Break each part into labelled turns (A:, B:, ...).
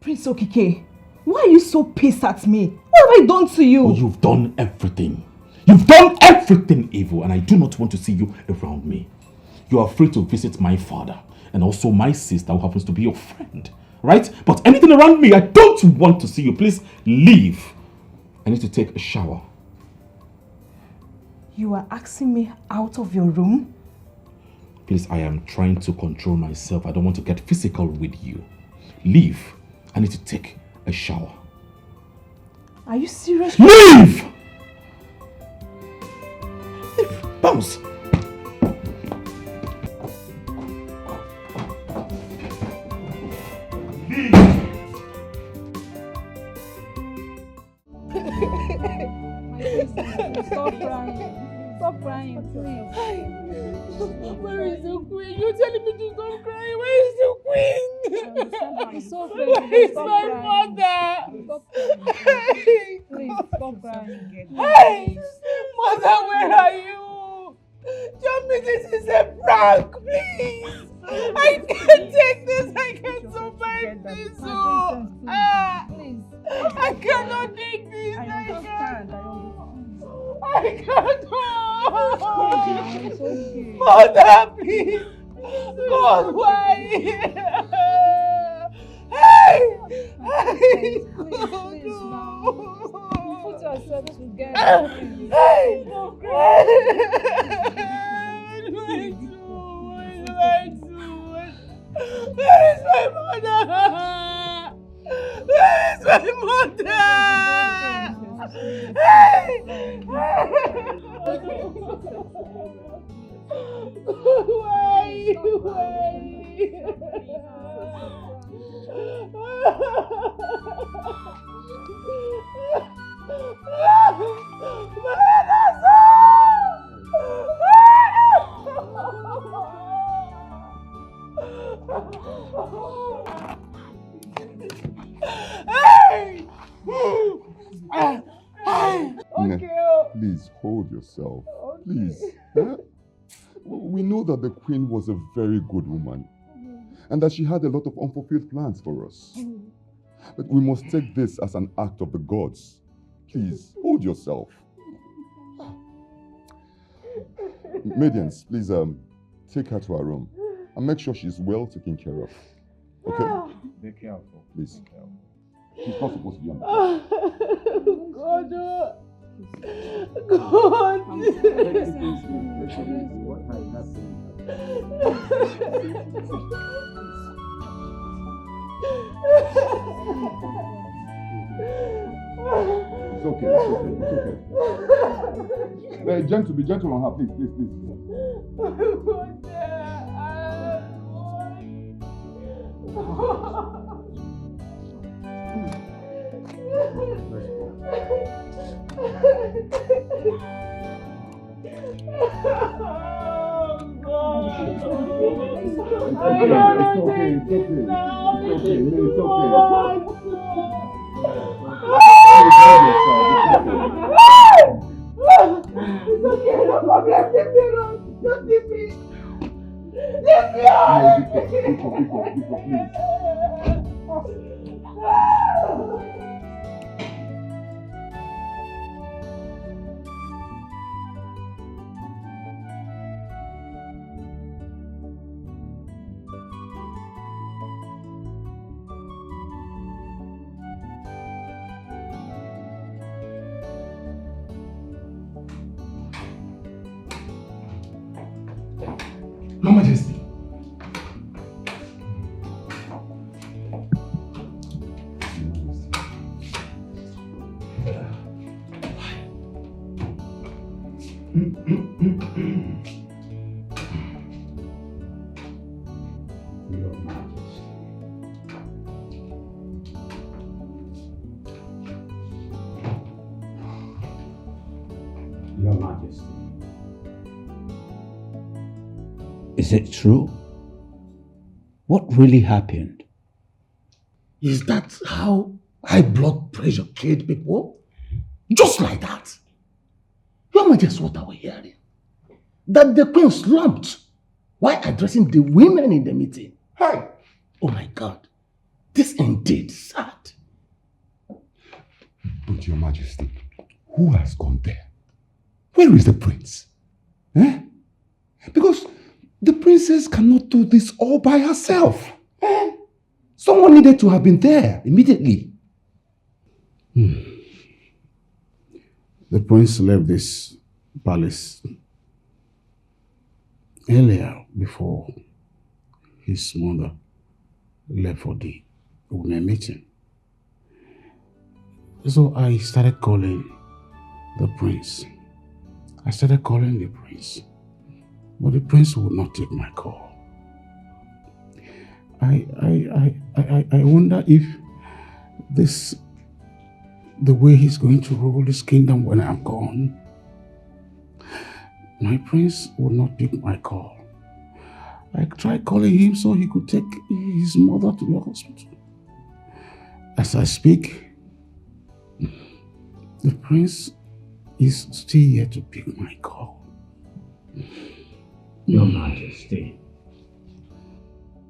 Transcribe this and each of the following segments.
A: Prince Okike, why are you so pissed at me? What have I done to you?
B: Oh, you've done everything. You've done everything evil, and I do not want to see you around me. You are free to visit my father and also my sister who happens to be your friend, right? But anything around me, I don't want to see you. Please leave. I need to take a shower.
A: You are asking me out of your room?
B: Please, I am trying to control myself. I don't want to get physical with you. Leave. I need to take a shower.
A: Are you serious?
B: Leave! Bounce!
C: Stop crying. Stop crying, please.
D: Where is the queen? You're telling me to stop crying. Where is the queen?
C: It's so
D: Where is my mother?
C: Stop crying. Please, stop crying.
D: Hey! Mother, where are you? Tell me this is a prank, please. I can't take this. I can't survive this.
C: Please.
D: I cannot take this.
C: I understand.
D: I can't.
C: It's okay.
D: Mother, please. God, why? Hey!
C: Please, now. Put yourself together.
D: Hey! What do I do? Where is my mother? Where is my mother? Hey! Why?
E: Please hold yourself. Please. Huh? We know that the queen was a very good woman and that she had a lot of unfulfilled plans for us. But we must take this as an act of the gods. Please, hold yourself. Maidens, please take her to her room and make sure she's well taken care of. Okay?
F: Be careful.
E: Please. She's not supposed to be on the
D: God. God.
F: What has happened?
E: It's okay. Be gentle on her, please.
B: Your Majesty.
F: Your Majesty.
G: Is it true? What really happened?
H: Is that how high blood pressure killed people? Just like that. Your Majesty, what are we hearing? That the queen slumped while addressing the women in the meeting. Hey! Oh my God. This indeed sad.
E: But Your Majesty, who has gone there? Where is the prince? Eh? Because the princess cannot do this all by herself. Eh? Someone needed to have been there immediately.
H: The prince left this palace earlier before his mother left for the women meeting. So I started calling the prince. But the prince would not take my call. I wonder if the way he's going to rule this kingdom when I'm gone. My prince would not pick my call. I tried calling him so he could take his mother to the hospital. As I speak, the prince is still here to pick my call.
G: Your Majesty.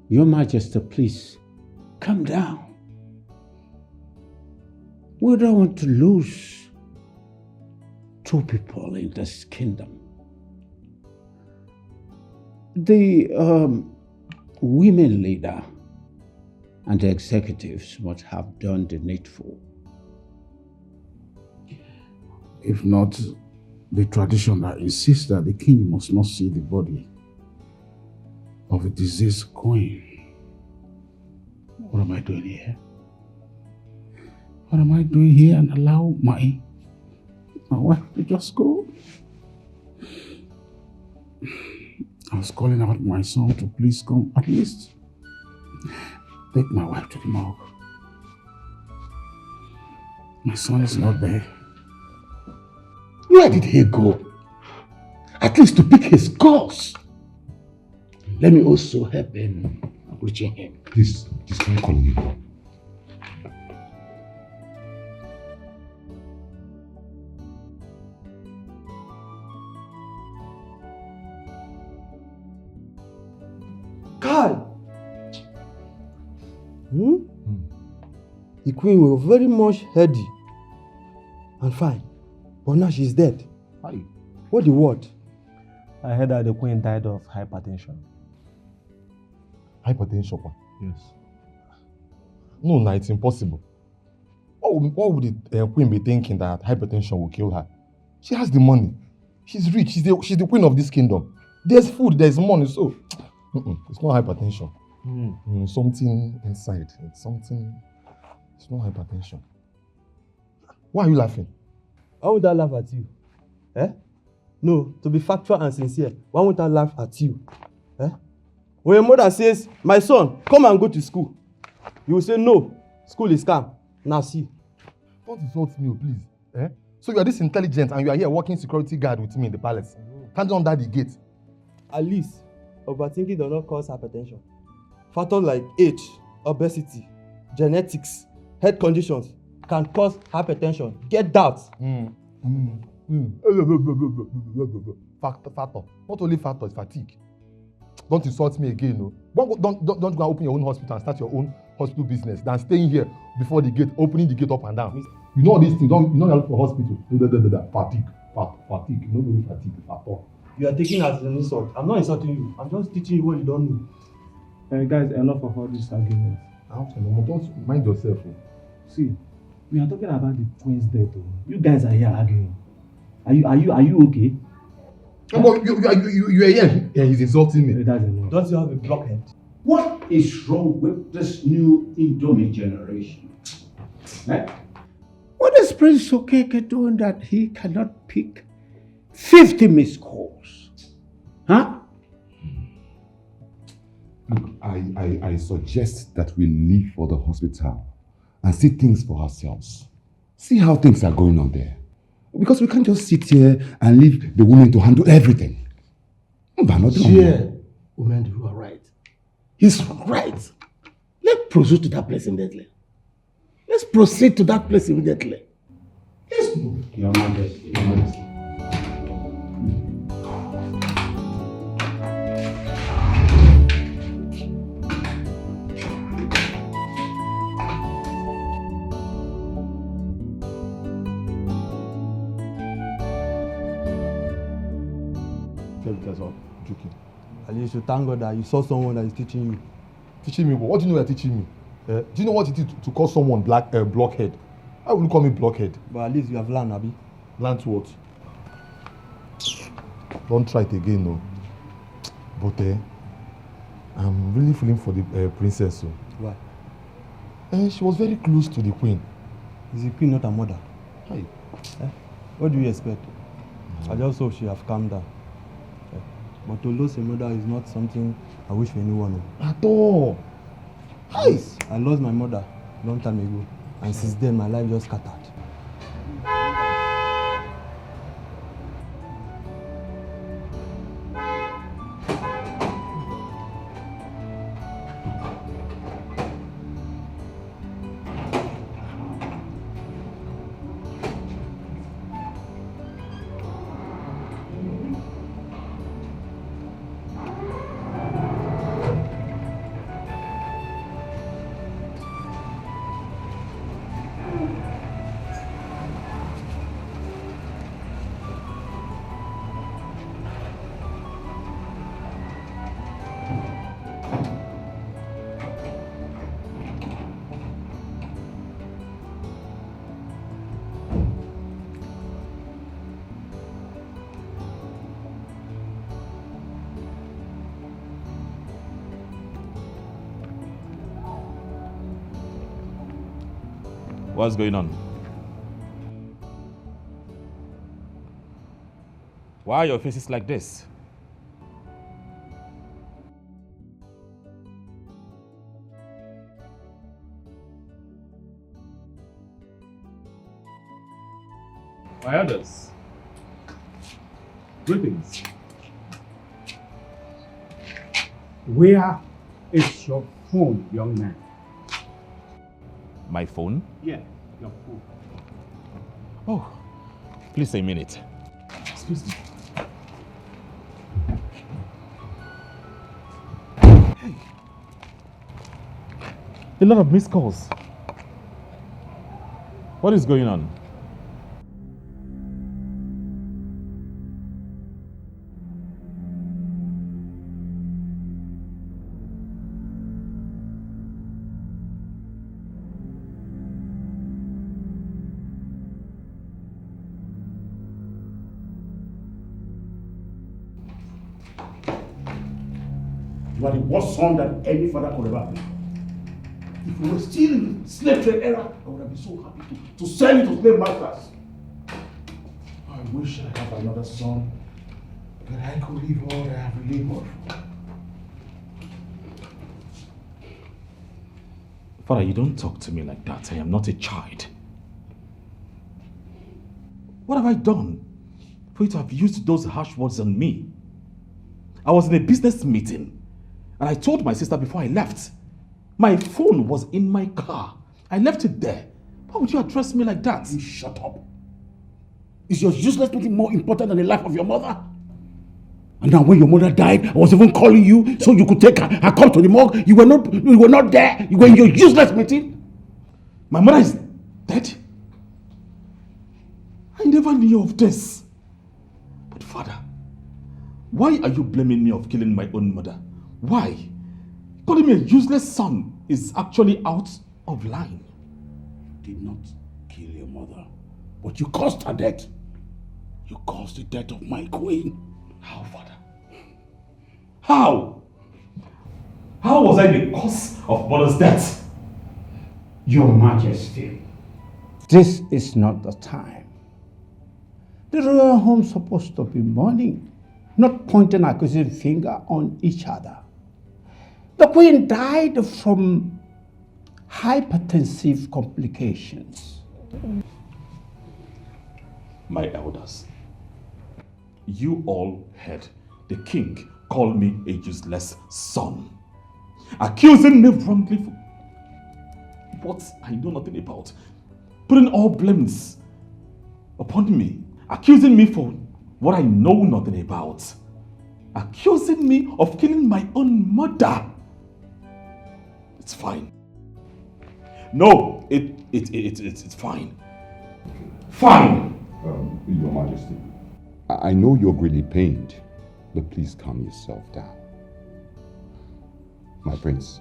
G: Your Majesty, please, calm down. We don't want to lose two people in this kingdom. The women leader and the executives must have done the needful.
H: If not, the tradition that insists that the king must not see the body of a deceased queen. What am I doing here? What am I doing here and allow my wife to just go? I was calling out my son to please come at least take my wife to the morgue. My son is not there.
E: Where did he go? At least to pick his course.
H: Let me also help him reaching him.
E: Please don't call me.
I: God! The queen was very much heady and fine, but now she's dead.
F: Why?
I: What the word?
F: I heard that the queen died of hypertension.
B: Hypertension?
F: Yes.
B: No, it's impossible. What would the queen be thinking that hypertension will kill her? She has the money. She's rich. She's the queen of this kingdom. There's food, there's money, so it's not hypertension. Something inside. It's not hypertension. Why are you laughing?
I: Why would I laugh at you? Eh? No, to be factual and sincere, why would I laugh at you? Eh? When your mother says, my son, come and go to school, you will say, no, school is calm. Now see.
B: Don't insult me, please. Eh? So you are this intelligent and you are here working security guard with me in the palace. Standing under the gate.
I: At least, overthinking does not cause hypertension. Factors like age, obesity, genetics, health conditions can cause hypertension. Get that.
B: Factor. Not only factor, it's fatigue. Don't insult me again, no. Don't go and open your own hospital and start your own hospital business than staying here before the gate, opening the gate up and down. You know all these things. You don't look for hospital. Fatigue. You know really fatigue. Factor.
I: You are taking as an insult. I'm not insulting you. I'm just teaching you what you don't know.
F: Guys, enough of all these arguments.
B: Don't mind yourself.
F: See, we are talking about the queen's death. You guys are here arguing. Are you okay?
B: You are here. Yeah, he's insulting me.
F: That's enough.
I: Don't you have a blockhead?
G: What is wrong with this new Indomie generation? Eh? What is Prince Okeke doing that he cannot pick 50 missed calls? Huh?
E: Look, I suggest that we leave for the hospital and see things for ourselves. See how things are going on there. Because we can't just sit here and leave the women to handle everything.
H: Yeah, Umendi, you are right. He's right. Let's proceed to that place immediately. Let's proceed to that place immediately. Let's move.
G: Your Majesty. Your Majesty.
J: tell you guys I'm joking.
I: At least you thank God that you saw someone that is teaching you.
J: Teaching me? What do you know you're teaching me? Do you know what it is to call someone blockhead? Why would you call me blockhead?
I: But at least you have learned, Abi.
J: Learned what? Don't try it again, no. But I'm really feeling for the princess. So.
I: Why?
J: She was very close to the queen.
I: Is the queen not her mother?
J: Hi.
I: What do you expect? I just hope she have calmed down. But to lose a mother is not something I wish for anyone.
J: At all. Hi.
I: I lost my mother a long time ago, and since then my life just scattered.
B: What's going on? Why are your faces like this? My elders, greetings.
G: Where is your phone, young man?
B: My phone?
G: Yeah, your phone.
B: Oh, please a minute. Excuse me. Hey. A lot of missed calls. What is going on?
G: You are the worst son that any father could ever be. If you were still in the slave trade era, I would have been so happy to sell you to slave masters. I wish I had another son that I could live all I have labored for.
B: Father, you don't talk to me like that. I am not a child. What have I done for you to have used those harsh words on me? I was in a business meeting and I told my sister before I left, my phone was in my car. I left it there. Why would you address me like that?
G: You shut up. Is your useless meeting more important than the life of your mother? And now when your mother died, I was even calling you so you could take her come to the morgue. You were not there. You were in your useless meeting.
B: My mother is dead? I never knew of this. But Father, why are you blaming me of killing my own mother? Why? Calling me a useless son is actually out of line.
G: You did not kill your mother, but you caused her death. You caused the death of my queen.
B: How, Father? How? How was I the cause of mother's death?
G: Your Majesty, this is not the time. The royal home is supposed to be mourning, not pointing an accusing finger on each other. The queen died from hypertensive complications.
B: My elders, you all heard the king call me a useless son, accusing me wrongly for what I know nothing about, putting all blames upon me, accusing me for what I know nothing about, accusing me of killing my own mother. It's fine. No, it's fine. Fine.
E: Your Majesty, I know you're greatly pained, But please calm yourself down. My prince,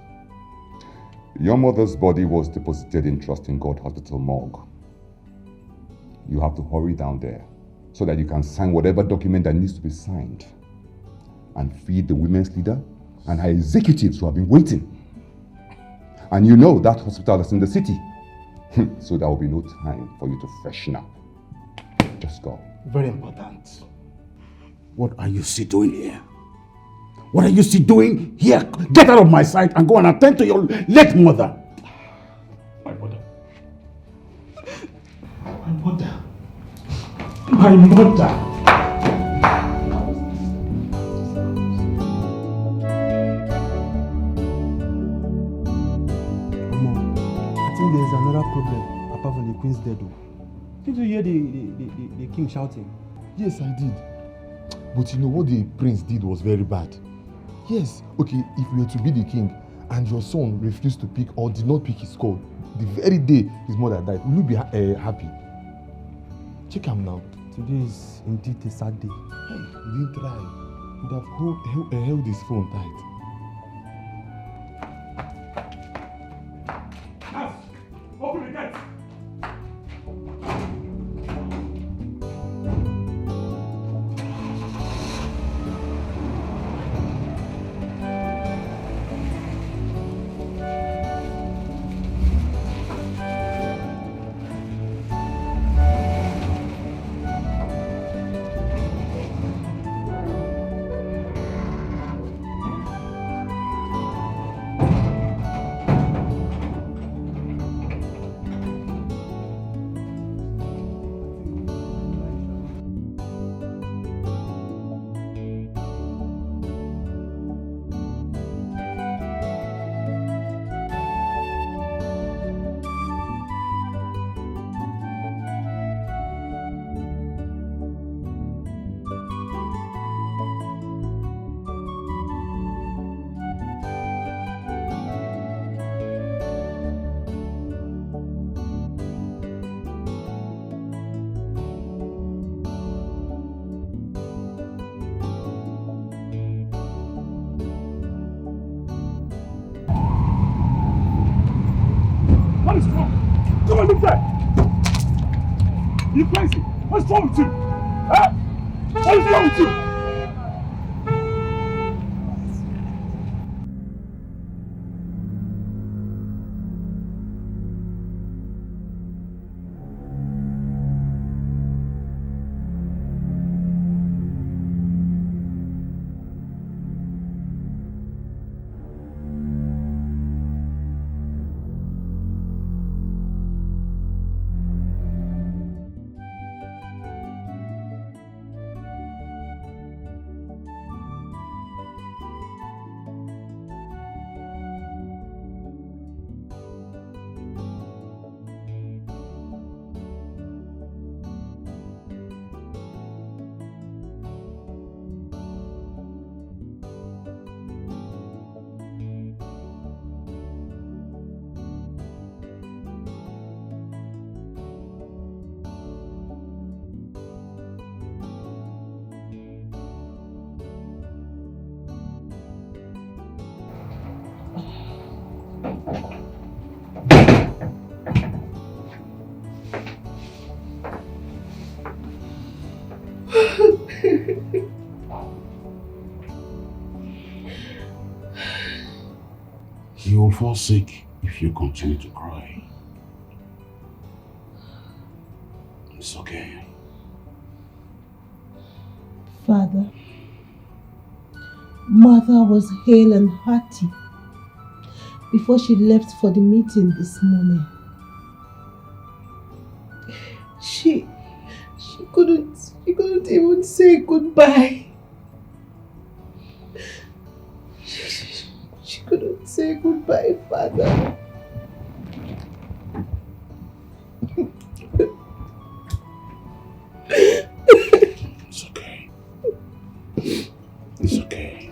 E: your mother's body was deposited in Trust in God Hospital morgue. You have to hurry down there so that you can sign whatever document that needs to be signed and feed the women's leader and her executives who have been waiting. And you know that hospital is in the city. So there will be no time for you to freshen up. Just go.
H: Very important. What are you still doing here? What are you still doing here? Get out of my sight and go and attend to your late mother. My mother. My mother. My mother.
I: There's another problem apart from the queen's dead. Did you hear the king shouting?
J: Yes, I did. But you know what the prince did was very bad. Yes, okay, if you were to be the king and your son refused to pick or did not pick his call the very day his mother died, will you be happy? Check him now.
I: Today is indeed a sad day.
J: Hey, he didn't try. He would have held his phone tight.
H: Open the gate! What is wrong? Come on, look there! You crazy? What's wrong with you? Huh? What is wrong with you? You will fall sick if you continue to cry. It's okay.
D: Father, Mother was hale and hearty before she left for the meeting this morning. She couldn't even say goodbye. She couldn't say goodbye, Father.
H: It's okay. It's okay.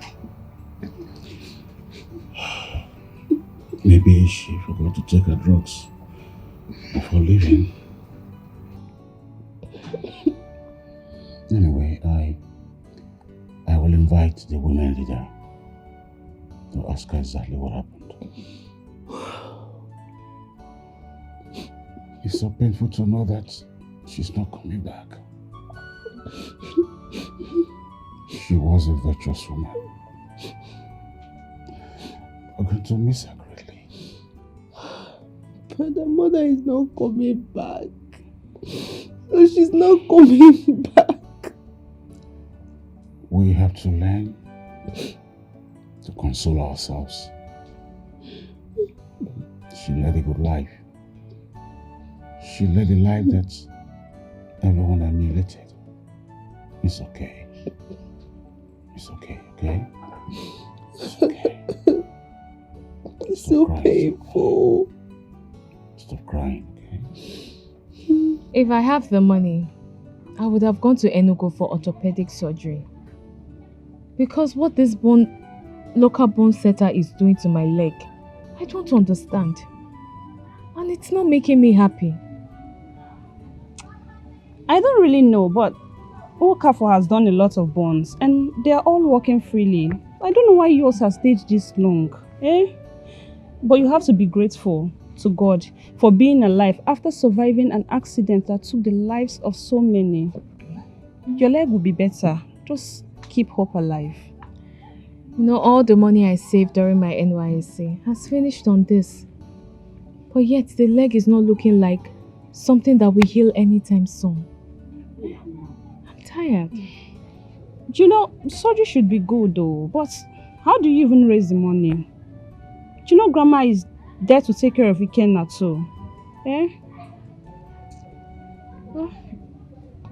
H: Maybe she forgot to take her drugs before leaving. Anyway, I will invite to the women leader to ask her exactly what happened. It's so painful to know that she's not coming back. She was a virtuous woman. We're going to miss her greatly.
D: But the mother is not coming back. No, she's not coming back.
H: We have to learn to console ourselves. She led a good life. She led a life that everyone emulated. It's okay. It's okay, okay? It's okay.
D: It's so painful.
H: Stop crying, okay?
K: If I have the money, I would have gone to Enugu for orthopedic surgery. Because what this local bone setter is doing to my leg, I don't understand. And it's not making me happy.
C: I don't really know, but Okafor has done a lot of bonds and they are all working freely. I don't know why yours has stayed this long. But you have to be grateful to God for being alive after surviving an accident that took the lives of so many. Your leg will be better. Just keep hope alive.
K: You know, all the money I saved during my NYSC has finished on this. But yet the leg is not looking like something that will heal anytime soon. I'm tired.
C: You know, surgery should be good though, but how do you even raise the money? You know, Grandma is there to take care of Ikenna too.
K: Well,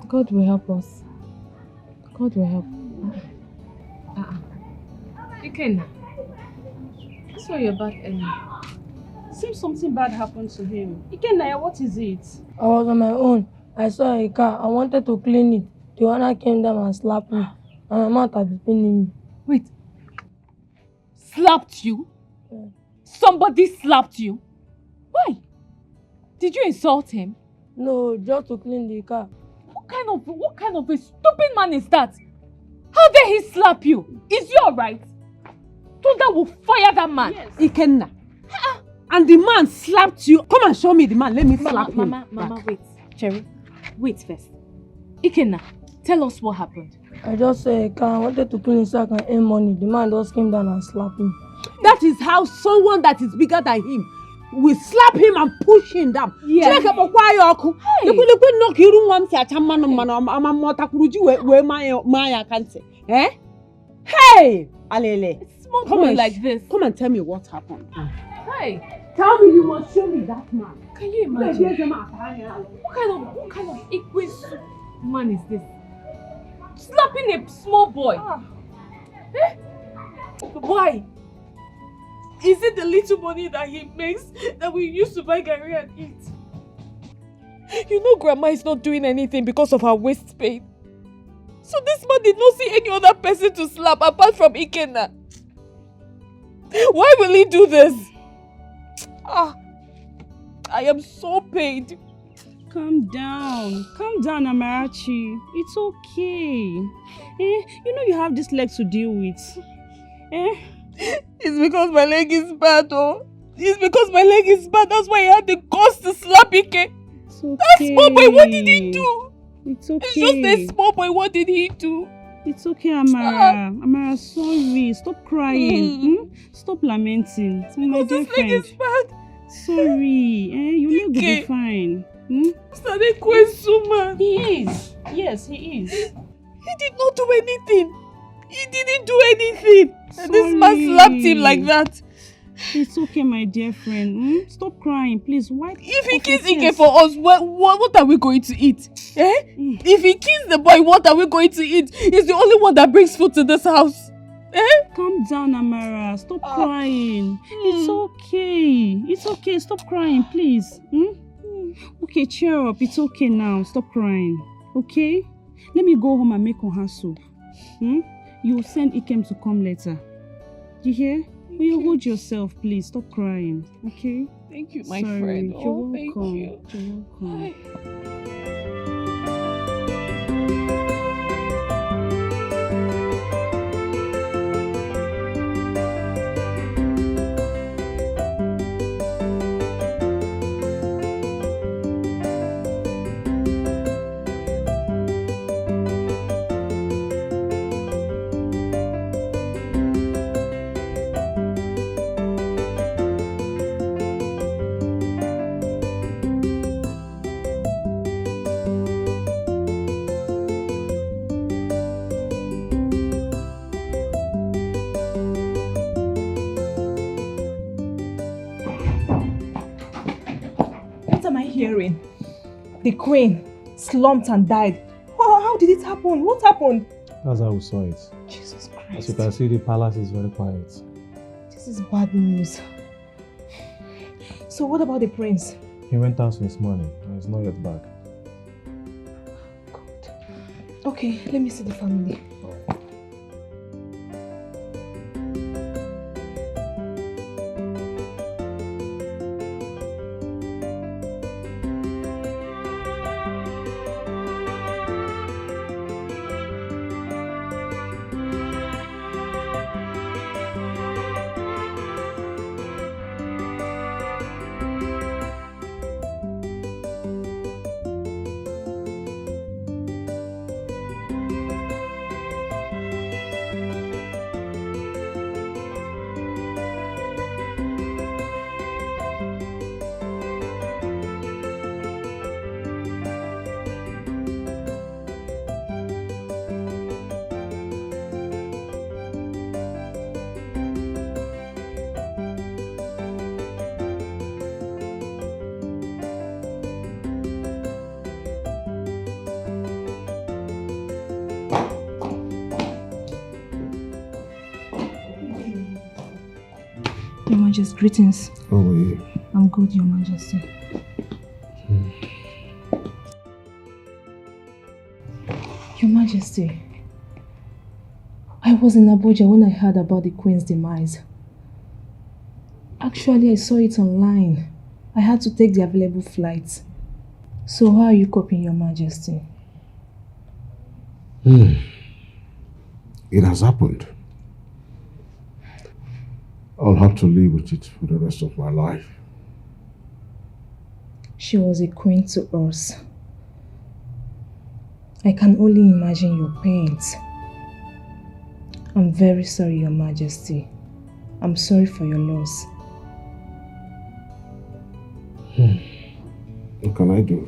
K: God will help us. God will help. Ikenna, I saw your back earlier.
C: Seems something bad happened to him. Ikenna, what is it?
L: I was on my own. I saw a car. I wanted to clean it. The owner came down and slapped me. And my mouth had been paining me.
M: Wait. Slapped you?
L: Yeah.
M: Somebody slapped you? Why? Did you insult him?
L: No, just to clean the car.
M: What kind of a stupid man is that? How dare he slap you? Is you alright? Thunder will fire that man.
D: Yes. Ikenna. And the man slapped you. Come and show me the man. Let me slap him.
M: Mama, wait. Cherry, wait first. Ikenna, tell us what happened.
L: I just saw a car. I wanted to clean it so I can earn money. The man just came down and slapped me.
D: That is how someone that is bigger than him will slap him and push him down.
M: Yeah. Hey.
D: Hey, Alele.
M: Small boy like this.
D: Come and tell me what happened.
M: Hey.
D: Tell me, you must show me that man.
M: Can you imagine? What kind of equus man is this? Slapping a small boy. Eh? Why? Is it the little money that he makes that we use to buy garri and eat? You know Grandma is not doing anything because of her waist pain. So this man did not see any other person to slap apart from Ikenna. Why will he do this? I am so pained.
C: Calm down, Amarachi. It's okay. You know you have this leg to deal with.
M: It's because my leg is bad, oh. It's because my leg is bad. That's why he had the guts to slap Ike.
C: It's okay.
M: That small boy, what did he do?
C: It's okay.
M: It's just a small boy. What did he do?
C: It's okay, Amara. Amara, sorry. Stop crying. Stop lamenting. My dear friend.
M: This leg is bad.
C: Sorry. Your leg will be fine. He is. Yes, he is.
M: He did not do anything. He didn't do anything. And this man slapped him like that.
C: It's okay, my dear friend. Stop crying, please. Wipe.
M: If he kills Ike for us, what are we going to eat? If he kills the boy, what are we going to eat? He's the only one that brings food to this house.
C: Calm down, Amara. Stop crying. It's okay. It's okay. Stop crying, please. Okay, cheer up. It's okay now. Stop crying. Okay? Let me go home and make oha soup. You will send Ikem to come later. You hear? Will you hold yourself, please? Stop crying. Okay?
M: Thank you, my friend.
C: You're welcome.
M: Thank you.
C: You're welcome.
A: I hearing? The queen slumped and died. How did it happen? What happened?
F: That's how we saw it.
A: Jesus
F: As
A: Christ.
F: you can see, the palace is very quiet.
A: This is bad news. So what about the prince?
F: He went out since morning and he's not yet back.
A: Okay, let me see the family. Your Majesty, greetings.
H: How are you?
A: I'm good, Your Majesty. Your Majesty, I was in Abuja when I heard about the Queen's demise. Actually, I saw it online. I had to take the available flights. So how are you coping, Your Majesty?
H: It has happened. I'll have to live with it for the rest of my life.
A: She was a queen to us. I can only imagine your pains. I'm very sorry, Your Majesty. I'm sorry for your loss.
H: What can I do?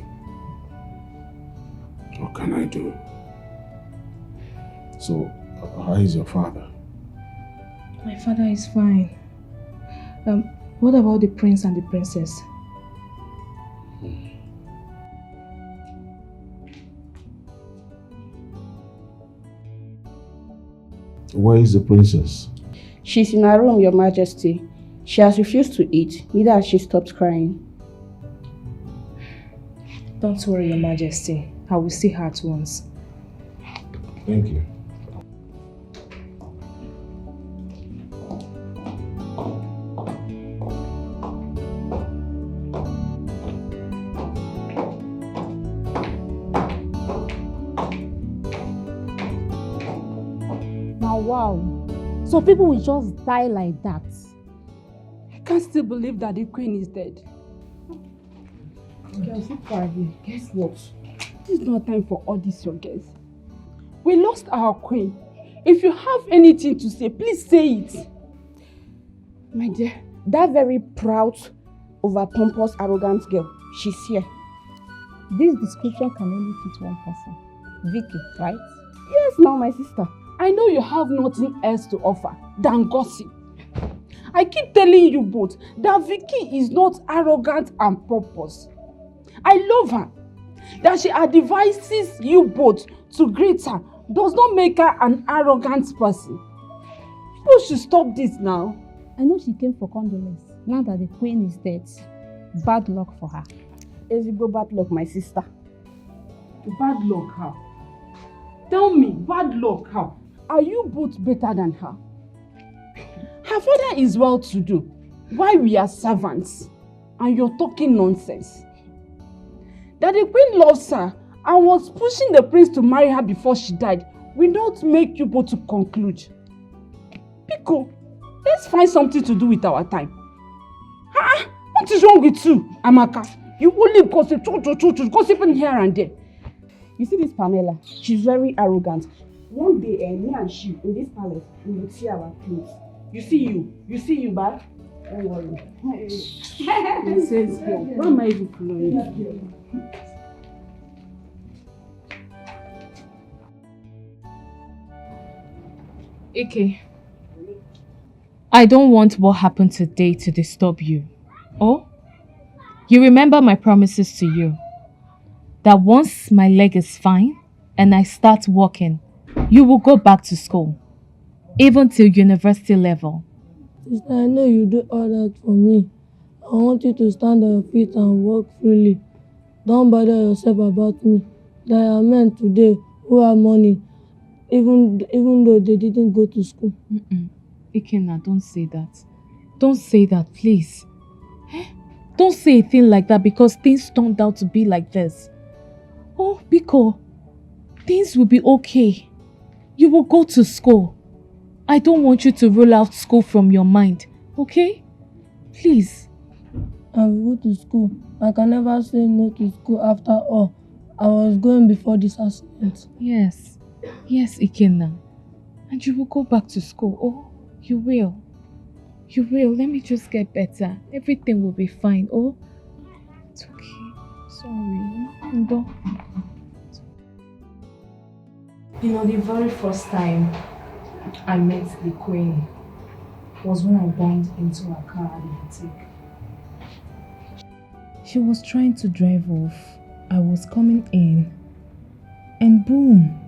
H: What can I do? So, how is your father?
A: My father is fine. What about the prince and the princess?
H: Where is the princess?
N: She's in her room, Your Majesty. She has refused to eat, neither has she stopped crying.
A: Don't worry, Your Majesty. I will see her at once.
H: Thank you.
O: Now, wow. So people will just die like that.
D: I can't still believe that the queen is dead.
N: Girls, guess what?
D: This is not time for all this, your guys. We lost our queen. If you have anything to say, please say it.
N: My dear, that very proud, over-pompous, arrogant girl, she's here.
O: This description can only fit one person. Vicky, right?
N: Yes, now my sister.
D: I know you have nothing else to offer than gossip. I keep telling you both that Vicky is not arrogant and pompous. I love her. That she advises you both to greet her does not make her an arrogant person. People should stop this now.
O: I know she came for condolence. Now that the queen is dead, bad luck for her.
N: Ezike, bad luck, my sister.
D: Bad luck how? Tell me, bad luck how? Are you both better than her? Her father is well-to-do. Why we are servants? And you're talking nonsense. That the queen loves her and was pushing the prince to marry her before she died will not make you both to conclude. Pico, let's find something to do with our time. What is wrong with you, Amaka? You only gossip, gossiping here and there.
N: You see this Pamela? She's very arrogant. One day, me and she in this palace, we will see our clothes. You see you, bad? Don't worry.
D: Nonsense, girl. Why am I even following?
K: Ike, I don't want what happened today to disturb you. Or You remember my promises to you that once my leg is fine and I start walking, you will go back to school, even till university level.
L: Sister, I know you do all that for me. I want you to stand on your feet and walk freely. Don't bother yourself about me. There are men today who have money, even though they didn't go to school.
K: Ikenna, don't say that. Don't say that, please. Don't say a thing like that because things turned out to be like this. Oh, Biko, things will be okay. You will go to school. I don't want you to rule out school from your mind, okay? Please.
L: I will go to school. I can never say no to school after all. I was going before this accident.
K: Yes, Ikenna. And you will go back to school. Oh, you will. You will. Let me just get better. Everything will be fine. Oh, it's okay. Sorry. Ndo.
A: You know, the very first time I met the Queen was when I bumped into her car at the boutique. She was trying to drive off. I was coming in, and boom,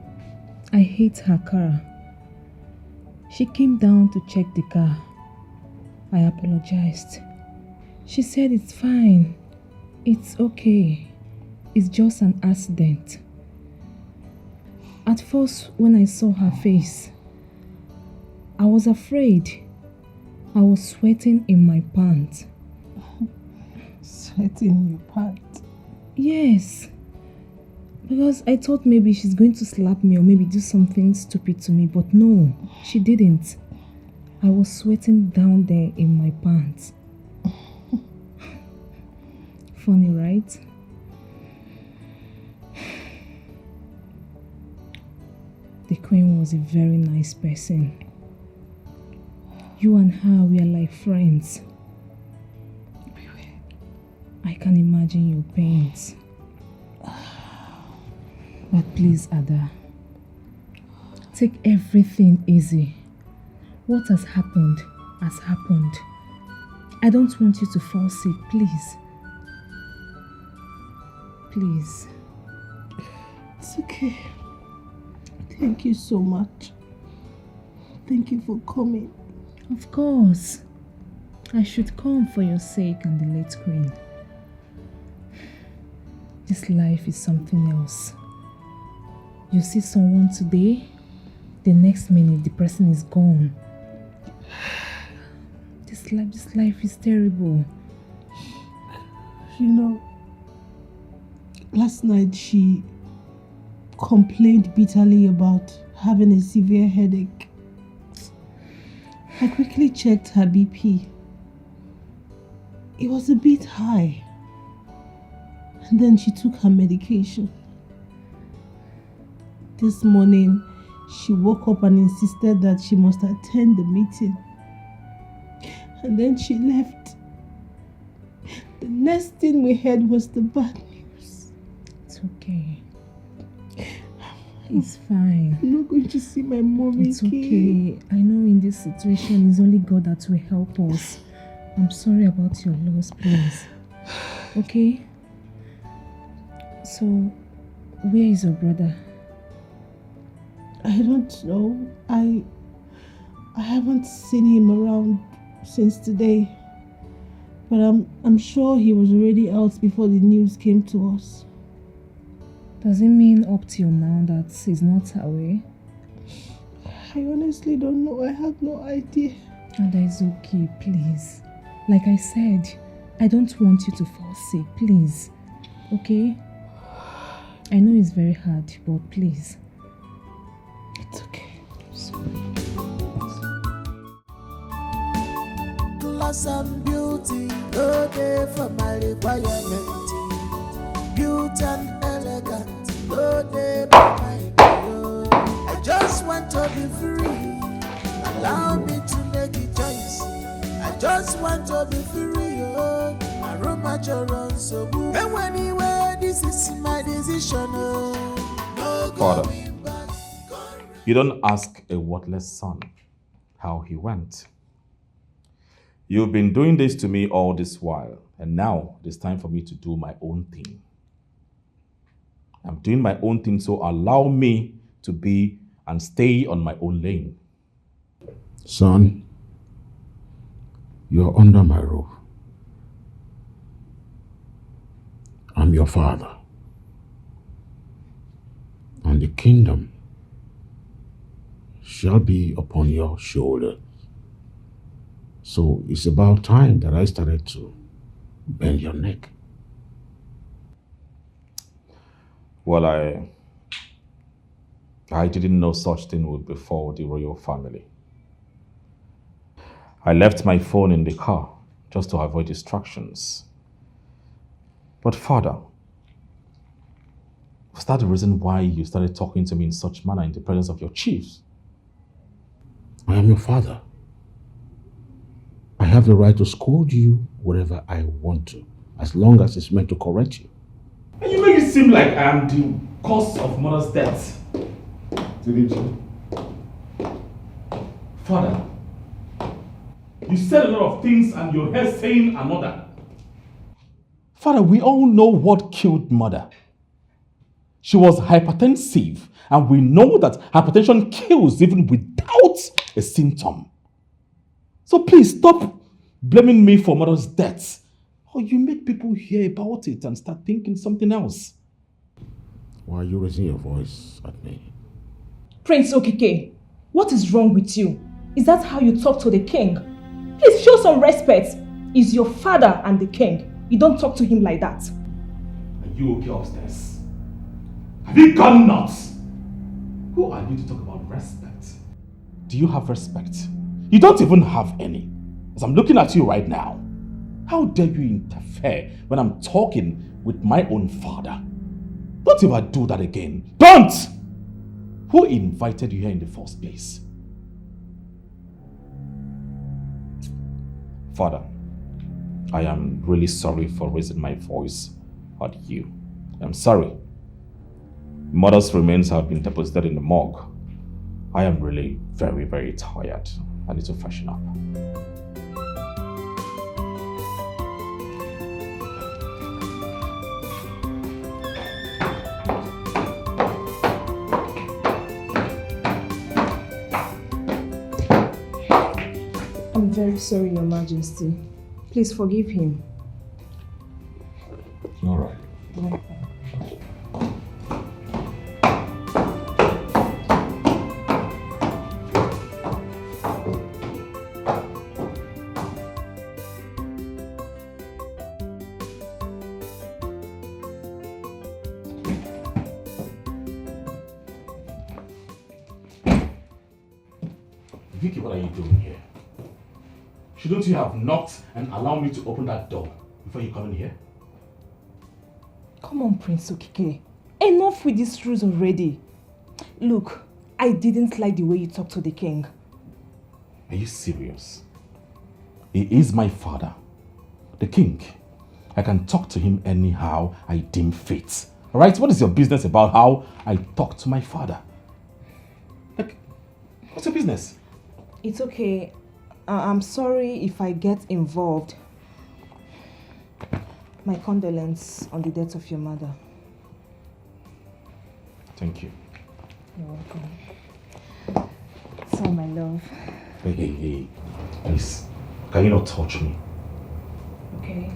A: I hit her car. She came down to check the car. I apologized. She said it's fine. It's okay. It's just an accident. At first, when I saw her face, I was afraid. I was sweating in my pants.
L: Sweating in your pants?
A: Yes. Because I thought maybe she's going to slap me or maybe do something stupid to me, but no, she didn't. I was sweating down there in my pants. Funny, right? The Queen was a very nice person. You and her were like friends. I can imagine your pains. But please, Ada, take everything easy. What has happened has happened. I don't want you to fall sick, please. Please.
L: It's okay. Thank you so much. Thank you for coming.
A: Of course. I should come for your sake and the late Queen. This life is something else. You see someone today, the next minute the person is gone. This life is terrible.
L: You know, last night she complained bitterly about having a severe headache. I quickly checked her BP. It was a bit high. And then she took her medication. This morning, she woke up and insisted that she must attend the meeting. And then she left. The next thing we heard was the bad news.
A: It's okay. It's fine.
L: I'm not going to see my mom
A: It's okay. I know in this situation, it's only God that will help us. I'm sorry about your loss, please. Okay? So, where is your brother?
L: I don't know. I haven't seen him around since today. But I'm sure he was already out before the news came to us.
A: Does it mean up till now that he's not away?
L: I honestly don't know. I have no idea.
A: And that is okay, please. Like I said, I don't want you to fall sick, please. Okay? I know it's very hard, but please.
L: It's okay.
P: Class and beauty, no day for my requirement. Beauty and elegance, no day for my bio. I just want to be free. Allow me to make a choice. I just want to be free. Oh, my room at your own so good. And anyway, this is my decision. Oh, no
B: Father,
P: going back.
B: you don't ask a worthless son how he went. You've been doing this to me all this while, and now it's time for me to do my own thing. I'm doing my own thing, so allow me to be and stay on my own lane.
H: Son, you're under my roof. I'm your father. And the kingdom shall be upon your shoulder. So it's about time that I started to bend your neck.
B: Well, I didn't know such thing would befall the royal family. I left my phone in the car just to avoid distractions. But father, was that the reason why you started talking to me in such manner in the presence of your chiefs?
H: I am your father. I have the right to scold you whatever I want to, as long as it's meant to correct you.
B: And you make it seem like I am the cause of mother's death. Didn't you? Father, you said a lot of things and you're here saying another. Father, we all know what killed mother. She was hypertensive, and we know that hypertension kills even without a symptom. So please stop blaming me for mother's death, or you make people hear about it and start thinking something else.
H: Why are you raising your voice at me?
A: Prince Okike, what is wrong with you? Is that how you talk to the king? Please show some respect. He's your father and the king. You don't talk to him like that.
B: Are you okay upstairs? Have you gone nuts? Who are you to talk about respect? Do you have respect? You don't even have any. As I'm looking at you right now, how dare you interfere when I'm talking with my own father? Don't ever do that again. Don't! Who invited you here in the first place? Father, I am really sorry for raising my voice at you. I'm sorry. Mother's remains have been deposited in the morgue. I am really very, very tired. I need to freshen up.
A: I'm very sorry, Your Majesty. Please forgive him.
B: All right. Vicky, what are you doing here? Shouldn't you have knocked and allowed me to open that door before you come in here?
A: Come on, Prince Okike. Enough with these rules already. Look, I didn't like the way you talked to the king.
B: Are you serious? He is my father, the king. I can talk to him anyhow I deem fit. Alright, what is your business about how I talk to my father? Like, what's your business?
A: It's okay. I'm sorry if I get involved. My condolences on the death of your mother.
B: Thank you.
A: You're welcome. So, my love.
B: Hey. Please, can you not touch me?
A: Okay.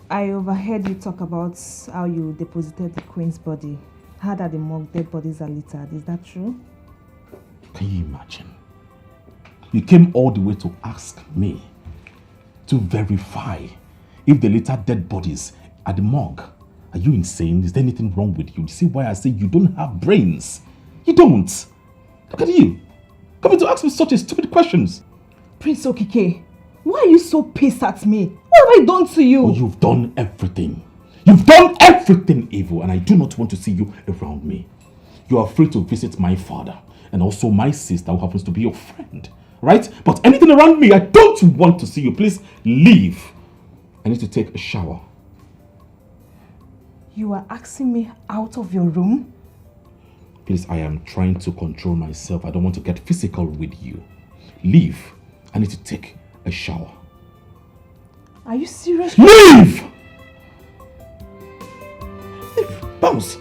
A: I overheard you talk about how you deposited the queen's body. How that the morgue dead bodies are littered. Is that true?
B: Can you imagine? You came all the way to ask me to verify if the littered dead bodies are the morgue. Are you insane? Is there anything wrong with you? You see why I say you don't have brains? You don't. Look at you. Coming to ask me such a stupid questions.
A: Prince Okike, why are you so pissed at me? What have I done to you?
B: Oh, you've done everything. You've done everything evil, and I do not want to see you around me. You are free to visit my father and also my sister who happens to be your friend. Right? But anything around me, I don't want to see you. Please leave. I need to take a shower.
A: You are asking me out of your room?
B: Please, I am trying to control myself. I don't want to get physical with you. Leave. I need to take a shower.
L: Are you serious?
B: Leave! Bounce!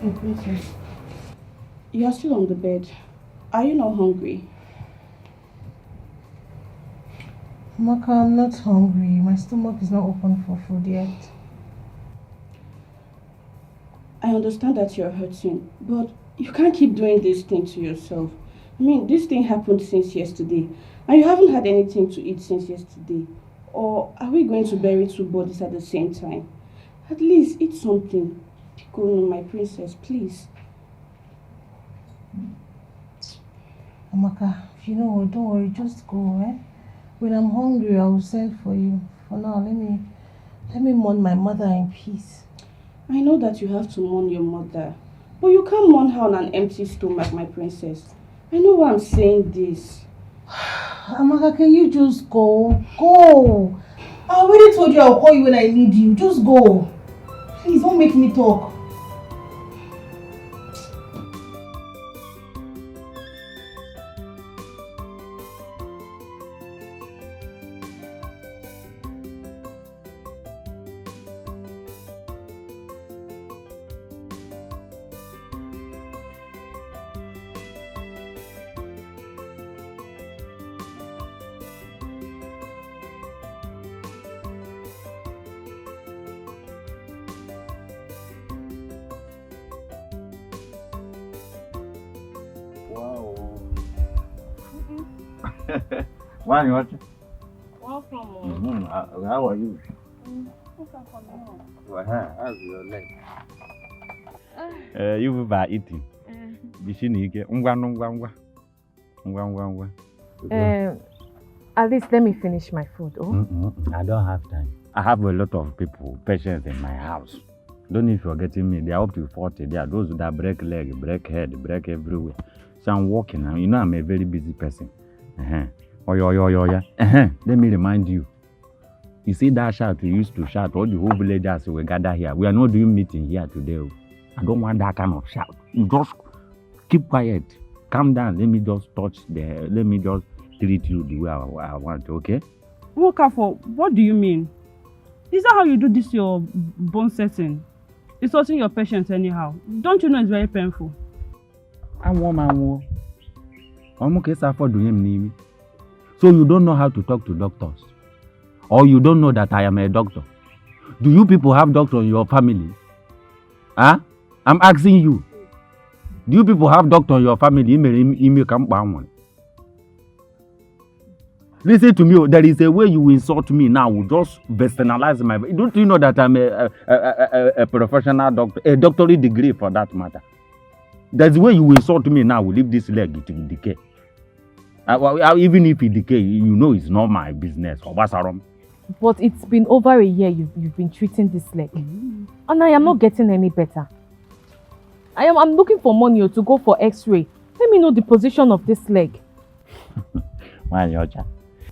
N: Hey, Princess. You're still on the bed. Are you not hungry?
L: Maka, I'm not hungry. My stomach is not open for food yet.
N: I understand that you're hurting, but you can't keep doing this thing to yourself. I mean, this thing happened since yesterday, and you haven't had anything to eat since yesterday. Or are we going to bury two bodies at the same time? At least eat something. Go on, my princess, please.
L: Amaka, you know what, don't worry, just go, eh? When I'm hungry, I will send for you. For now, let me mourn my mother in peace.
N: I know that you have to mourn your mother, but you can't mourn her on an empty stomach, my princess. I know why I'm saying this.
L: Amaka, can you just go? Go! I already told you I'll call you when I need you. Just go. Please, don't make me talk.
Q: Why not?
M: Welcome.
Q: How are you?
M: How's
Q: your leg? You by eating.
K: At least let me finish my food. Oh?
Q: I don't have time. I have a lot of people, patients in my house. Don't know if you're getting me. They are up to 40. They are those that break leg, break head, break everywhere. So I'm walking now. You know I'm a very busy person. Let me remind you. You see that shout we used to shout, all the whole villagers will gather here. We are not doing meeting here today. I don't want that kind of shout. You just keep quiet. Calm down. Let me just let me just treat you the way I want, okay?
C: Wokafo, what do you mean? Is that how you do this your bone setting? It's hurting your patients anyhow. Don't you know it's very painful?
Q: So you don't know how to talk to doctors? Or you don't know that I am a doctor? Do you people have doctors in your family? Huh? I'm asking you. Do you people have doctors in your family? Listen to me. There is a way you insult me now. Just personalize my. Don't you know that I'm a professional doctor, a doctorate degree for that matter? There's a way you insult me now. Leave this leg, it will decay. Even if it decay, you know it's not my business.
K: But it's been over a year you've been treating this leg, and I am not getting any better. I'm looking for money to go for X-ray. Let me know the position of this leg.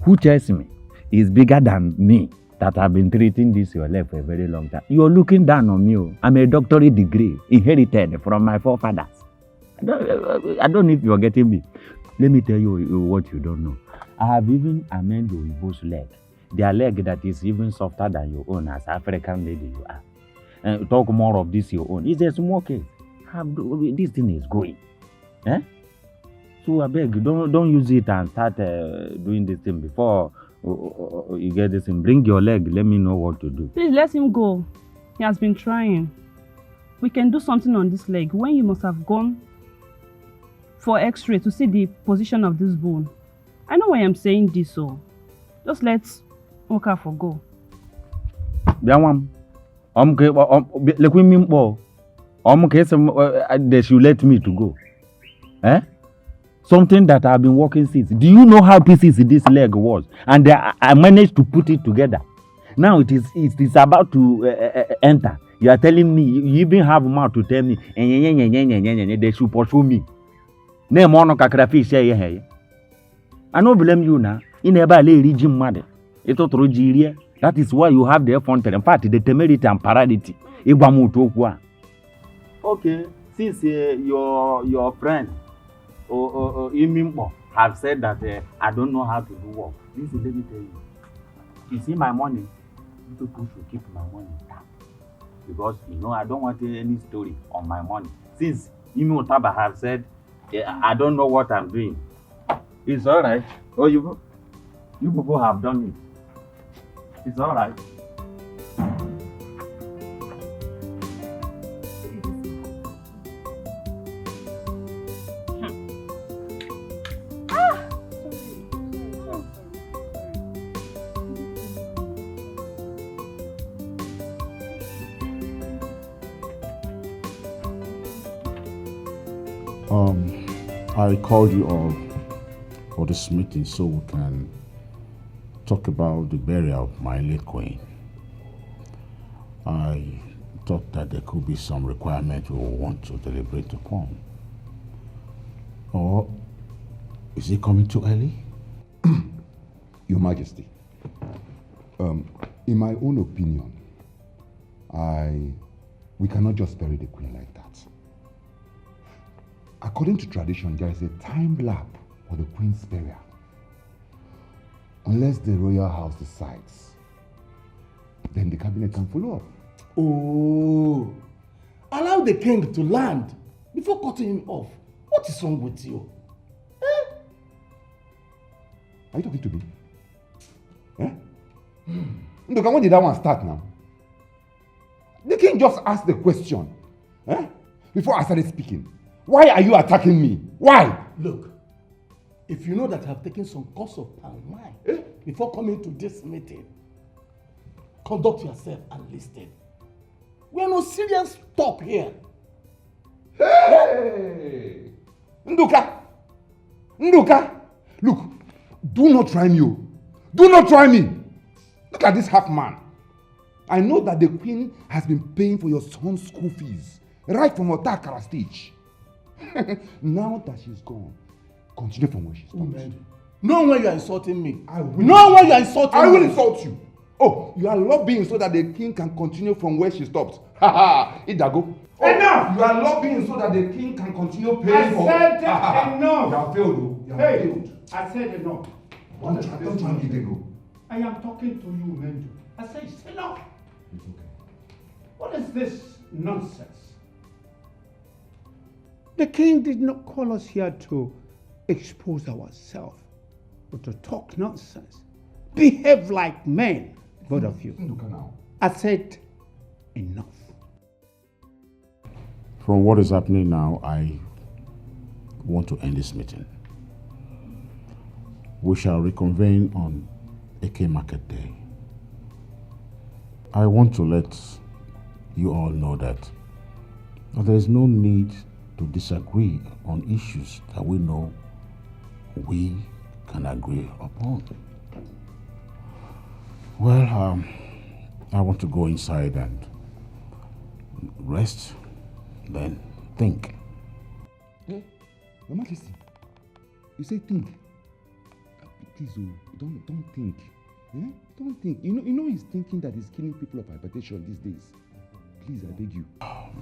Q: Who tells me is bigger than me that I've been treating this your leg for a very long time? You're looking down on me. I'm a doctorate degree inherited from my forefathers. I don't know if you're getting me. Let me tell you what you don't know. I have even amended Oyibo's leg. Their leg that is even softer than your own as African lady you are. And talk more of this your own. It's a small case. This thing is going. Eh? So I beg you, don't use it and start doing this thing before you get this thing. Bring your leg. Let me know what to do.
C: Please let him go. He has been trying. We can do something on this leg when you must have gone for X-ray to see the position of this bone. I know why I'm saying this, so just let Okafo go.
Q: They should let me to go. Eh? Something that I've been working since. Do you know how pieces this leg was? And I managed to put it together. Now it is about to enter. You are telling me, you even have mouth to tell me, they should pursue me. Name on crayfish here. I don't blame you now. In a lady Jim mother. It's all through Giria. That is why you have the effort and part the temerity and paradity. Okay, since your friend or Imimbo have said that I don't know how to do work. Listen, let me tell you. You see my money, you people should keep my money down. Because I don't want any story on my money. Since Imi Otaba have said I don't know what I'm doing. It's alright. Oh, you people have done it. It's alright.
H: I called you all for this meeting so we can talk about the burial of my late queen. I thought that there could be some requirement we want to deliberate upon. Or is it coming too early?
E: Your Majesty, in my own opinion, we cannot just bury the queen like that. According to tradition, there is a time lap for the queen's burial. Unless the royal house decides, then the cabinet can follow up.
R: Oh, allow the king to land before cutting him off. What is wrong with you?
E: Are you talking to me? Look, when did that one start now? The king just asked the question. Before I started speaking. Why are you attacking me? Why?
R: Look, if you know that I've taken some course of palm wine before coming to this meeting, conduct yourself and listen. We are no serious talk here.
E: Hey! Nduka! Look, do not try me. Do not try me. Look at this half man. I know that the queen has been paying for your son's school fees right from Otakara stage. Now that she's gone, continue from where she stopped.
R: No way you are insulting me.
E: I will.
R: No way you are insulting me.
E: I will insult you. Oh, you are lobbying so that the king can continue from where she stopped. Ha Idago.
R: Enough!
E: You are lobbying so that the king can continue paying for...
G: I said enough.
E: You have failed, though. You have failed.
G: I said enough.
E: Don't try me, Idago.
G: I am talking to you, Mendu. I said it's enough.
E: It's okay.
G: What is this nonsense? The king did not call us here to expose ourselves, but to talk nonsense. Behave like men, both of you. I said enough.
H: From what is happening now, I want to end this meeting. We shall reconvene on Eke Market Day. I want to let you all know that there is no need to disagree on issues that we know we can agree upon. Well, I want to go inside and rest, then think.
E: Hey, Your Majesty, you say think. Please, don't think. Don't think. You know he's thinking that he's killing people of hypertension these days. Please, I beg you.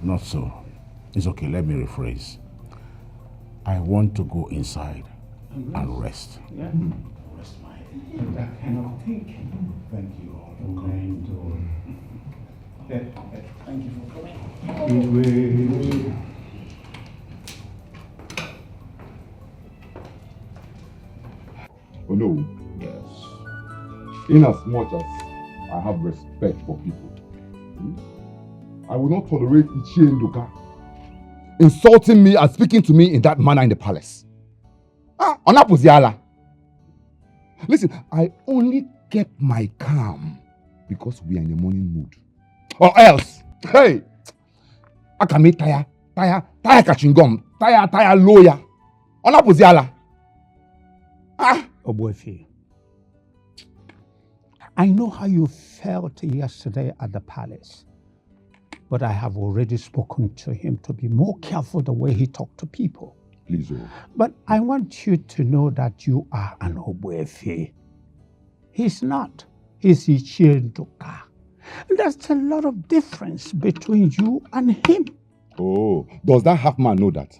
H: Not so. It's okay, let me rephrase. I want to go inside and rest.
G: Yeah. Rest my head. That kind of thinking. Thank you all for coming to. Thank you for coming.
E: Oh no. Yes. In as much as I have respect for people, I will not tolerate Ichie Nduka insulting me and speaking to me in that manner in the palace. Onapuziala. Listen, I only kept my calm because we are in the morning mood. Or else, hey, Akame taya kachingom, taya lawyer. Onapuziala.
G: Obuefi, I know how you felt yesterday at the palace, but I have already spoken to him to be more careful the way he talked to people.
E: Please, oh.
G: But I want you to know that you are an Ogbuefi. He's not. He's Ichiendoka. There's a lot of difference between you and him.
E: Oh, does that half man know that?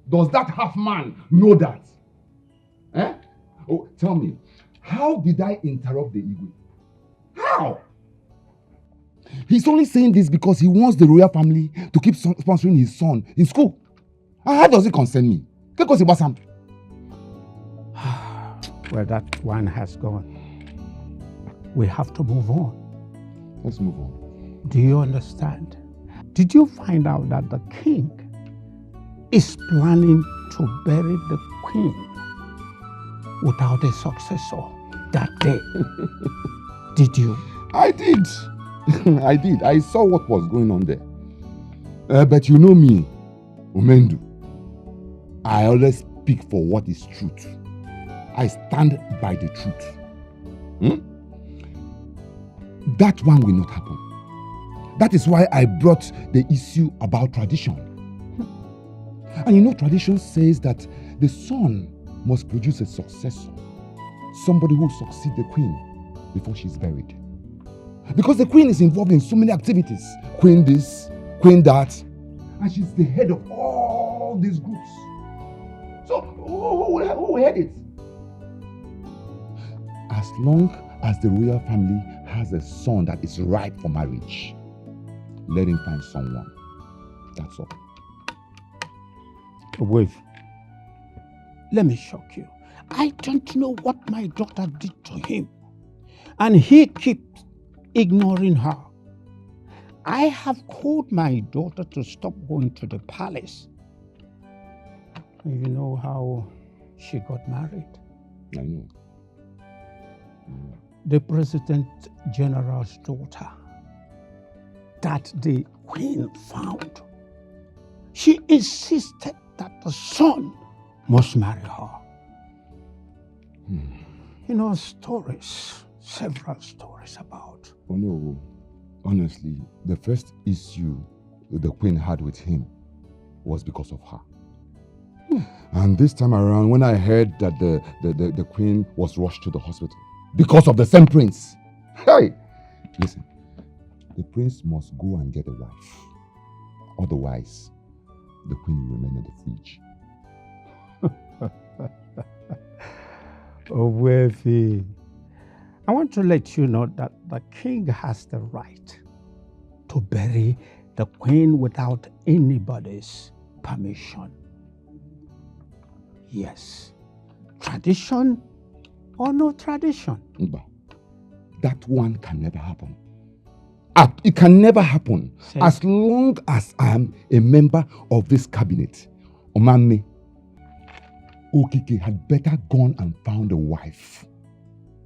E: Does that half man know that? Eh? Oh, tell me, how did I interrupt the Igwe? How? He's only saying this because he wants the royal family to keep sponsoring his son in school. How does it concern me? Because it was something.
G: Well, that one has gone. We have to move on.
E: Let's move on.
G: Do you understand? Did you find out that the king is planning to bury the queen without a successor that day? Did you?
E: I did. I did. I saw what was going on there. But you know me, Umendu. I always speak for what is truth. I stand by the truth. That one will not happen. That is why I brought the issue about tradition. And you know, tradition says that the son must produce a successor. Somebody who will succeed the queen before she's buried. Because the queen is involved in so many activities. Queen this, queen that. And she's the head of all these groups. So who will head it? As long as the royal family has a son that is ripe for marriage, let him find someone. That's all.
G: Wait. Let me shock you. I don't know what my daughter did to him. And he keeps ignoring her. I have called my daughter to stop going to the palace. You know how she got married?
E: I know.
G: The President General's daughter that the queen found. She insisted that the son must marry her. You know, stories, several stories about.
E: Oh no, honestly, the first issue the queen had with him was because of her. And this time around, when I heard that the queen was rushed to the hospital because of the same prince. Hey, listen, the prince must go and get a wife. Otherwise, the queen will remain in the fridge.
G: Oh, Wefi, I want to let you know that the king has the right to bury the queen without anybody's permission. Yes. Tradition or no tradition?
E: But that one can never happen. It can never happen. As long as I am a member of this cabinet. Omame, Okike had better gone and found a wife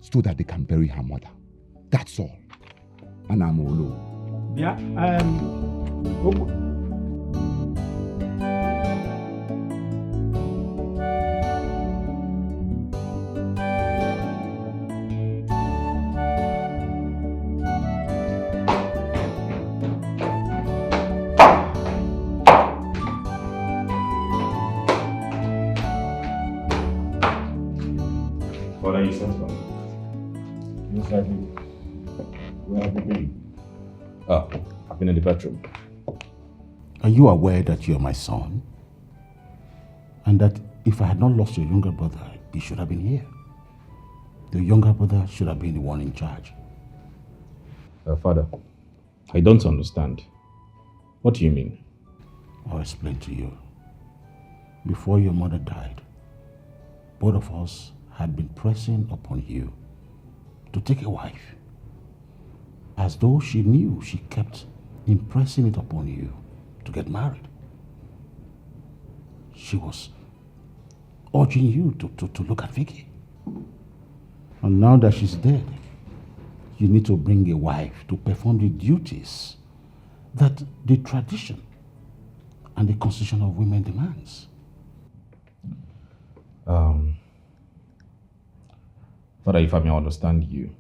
E: so that they can bury her mother. That's all. And I'm alone.
G: Yeah,
B: What are you sent for? Most likely. Where have you been? Oh, I've been in the bedroom.
H: Are you aware that you're my son? And that if I had not lost your younger brother, he should have been here. The younger brother should have been the one in charge.
B: Father, I don't understand. What do you mean?
H: I'll explain to you. Before your mother died, both of us had been pressing upon you to take a wife. As though she knew, she kept impressing it upon you to get married. She was urging you to look at Vicky. And now that she's dead, you need to bring a wife to perform the duties that the tradition and the constitution of women demands.
B: Father, if I may understand you,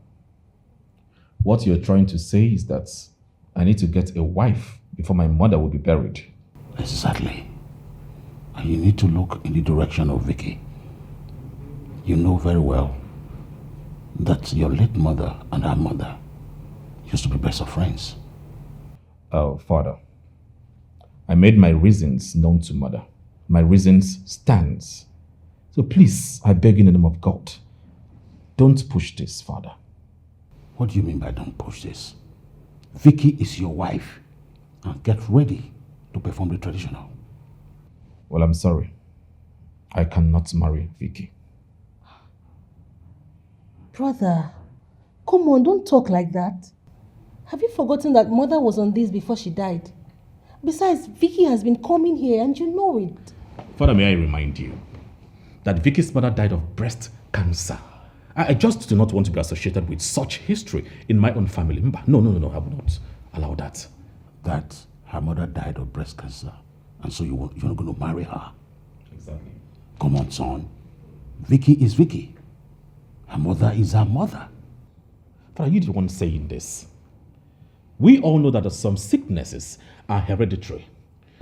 B: what you're trying to say is that I need to get a wife before my mother will be buried.
H: Exactly. And you need to look in the direction of Vicky. You know very well that your late mother and her mother used to be best of friends.
B: Oh, Father, I made my reasons known to Mother. My reasons stands. So please, I beg in the name of God, don't push this, Father.
H: What do you mean by don't push this? Vicky is your wife. And get ready to perform the traditional.
B: Well, I'm sorry. I cannot marry Vicky.
L: Brother, come on, don't talk like that. Have you forgotten that Mother was on this before she died? Besides, Vicky has been coming here and you know it.
B: Father, may I remind you that Vicky's mother died of breast cancer. I just do not want to be associated with such history in my own family. No, I will not allow that.
H: That her mother died of breast cancer, and so you're not going to marry her.
B: Exactly.
H: Come on, son. Vicky is Vicky. Her mother is her mother.
B: Father, you the one saying this. We all know that some sicknesses are hereditary.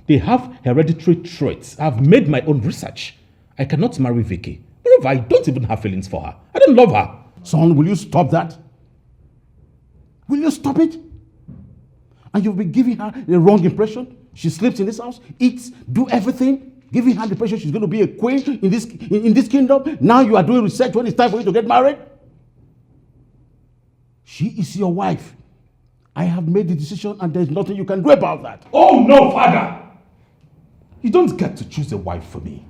B: They have hereditary traits. I've made my own research. I cannot marry Vicky. Moreover, I don't even have feelings for her. I don't love her.
H: Son, will you stop that? Will you stop it? And you've been giving her the wrong impression. She sleeps in this house, eats, do everything, giving her the impression she's going to be a queen in this kingdom. Now you are doing research when it's time for you to get married. She is your wife. I have made the decision and there's nothing you can do about that.
B: Oh no, Father! You don't get to choose a wife for me.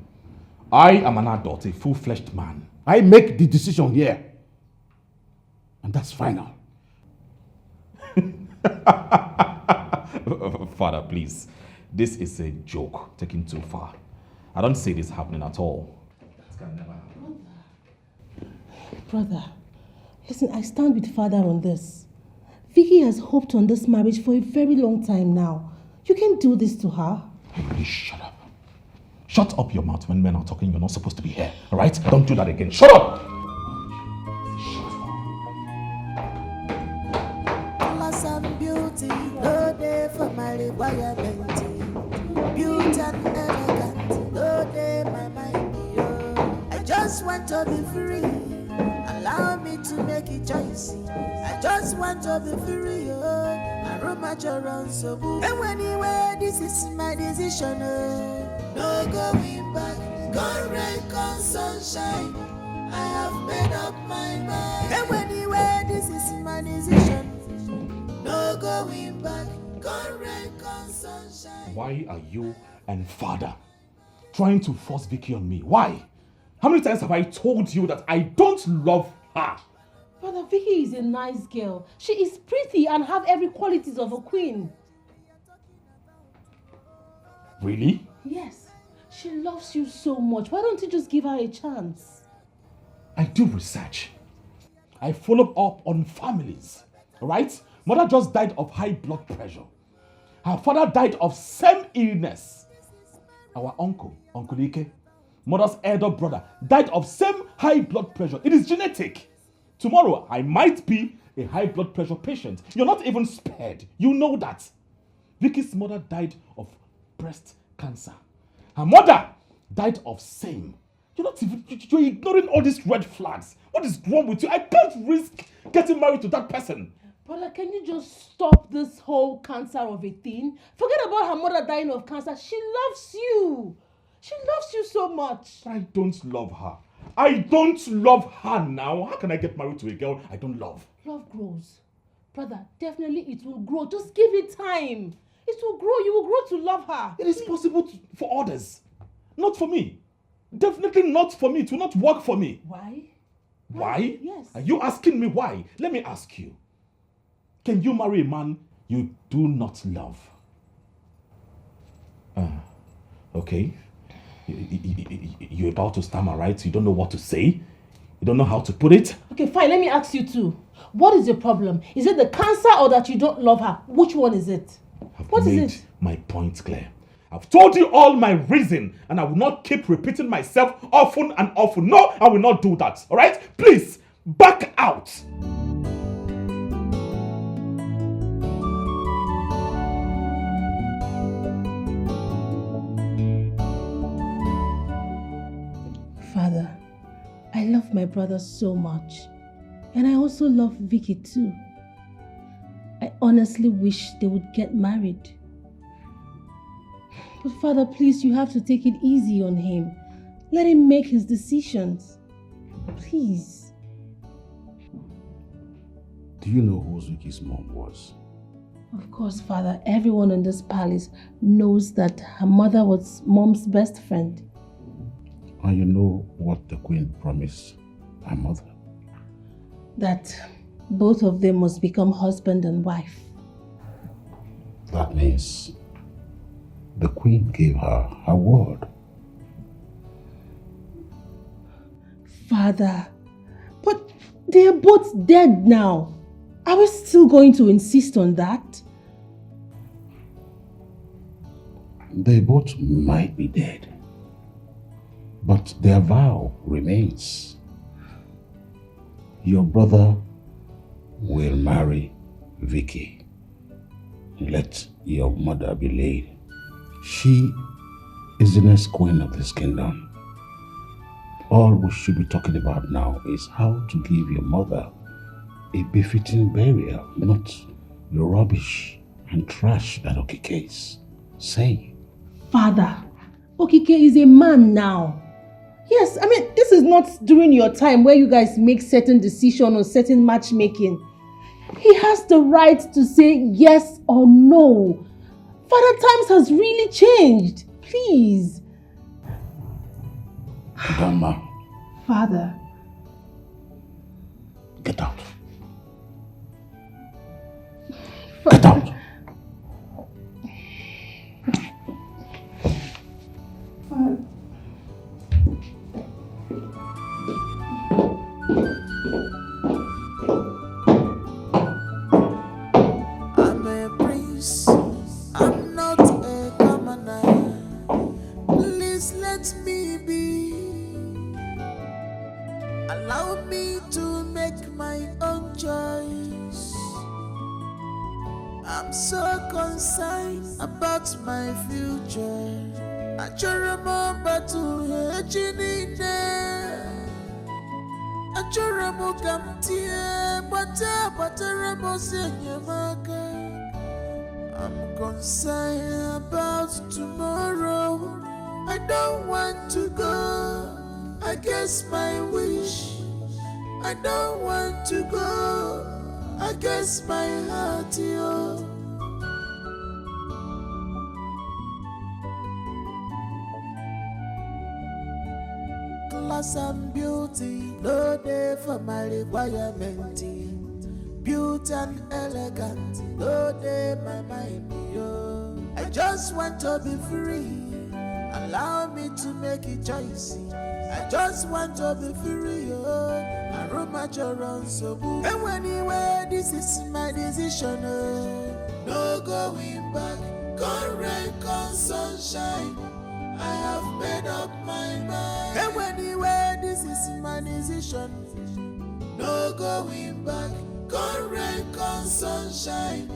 B: I am an adult, a full-fledged man.
H: I make the decision here. And that's final.
B: Father, please. This is a joke taken too far. I don't see this happening at all. That can never happen.
L: Brother, listen, I stand with Father on this. Vicky has hoped on this marriage for a very long time now. You can't do this to her.
B: Hey, please shut up. Shut up your mouth when men are talking. You're not supposed to be here. All right? Don't do that again. Shut up!
P: Class and beauty, no day for my requirement. Beauty and elegant, no day my mind. I just want to be free. Allow me to make a choice. I just want to be free. I roam around so good. And anyway, this is my decision. No going back. Come rain, come sunshine. I have made up my mind. And anyway, this is my decision. No going back. Come rain, come sunshine.
B: Why are you and Father trying to force Vicky on me? Why? How many times have I told you that I don't love her?
L: Brother, Vicky is a nice girl. She is pretty and have every qualities of a queen.
B: Really?
L: Yes. She loves you so much. Why don't you just give her a chance?
B: I do research. I follow up on families. Right? Mother just died of high blood pressure. Her father died of same illness. Our uncle, Uncle Ike, Mother's elder brother, died of same high blood pressure. It is genetic. Tomorrow, I might be a high blood pressure patient. You're not even spared. You know that. Vicky's mother died of breast cancer. Her mother died of same. You're ignoring all these red flags. What is wrong with you? I can't risk getting married to that person.
L: Brother, can you just stop this whole cancer of a thing? Forget about her mother dying of cancer. She loves you. She loves you so much.
B: I don't love her. I don't love her now. How can I get married to a girl I don't love?
L: Love grows. Brother, definitely it will grow. Just give it time. It will grow. You will grow to love her.
B: It is possible for others. Not for me. Definitely not for me. It will not work for me.
L: Why?
B: Why?
L: Yes.
B: Are you asking me why? Let me ask you. Can you marry a man you do not love? Okay. You're about to stammer, right? You don't know what to say? You don't know how to put it?
L: Okay, fine. Let me ask you too. What is your problem? Is it the cancer or that you don't love her? Which one is it? What is it?
B: My point clear. I've told you all my reason, and I will not keep repeating myself often and often. No, I will not do that. All right? Please, back out.
L: love my brother so much. And I also love Vicky too. I honestly wish they would get married. But Father, please, you have to take it easy on him. Let him make his decisions. Please.
H: Do you know who Vicky's mom was?
L: Of course, Father. Everyone in this palace knows that her mother was Mom's best friend.
H: And you know what the queen promised her mother?
L: That both of them must become husband and wife.
H: That means the queen gave her her word.
L: Father, but they are both dead now. Are we still going to insist on that?
H: They both might be dead, but their vow remains. Your brother will marry Vicky. Let your mother be laid. She is the next queen of this kingdom. All we should be talking about now is how to give your mother a befitting burial, not the rubbish and trash that Okike is saying.
L: Father, Okike is a man now. Yes, I mean, this is not during your time where you guys make certain decisions or certain matchmaking. He has the right to say yes or no. Father, times has really changed. Please.
H: Dama.
L: Father.
H: Get out.
L: Get out. Father.
P: I'm a prince, I'm not a commoner. Please let me be. Allow me to make my own choice. I'm so concerned about my future. I remember to I'm concerned about tomorrow. I don't want to go against my wish. I don't want to go against my heart, yo. Class and beauty, no day for my requirement. Beauty and elegant, no day my mind, yo. I just want to be free. Allow me to make a choice. I just want to be free, yo. I roam at your own so good. And anyway, this is my decision, no going back. Come rain, come sunshine, I have made up my mind. And anyway, this is my decision, no going back. Come rain, come sunshine,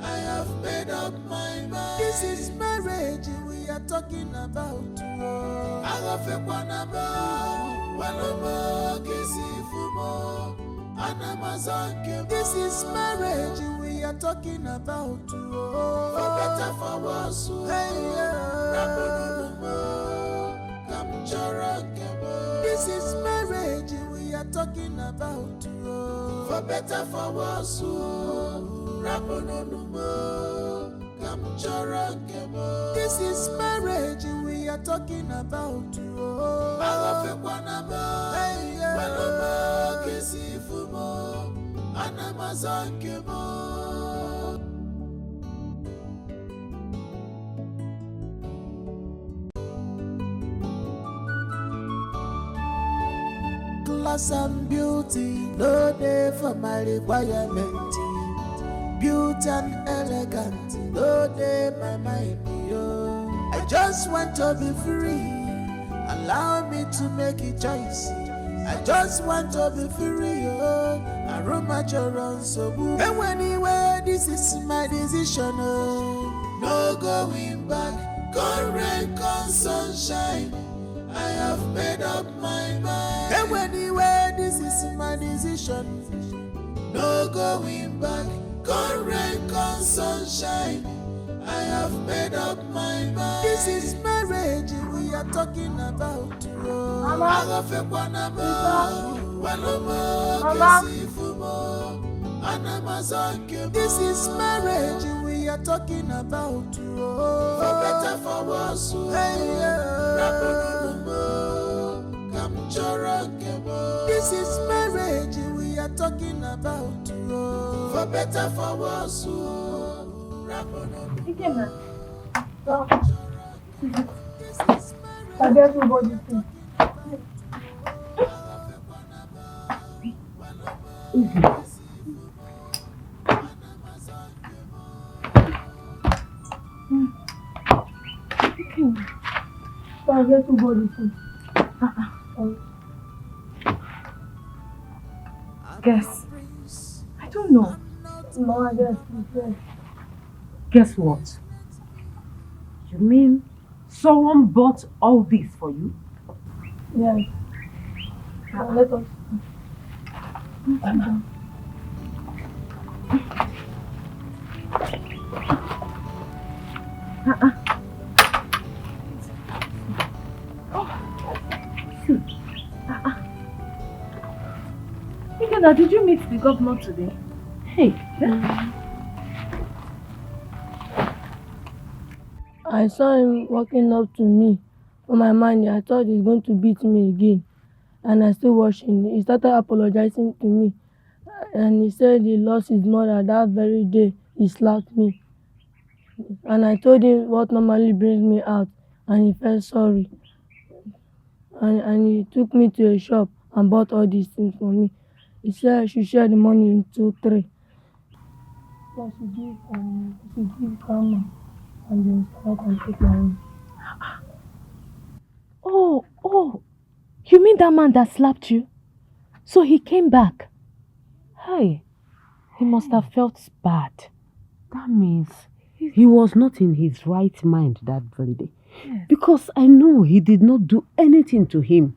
P: I have made up my mind. This is marriage we are talking about. I have a one more This is marriage we are talking about. For better, for worse. This is marriage we are talking about. For better, for worse. This is marriage we are talking about. Class and beauty, no day for my requirement. Beauty and elegant, no day my mind, yo. I just want to be free. Allow me to make a choice. I just want to be free, yo. I roam at your own so good. And anyway, this is my decision, no going back. Come rain, come sunshine, I have made up my mind. And anyway, this is my decision. No going back. Come rain, come sunshine. I have made up my mind. This is marriage we are talking about. Mama. This is marriage we are talking about. For better, for worse. This is marriage we are talking about. For better, for worse.
O: I guess nobody thinks. I guess nobody thinks.
M: Guess. I don't know.
O: No, I guess.
S: Guess what? You mean someone bought all this for you?
O: Yes. Now let us.
M: Ikena, did you meet the governor today?
S: Hey.
O: I saw him walking up to me. For my mind, I thought he's going to beat me again. And I still watching. He started apologizing to me. And he said he lost his mother that very day. He slapped me. And I told him what normally brings me out. And he felt sorry. And he took me to a shop and bought all these things for me. He said I should share the money into 3. So I should give Grandma. And then start and take my own.
K: Oh, you mean that man that slapped you? So he came back? Hey, he must have felt bad.
S: That means he was not in his right mind that very day. Yes. Because I know he did not do anything to him.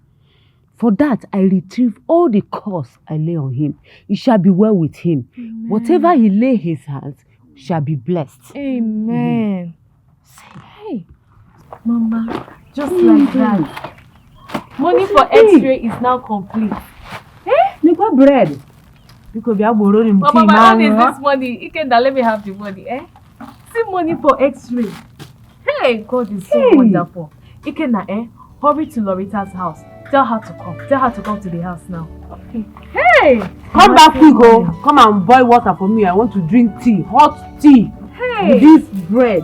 S: For that, I retrieve all the curse I lay on him. It shall be well with him. Amen. Whatever he lay his hands shall be blessed.
K: Amen.
M: Hey, Mama, just like that. Money for X-ray is now complete.
S: Eh? Nipa bread. Because we are borrowing
M: Mama, what is this money? Ikenda, let me have the money, eh? See money for X-ray. Hey, God is so wonderful. Ikenda, hurry to Lorita's house. Tell her to come. Tell her to come to the house now. Okay. Hey!
S: Come back quick, oh. Come and boil water for me. I want to drink tea. Hot tea.
M: Hey!
S: With this bread.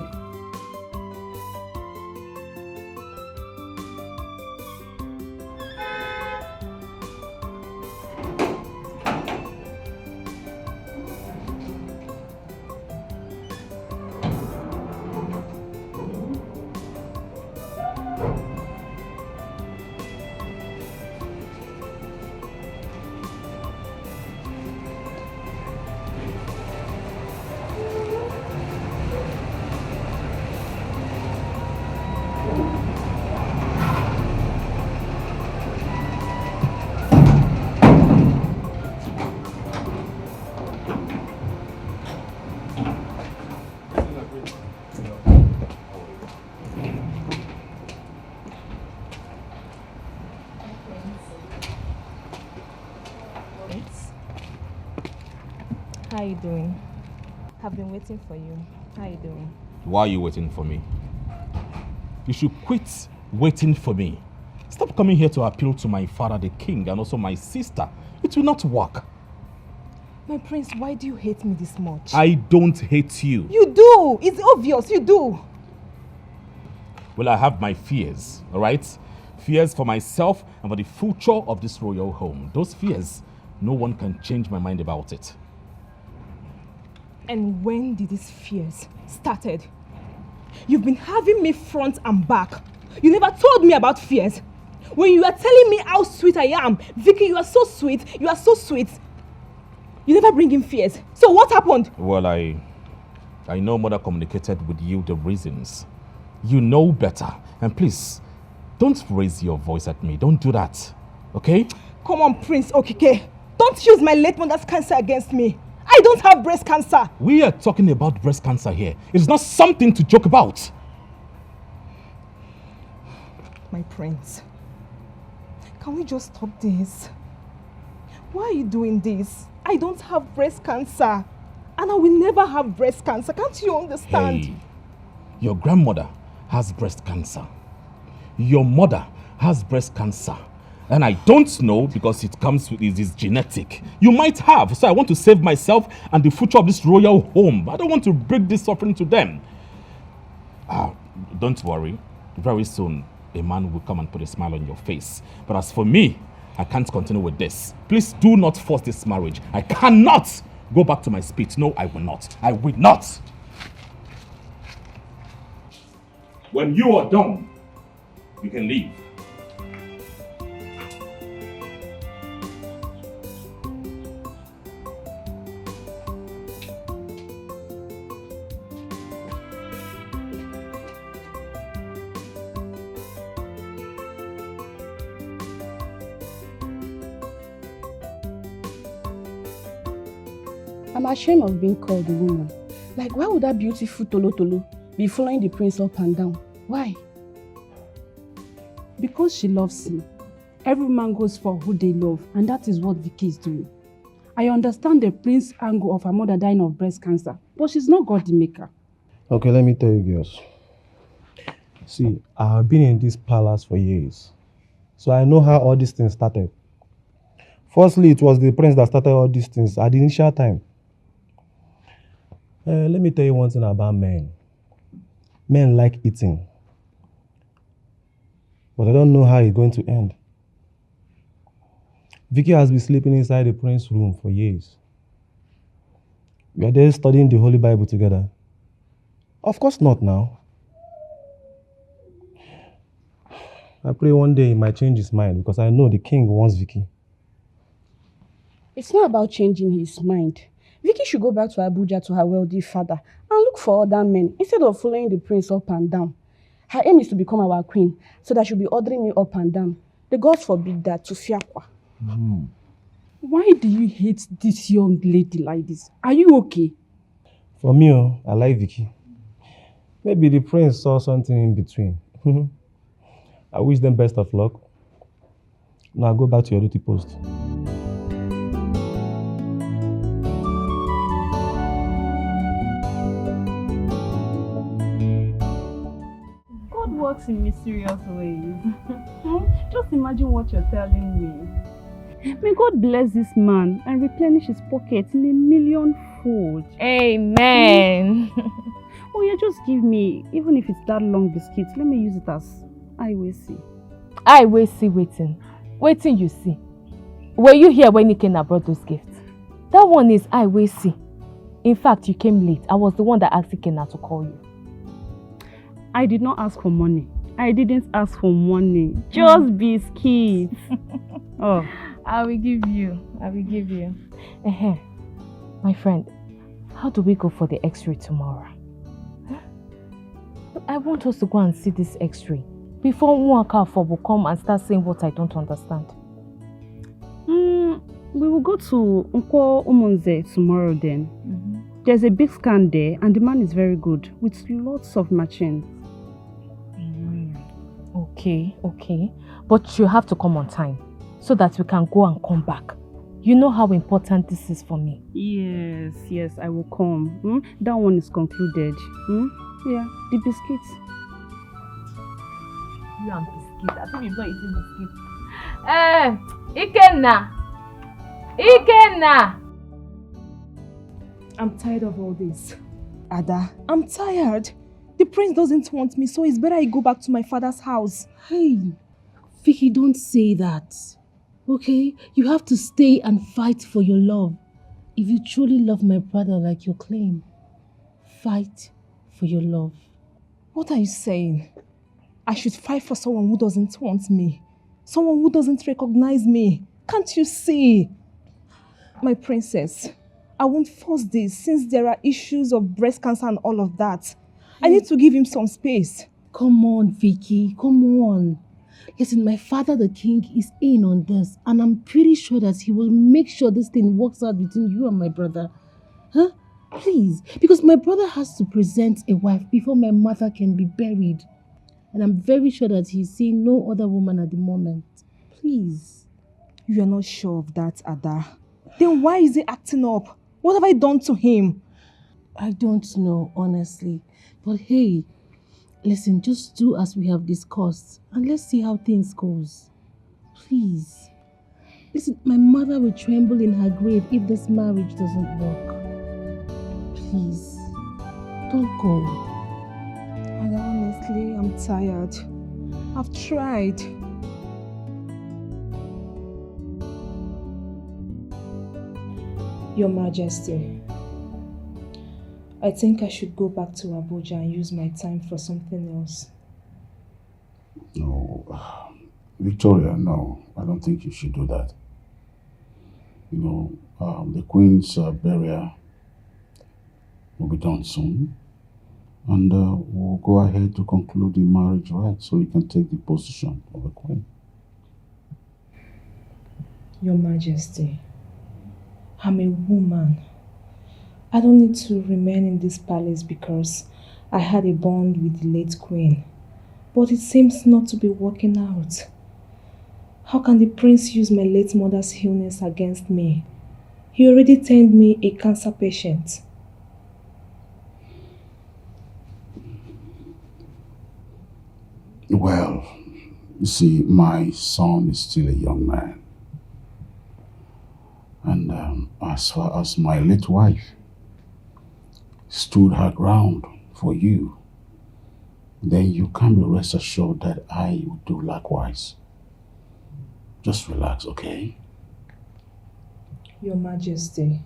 K: How are you doing? I've been waiting for you. How are you doing?
B: Why are you waiting for me? You should quit waiting for me. Stop coming here to appeal to my father, the king, and also my sister. It will not work.
T: My prince, why do you hate me this much?
B: I don't hate you.
T: You do! It's obvious, you do!
B: Well, I have my fears, all right? Fears for myself and for the future of this royal home. Those fears, no one can change my mind about it.
T: And when did these fears started? You've been having me front and back. You never told me about fears. When you were telling me how sweet I am, Vicky, you are so sweet, you are so sweet. You never bring in fears. So what happened?
B: Well, I know Mother communicated with you the reasons. You know better. And please, Don't raise your voice at me. Don't do that. Okay?
T: Come on, Prince Okike. Don't use my late mother's cancer against me. I don't have breast cancer.
B: We are talking about breast cancer here. It's not something to joke about.
T: My prince, can we just stop this? Why are you doing this? I don't have breast cancer. And I will never have breast cancer. Can't you understand?
B: Hey, your grandmother has breast cancer. Your mother has breast cancer. And I don't know because it comes with it is genetic. You might have. So I want to save myself and the future of this royal home. I don't want to break this offering to them. Don't worry. Very soon, a man will come and put a smile on your face. But as for me, I can't continue with this. Please do not force this marriage. I cannot go back to my speech. No, I will not. I will not. When you are done, you can leave.
N: I'm ashamed of being called a woman. Like, why would that beautiful Tolo Tolo be following the prince up and down? Why?
D: Because she loves him. Every man goes for who they love, and that is what Vicky is doing. I understand the prince angle of her mother dying of breast cancer, but she's not God the maker.
F: Okay, let me tell you girls. See, I've been in this palace for years, so I know how all these things started. Firstly, it was the prince that started all these things at the initial time. Let me tell you one thing about men. Men like eating, but I don't know how it's going to end. Vicky has been sleeping inside the prince's room for years. We are there studying the Holy Bible together. Of course not now. I pray one day he might change his mind because I know the king wants Vicky.
N: It's not about changing his mind. Vicky should go back to Abuja to her wealthy father and look for other men instead of following the prince up and down. Her aim is to become our queen so that she'll be ordering me up and down. The gods forbid that to Fiakwa.
D: Why do you hate this young lady like this? Are you okay?
F: For me, I like Vicky. Maybe the prince saw something in between. I wish them best of luck. Now go back to your duty post.
C: God works in mysterious ways. Just imagine what you're telling me. May God bless this man and replenish his pockets in 1,000,000-fold.
K: Amen.
C: Oh yeah, just give me, even if it's that long biscuit, let me use it as I will see.
K: I will see waiting. Waiting you see. Were you here when Ikenna brought those gifts? That one is I will see. In fact, you came late. I was the one that asked Ikenna to call you.
C: I did not ask for money. I didn't ask for money. Just biscuits. Oh.
K: I will give you. My friend, how do we go for the x-ray tomorrow? I want us to go and see this x-ray before Nwaka will come and start saying what I don't understand.
C: We will go to Nkwo Umunze tomorrow then. There's a big scan there and the man is very good with lots of machines.
K: Okay. But you have to come on time so that we can go and come back. You know how important this is for me.
C: Yes, I will come. That one is concluded. Yeah, the biscuits.
K: You and biscuits. I think you're not eating biscuits. Ikenna!
T: I'm tired of all this. Ada, I'm tired. The prince doesn't want me, so it's better I go back to my father's house.
S: Hey, Vicky, don't say that. Okay? You have to stay and fight for your love. If you truly love my brother like you claim, fight for your love.
T: What are you saying? I should fight for someone who doesn't want me. Someone who doesn't recognize me. Can't you see? My princess, I won't force this since there are issues of breast cancer and all of that. I need to give him some space.
S: Come on, Vicky. Come on.
L: Listen, my father, the king, is in on this, and I'm pretty sure that he will make sure this thing works out between you and my brother. Huh? Please, because my brother has to present a wife before my mother can be buried. And I'm very sure that he's seeing no other woman at the moment. Please.
T: You are not sure of that, Ada. Then why is he acting up? What have I done to him?
L: I don't know, honestly. But hey, listen, just do as we have discussed and let's see how things goes. Please. Listen, my mother will tremble in her grave if this marriage doesn't work. Please, don't go.
T: And honestly, I'm tired. I've tried. Your Majesty, I think I should go back to Abuja and use my time for something else.
H: No, Victoria, no. I don't think you should do that. You know, the Queen's burial will be done soon. And we'll go ahead to conclude the marriage right so you can take the position of a queen.
T: Your Majesty, I'm a woman. I don't need to remain in this palace because I had a bond with the late queen. But it seems not to be working out. How can the prince use my late mother's illness against me? He already turned me a cancer patient.
H: Well, you see, my son is still a young man. And as far as my late wife stood her ground for you, then you can be rest assured that I will do likewise. Just relax, okay?
T: Your Majesty,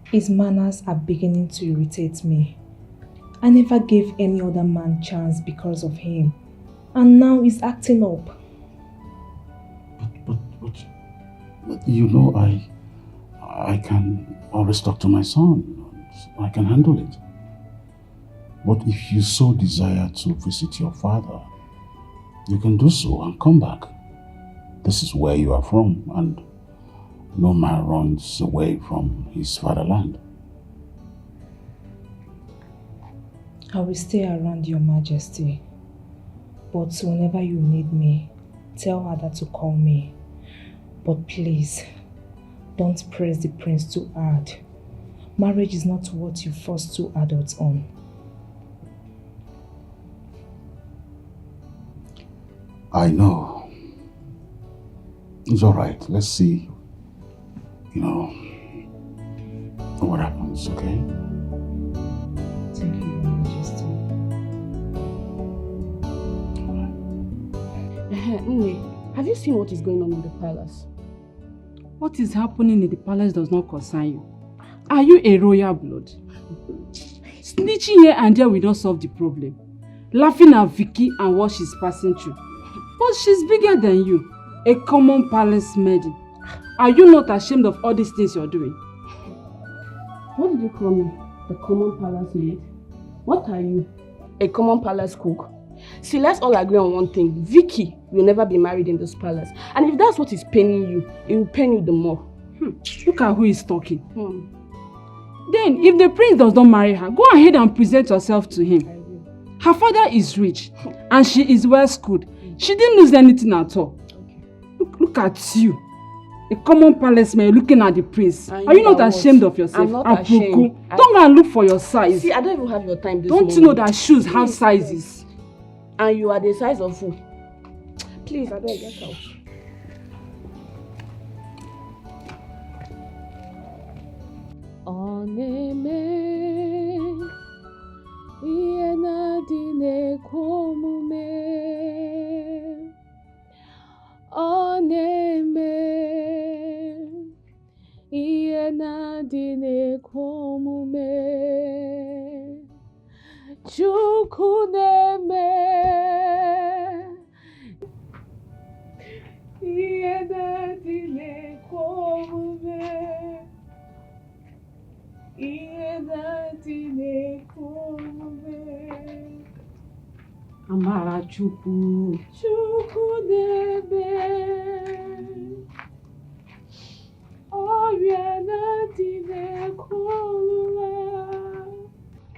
T: his manners are beginning to irritate me. I never gave any other man chance because of him. And now he's acting up.
H: But you know, I can always talk to my son. I can handle it. But if you so desire to visit your father, you can do so and come back. This is where you are from, and no man runs away from his fatherland.
T: I will stay around, Your Majesty. But whenever you need me, tell Ada to call me. But please, don't press the prince too hard. Marriage is not what you force two adults on.
H: I know. It's all right. Let's see, what happens, okay?
T: Thank you, Your Majesty.
N: Nne, have you seen what is going on in the palace?
D: What is happening in the palace does not concern you. Are you a royal blood? Snitching here and there will not solve the problem. Laughing at Vicky and what she's passing through. But she's bigger than you, a common palace maiden. Are you not ashamed of all these things you're doing?
N: What did you call me? The common palace maid? What are you? A common palace cook? See, let's all agree on one thing. Vicky will never be married in this palace. And if that's what is paining you, it will pain you the more.
D: Look at who is talking. Then, if the prince does not marry her, go ahead and present yourself to him. Her father is rich and she is well schooled. She didn't lose anything at all. Look at you. A common palace man looking at the prince. Are you not ashamed of yourself?
N: I'm not ashamed.
D: Don't go and look for your size.
N: See, I don't even have your time this
D: Don't you know that shoes have sizes?
N: And you are the size of who? Please, I don't get out.
K: Oneme ihe na-adị na-ekwe omume ọ na-eme ihe na-adị na-ekwe omume Chukwu na-eme ihe na-adị na-ekwe omume ihe na-adị na-ekwe omume
D: Amara Chukwu. Chukwu debe.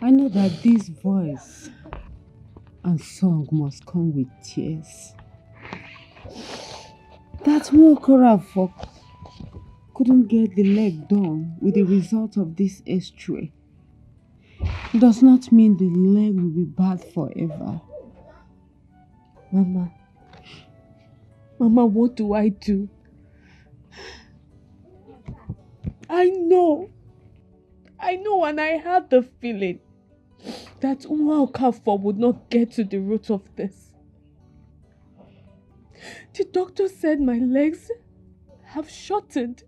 D: I know that this voice and song must come with tears. That Wokorafor couldn't get the leg done with the result of this X-ray does not mean the leg will be bad forever. Mama, what do I do? I know and I had the feeling that Okafor would not get to the root of this. The doctor said my legs have shortened.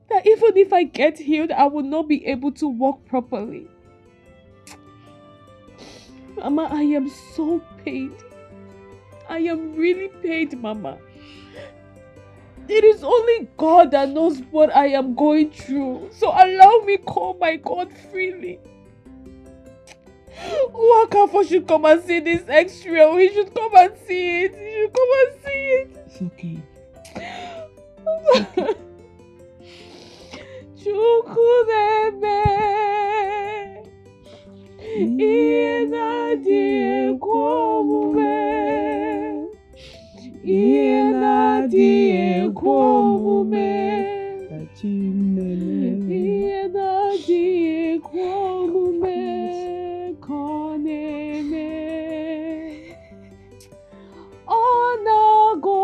D: That even if I get healed, I will not be able to walk properly. Mama, I am so pained. I am really pained, Mama. It is only God that knows what I am going through. So allow me call my God freely. Okafor should come and see this X-ray. He should come and see it. He should come and see it. It's okay. It's okay. Chukwudebe. Ihe na-adịghị omume. Ihe na-adịghị omume. Ihe na-adịghị omume ka ọ na-eme. Ọ na-agwọ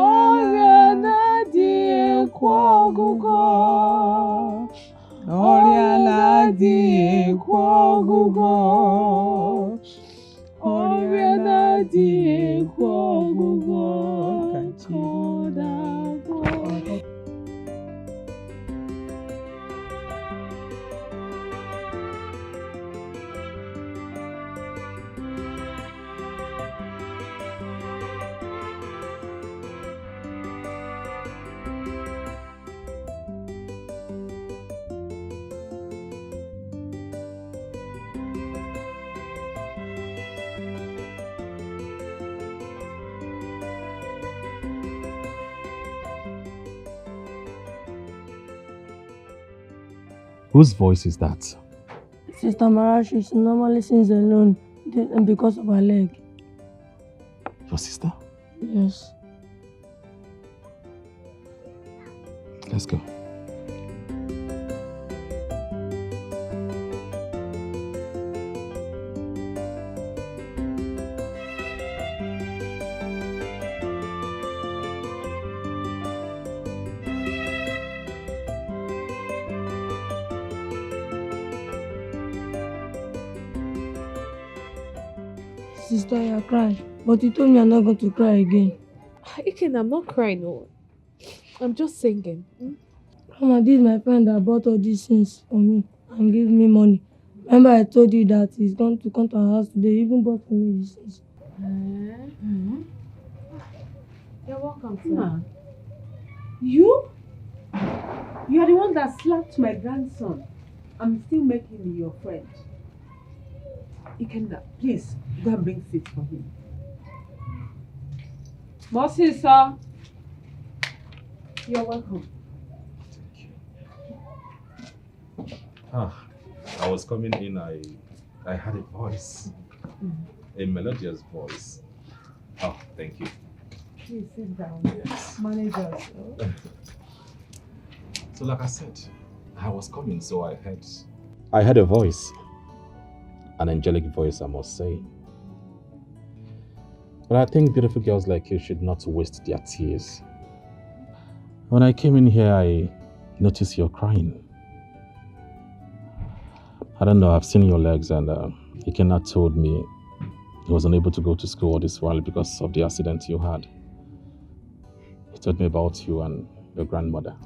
D: ọrịa na-adịghị ọgwụgwọ. Ọrịa na-adịghị ọgwụgwọ. Ọrịa na-adịghị ọgwụgwọ ka ọ na-agwọ.
B: Whose voice is that?
O: Sister Mara, she normally sings alone because of her leg.
B: Your sister?
O: Yes.
B: Let's go.
O: Sister, you're crying. But you told me I'm not going to cry again.
M: Iken, I'm not crying, no. I'm just singing.
O: Mama, this is my friend that bought all these things for me and gave me money. Remember I told you that he's going to come to our house today. He even bought for me these things.
M: You're welcome, sir.
D: Ma, you? You are the one that slapped my grandson. I'm still making you your friend. Ikenna, please, go and bring seats for him. Mercy, sir. You're welcome.
B: I was coming in, I had a voice, a melodious voice. Oh, thank you.
D: Please sit down.
B: Yes.
D: Manager.
B: So like I said, I was coming, so I heard a voice. An angelic voice, I must say. But I think beautiful girls like you should not waste their tears. When I came in here, I noticed you're crying. I don't know, I've seen your legs, and Ikenna told me he was unable to go to school all this while because of the accident you had. He told me about you and your grandmother.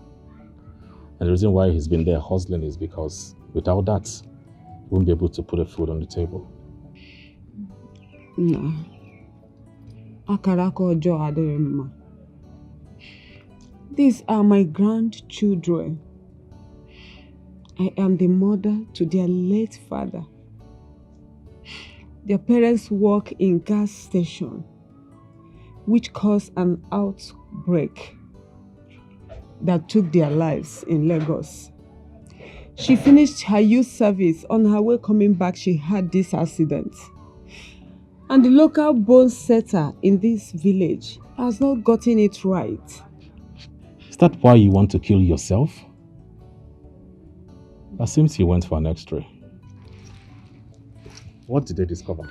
B: And the reason why he's been there hustling is because without that, he won't be able to put a food on the table.
D: No. Akarako Ojo Adorema. These are my grandchildren.
S: I am the mother to their late father. Their parents work in gas station, which caused an outbreak that took their lives in Lagos. She finished her youth service. On her way coming back, she had this accident. And the local bone setter in this village has not gotten it right.
B: Is that why you want to kill yourself? It seems you went for an X-ray. What did they discover?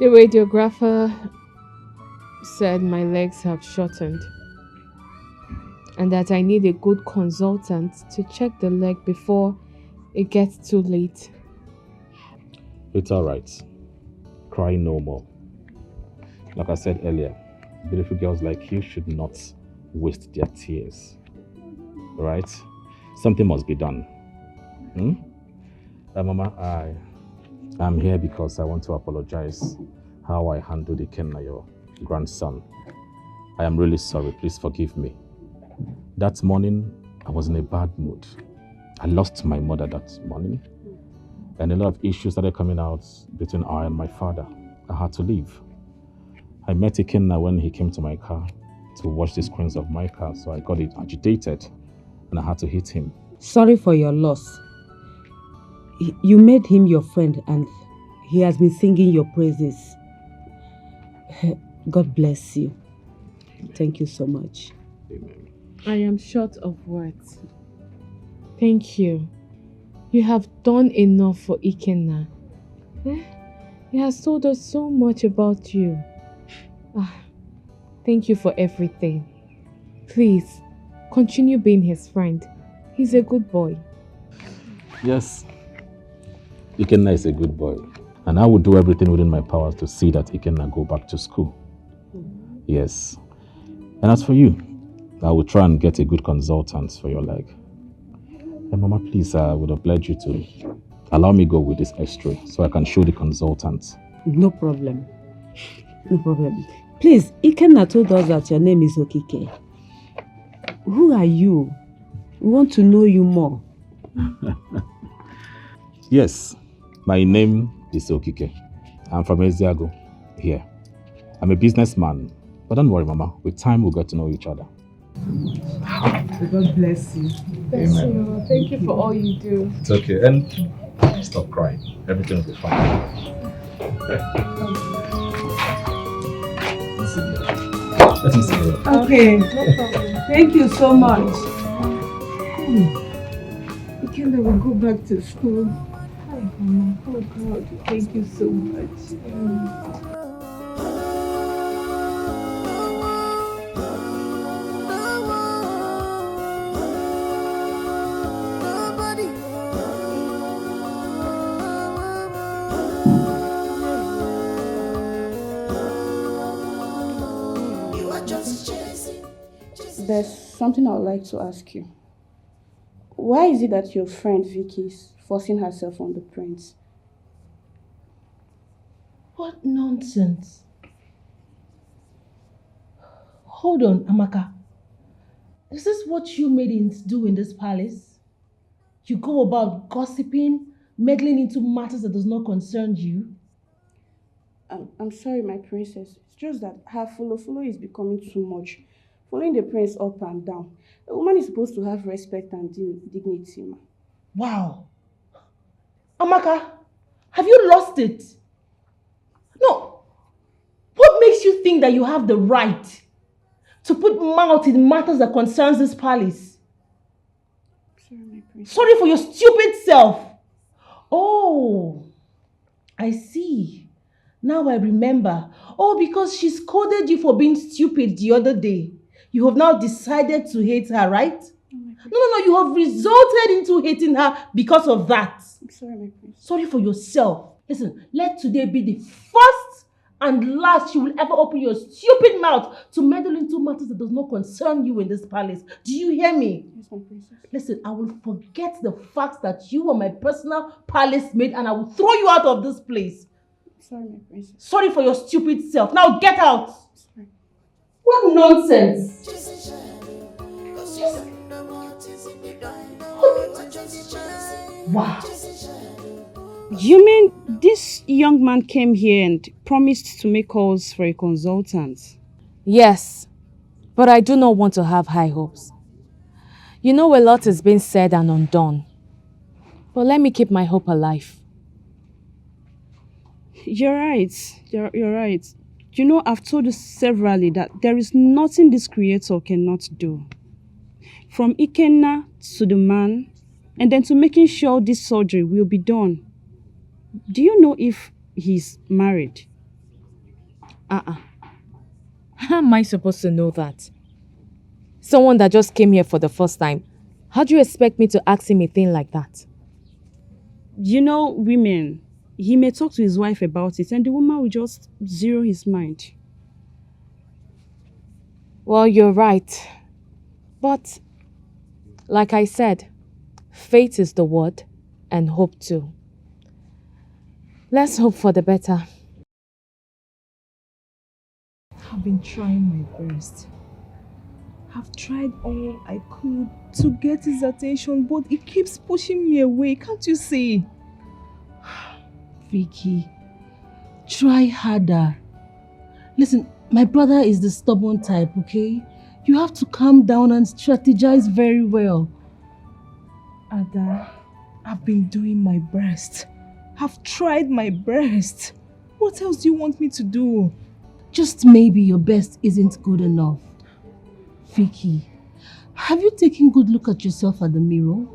K: The radiographer said my legs have shortened and that I need a good consultant to check the leg before it gets too late.
B: It's alright. Cry no more. Like I said earlier, beautiful girls like you should not waste their tears. Right? Something must be done. Mama, I'm here because I want to apologize how I handled Ikenna, your grandson. I am really sorry. Please forgive me. That morning, I was in a bad mood. I lost my mother that morning. And a lot of issues started coming out between I and my father. I had to leave. I met Ikenna when he came to my car to wash the screens of my car, so I got agitated and I had to hit him.
S: Sorry for your loss. You made him your friend and he has been singing your praises. God bless you. Thank you so much.
B: Amen.
K: I am short of words. Thank you. You have done enough for Ikenna. He has told us so much about you. Thank you for everything. Please, continue being his friend. He's a good boy.
B: Yes, Ikenna is a good boy. And I will do everything within my powers to see that Ikenna go back to school. Yes. And as for you, I will try and get a good consultant for your leg. And Mama, please, I would oblige you to allow me go with this X-ray so I can show the consultant.
S: No problem. No problem. Please, Ikenna told us that your name is Okike. Who are you? We want to know you more.
B: Yes, my name is Okike. I'm from Ezike here. I'm a businessman. But don't worry, Mama. With time, we'll get to know each other.
S: God bless you.
K: Bless you. Thank you for all you do.
B: It's okay. And stop crying. Everything will be fine. Let me see you.
S: Okay.
K: No problem.
S: Thank you so much. Ikenna will go back to school. Oh God, thank you so much.
N: There's something I would like to ask you. Why is it that your friend Vicky is forcing herself on the prince?
L: What nonsense. Hold on, Amaka. Is this what you maidens do in this palace? You go about gossiping, meddling into matters that does not concern you?
N: I'm sorry, my princess. It's just that her follow is becoming too much. Following the prince up and down. A woman is supposed to have respect and dignity, ma.
L: Wow. Amaka, have you lost it? No. What makes you think that you have the right to put mouth in matters that concerns this palace?
N: Sorry, my princess.
L: Sorry for your stupid self. Oh, I see. Now I remember. Oh, because she scolded you for being stupid the other day. You have now decided to hate her, right? No, you have resulted into hating her because of that.
N: I'm sorry, my princess.
L: Sorry for yourself. Listen, let today be the first and last you will ever open your stupid mouth to meddle into matters that does not concern you in this palace. Do you hear me?
N: Yes, my princess.
L: Listen, I will forget the fact that you are my personal palace maid and I will throw you out of this place.
N: Sorry, my princess.
L: Sorry for your stupid self. Now get out.
N: Sorry.
L: What nonsense. Wow.
C: You mean this young man came here and promised to make calls for a consultant?
K: Yes, but I do not want to have high hopes. You know, a lot is being said and undone. But let me keep my hope alive.
C: You're right. You're right. You know, I've told you severally that there is nothing this creator cannot do. From Ikenna to the man, and then to making sure this surgery will be done. Do you know if he's married?
K: How am I supposed to know that? Someone that just came here for the first time. How do you expect me to ask him a thing like that?
C: You know, women, he may talk to his wife about it and the woman will just zero his mind.
K: Well, you're right. But, like I said, faith is the word and hope too. Let's hope for the better.
T: I've been trying my best. I've tried all I could to get his attention, but he keeps pushing me away. Can't you see?
L: Vicky, try harder. Listen, my brother is the stubborn type, okay? You have to calm down and strategize very well.
T: Ada, I've been doing my best. I've tried my best. What else do you want me to do?
L: Just maybe your best isn't good enough. Vicky, have you taken a good look at yourself at the mirror?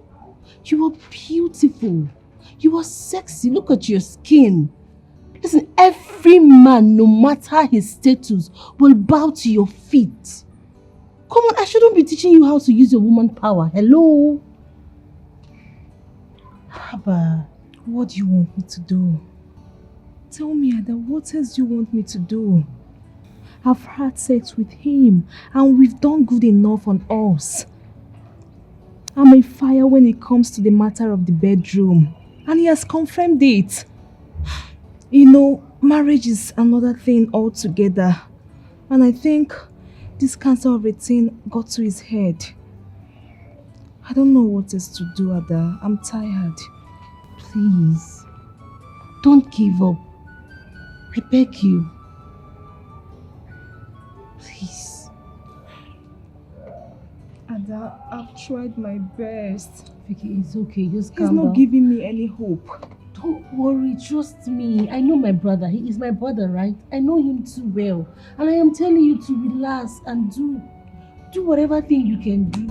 L: You are beautiful. You are sexy. Look at your skin. Listen, every man, no matter his status, will bow to your feet. Come on, I shouldn't be teaching you how to use your woman power. Hello?
T: Abba, what do you want me to do? Tell me, Ada, what else do you want me to do? I've had sex with him and we've done good enough on us. I'm a fire when it comes to the matter of the bedroom, and he has confirmed it. You know, marriage is another thing altogether, and I think this cancer of a thing got to his head. I don't know what else to do, Ada. I'm tired.
L: Please, don't give up. I beg you. Please.
T: Ada, I've tried my best.
L: Vicky, it's okay. Just
T: He's
L: calm
T: not
L: down.
T: giving me any hope.
L: Don't worry, trust me. I know my brother. He is my brother, right? I know him too well. And I am telling you to relax and do whatever thing you can do.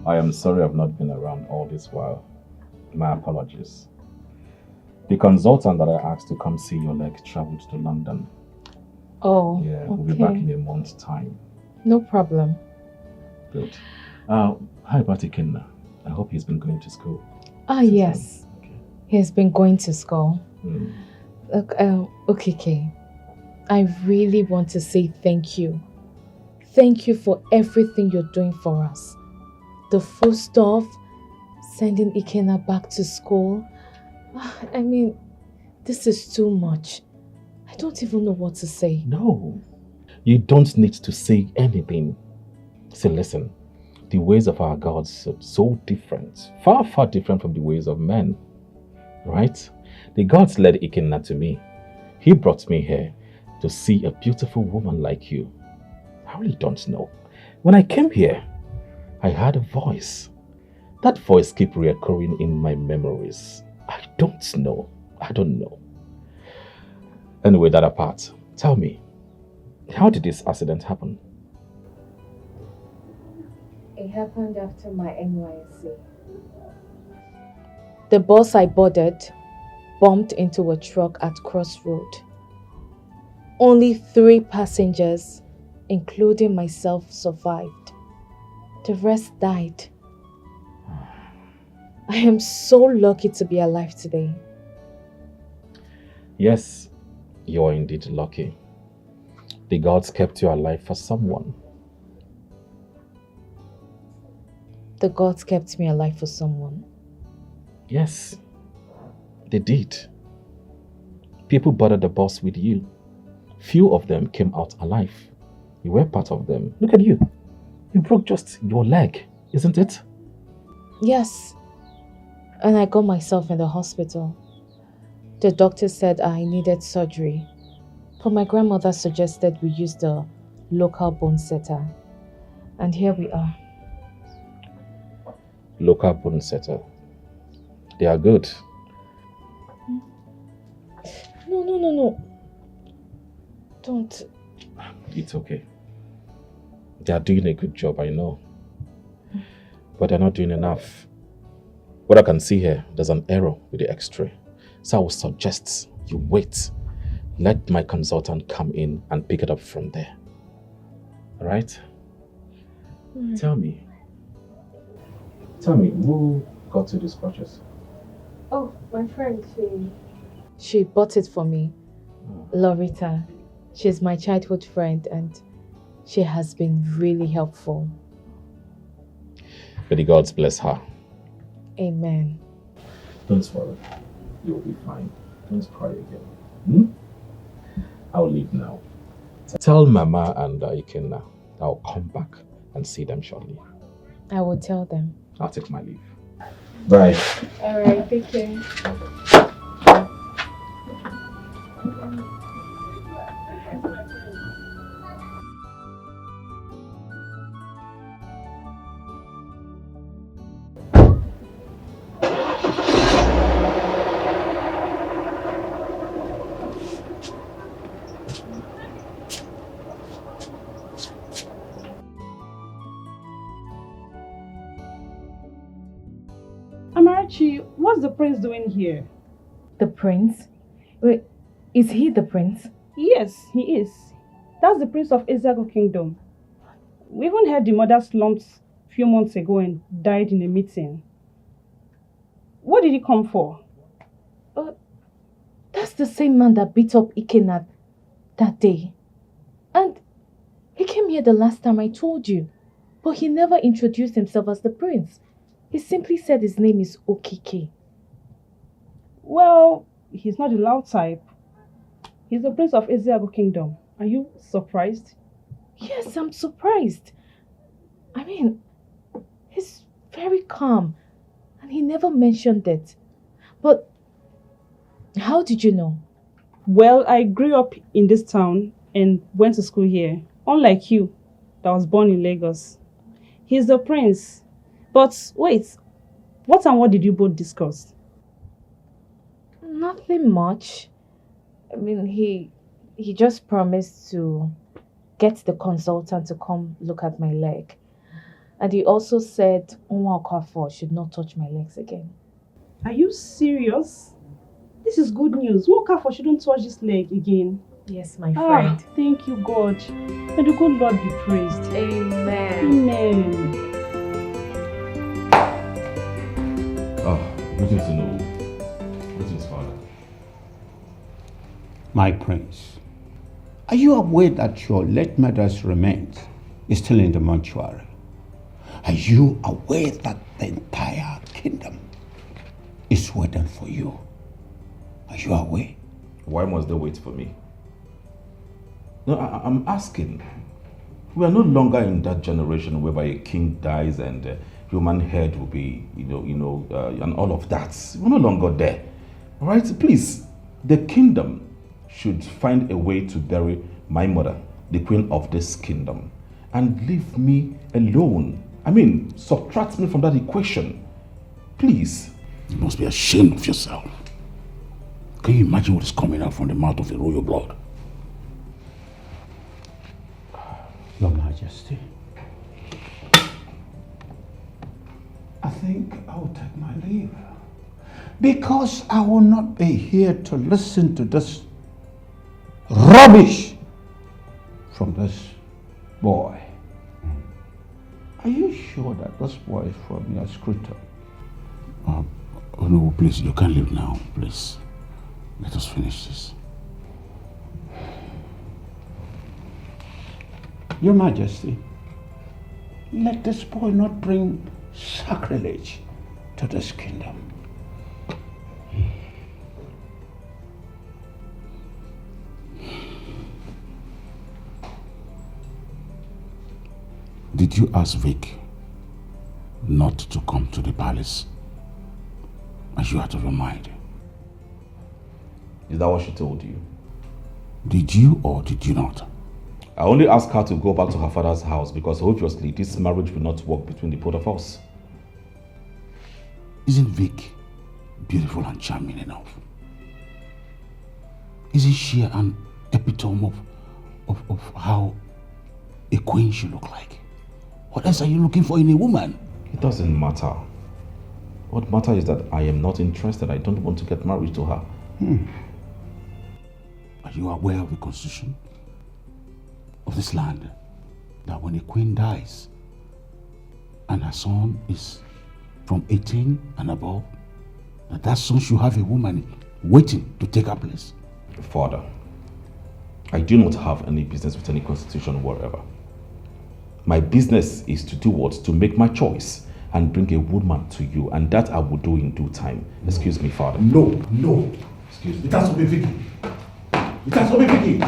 B: I am sorry I've not been around all this while. My apologies. The consultant that I asked to come see your leg traveled to London.
K: Oh,
B: Yeah,
K: okay.
B: we'll be back in a month's time.
K: No problem.
B: Good. How about Ikenna? I hope he's been going to school.
K: Yes. He's been going to school.
B: Mm.
K: Look, okay. I really want to say thank you. Thank you for everything you're doing for us. The food stuff, sending Ikenna back to school. I mean, this is too much. I don't even know what to say.
B: No, you don't need to say anything. See, listen, the ways of our gods are so different, far, far different from the ways of men, right? The gods led Ikenna to me. He brought me here to see a beautiful woman like you. I really don't know. When I came here, I heard a voice. That voice keeps reoccurring in my memories. I don't know. Anyway, that apart, tell me, how did this accident happen?
K: It happened after my NYSC. The bus I boarded bumped into a truck at Crossroad. Only 3 passengers, including myself, survived. The rest died. I am so lucky to be alive today.
B: Yes, you are indeed lucky. The gods kept you alive for someone.
K: The gods kept me alive for someone.
B: Yes, they did. People boarded the bus with you. Few of them came out alive. You were part of them. Look at you. You broke just your leg, isn't it?
K: Yes. And I got myself in the hospital. The doctor said I needed surgery. But my grandmother suggested we use the local bone setter. And here we are.
B: Local bone setter. They are good.
K: No. Don't.
B: It's okay. They are doing a good job, I know. But they're not doing enough. What I can see here, there's an error with the x-ray. So I would suggest you wait. Let my consultant come in and pick it up from there. Alright? Tell me, who got you these crutches?
K: Oh, my friend, she bought it for me. Loretta. She's my childhood friend and she has been really helpful.
B: May the gods bless her.
K: Amen.
B: Don't worry. You'll be fine. Don't cry again. I'll leave now. Tell Mama and Ikenna I'll come back and see them shortly.
K: I will tell them.
B: I'll take my leave. Bye.
K: Alright, take care.
D: Amarachi, what's the prince doing here?
K: The prince? Wait, is he the prince?
D: Yes, he is. That's the prince of Ezike kingdom. We even heard the mother slumped a few months ago and died in a meeting. What did he come for?
K: That's the same man that beat up Ikenna that day. And he came here the last time I told you. But he never introduced himself as the prince. He simply said his name is Okike.
D: Well, he's not the loud type. He's the prince of Ezike kingdom. Are you surprised?
K: Yes, I'm surprised. I mean, he's very calm. And he never mentioned it. But how did you know?
D: Well, I grew up in this town and went to school here. Unlike you, that was born in Lagos. He's the prince. But wait, what and what did you both discuss?
K: Nothing much. I mean, he just promised to get the consultant to come look at my leg. And he also said Nwa Okafor should not touch my legs again.
D: Are you serious? This is good news. Nwa Okafor shouldn't touch this leg again.
K: Yes, my friend.
D: Thank you, God. May the good Lord be praised.
K: Amen.
D: Amen.
B: Greetings to know. Greetings, Father.
G: My prince, are you aware that your late mother's remains is still in the mortuary? Are you aware that the entire kingdom is waiting for you? Are you aware?
B: Why must they wait for me? No, I'm asking. We are no longer in that generation whereby a king dies and human head will be, and all of that. We're no longer there. All right, please, the kingdom should find a way to bury my mother, the queen of this kingdom, and leave me alone. I mean, subtract me from that equation. Please.
H: You must be ashamed of yourself. Can you imagine what is coming out from the mouth of a royal blood?
G: Your Majesty, I think I will take my leave. Because I will not be here to listen to this rubbish from this boy. Are you sure that this boy is from your scripture?
H: Oh no, please, you can't leave now, please. Let us finish this.
G: Your Majesty, let this boy not bring sacrilege to this kingdom.
H: Did you ask Vic not to come to the palace? Are you out of your mind?
B: Is that what she told you?
H: Did you or did you not?
B: I only asked her to go back to her father's house because obviously this marriage will not work between the both of us.
H: Isn't Vic beautiful and charming enough? Isn't she an epitome of how a queen should look like? What else are you looking for in a woman?
B: It doesn't matter. What matters is that I am not interested. I don't want to get married to her.
H: Are you aware of the constitution of this land? That when a queen dies and her son is from 18 and above, that son should have a woman waiting to take her place?
B: Father, I do not have any business with any constitution or whatever. My business is to do what? To make my choice and bring a woman to you, and that I will do in due time. Excuse me, Father.
G: No.
B: Excuse me.
G: It has to be Vicky. It has to be Vicky.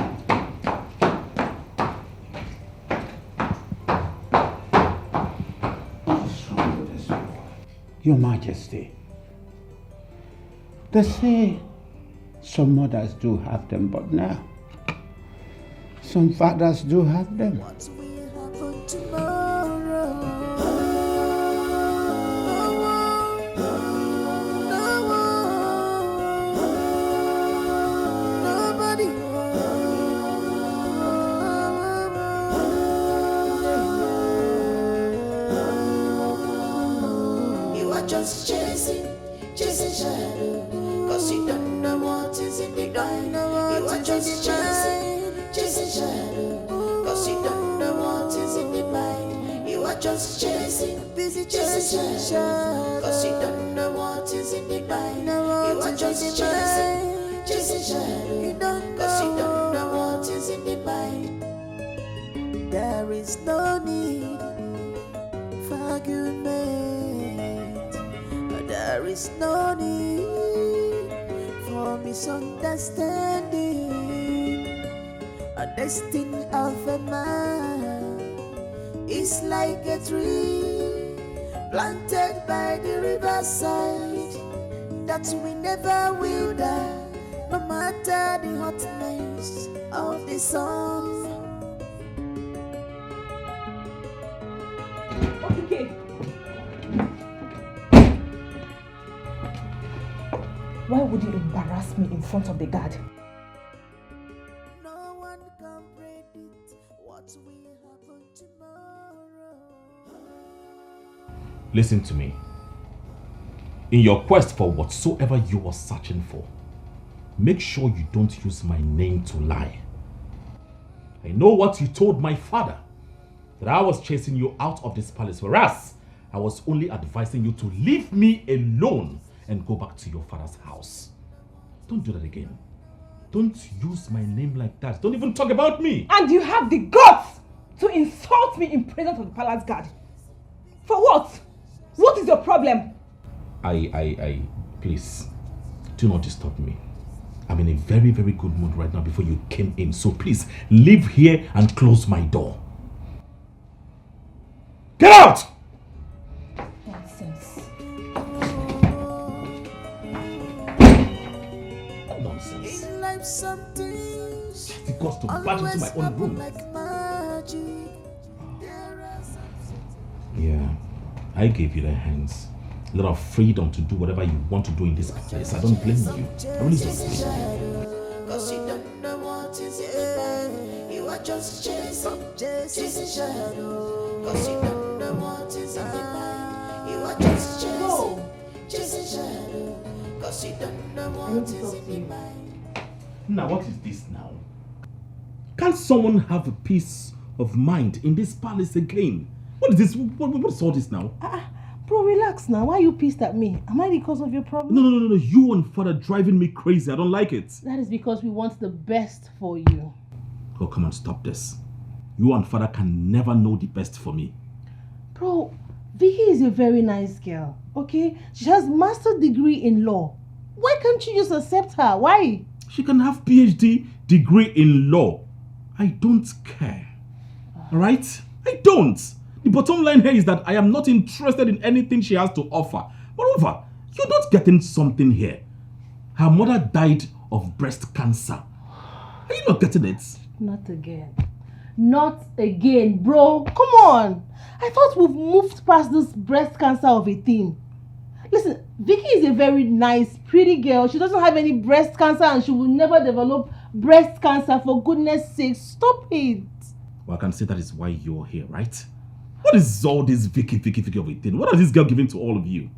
G: What's wrong with this boy? Your Majesty, they say some mothers do have them, but now some fathers do have them.
P: Just chasing shadow, cause you don't know what is in the dark. You are just chasing shadow, cause you don't know what is in the mind. You are just chasing shadow, cause you don't know what is in the mind. You are just chasing shadow, cause you don't know what is in the mind. There is no need for argument. There is no need for misunderstanding. A destiny of a man is like a tree planted by the riverside that we never will die, no matter the hotness of the sun.
T: Why would you embarrass me in front of the guard?
P: No one can predict what will happen tomorrow.
B: Listen to me. In your quest for whatsoever you are searching for, make sure you don't use my name to lie. I know what you told my father, that I was chasing you out of this palace, whereas I was only advising you to leave me alone and go back to your father's house. Don't do that again. Don't use my name like that. Don't even talk about me.
T: And you have the guts to insult me in presence of the palace guard. For what? What is your problem?
B: Please, do not disturb me. I'm in a very, very good mood right now before you came in. So please, leave here and close my door. Get out!
T: Nonsense.
B: Nonsense.
P: In life, some things
B: It goes to barge into my own room.
P: like magic.
B: Yeah, I gave you the hands. A lot of freedom to do whatever you want to do in this place. I don't blame you. I really don't blame you.
P: Cause you don't know what is in you are just chasing shadow. Cause you don't know what is in you are just chasing shadow. Cause you don't know what is in
B: Now, what is this now? Can't someone have a peace of mind in this palace again? What is this? What is all this now?
L: Bro, relax now. Why are you pissed at me? Am I the cause of your problem?
B: No. You and father driving me crazy. I don't like it.
L: That is because we want the best for you.
B: Oh, come on, stop this. You and father can never know the best for me.
L: Bro, Vicky is a very nice girl, okay? She has master's degree in law. Why can't you just accept her? Why?
B: She can have PhD degree in law. I don't care. Alright? I don't. The bottom line here is that I am not interested in anything she has to offer. Moreover, you're not getting something here. Her mother died of breast cancer. Are you not getting it?
L: Not again. Not again, bro. Come on. I thought we've moved past this breast cancer of a thing. Listen, Vicky is a very nice, pretty girl. She doesn't have any breast cancer and she will never develop breast cancer, for goodness sake. Stop it.
B: Well, I can say that is why you're here, right? What is all this Vicky of a thing? What is this girl giving to all of you?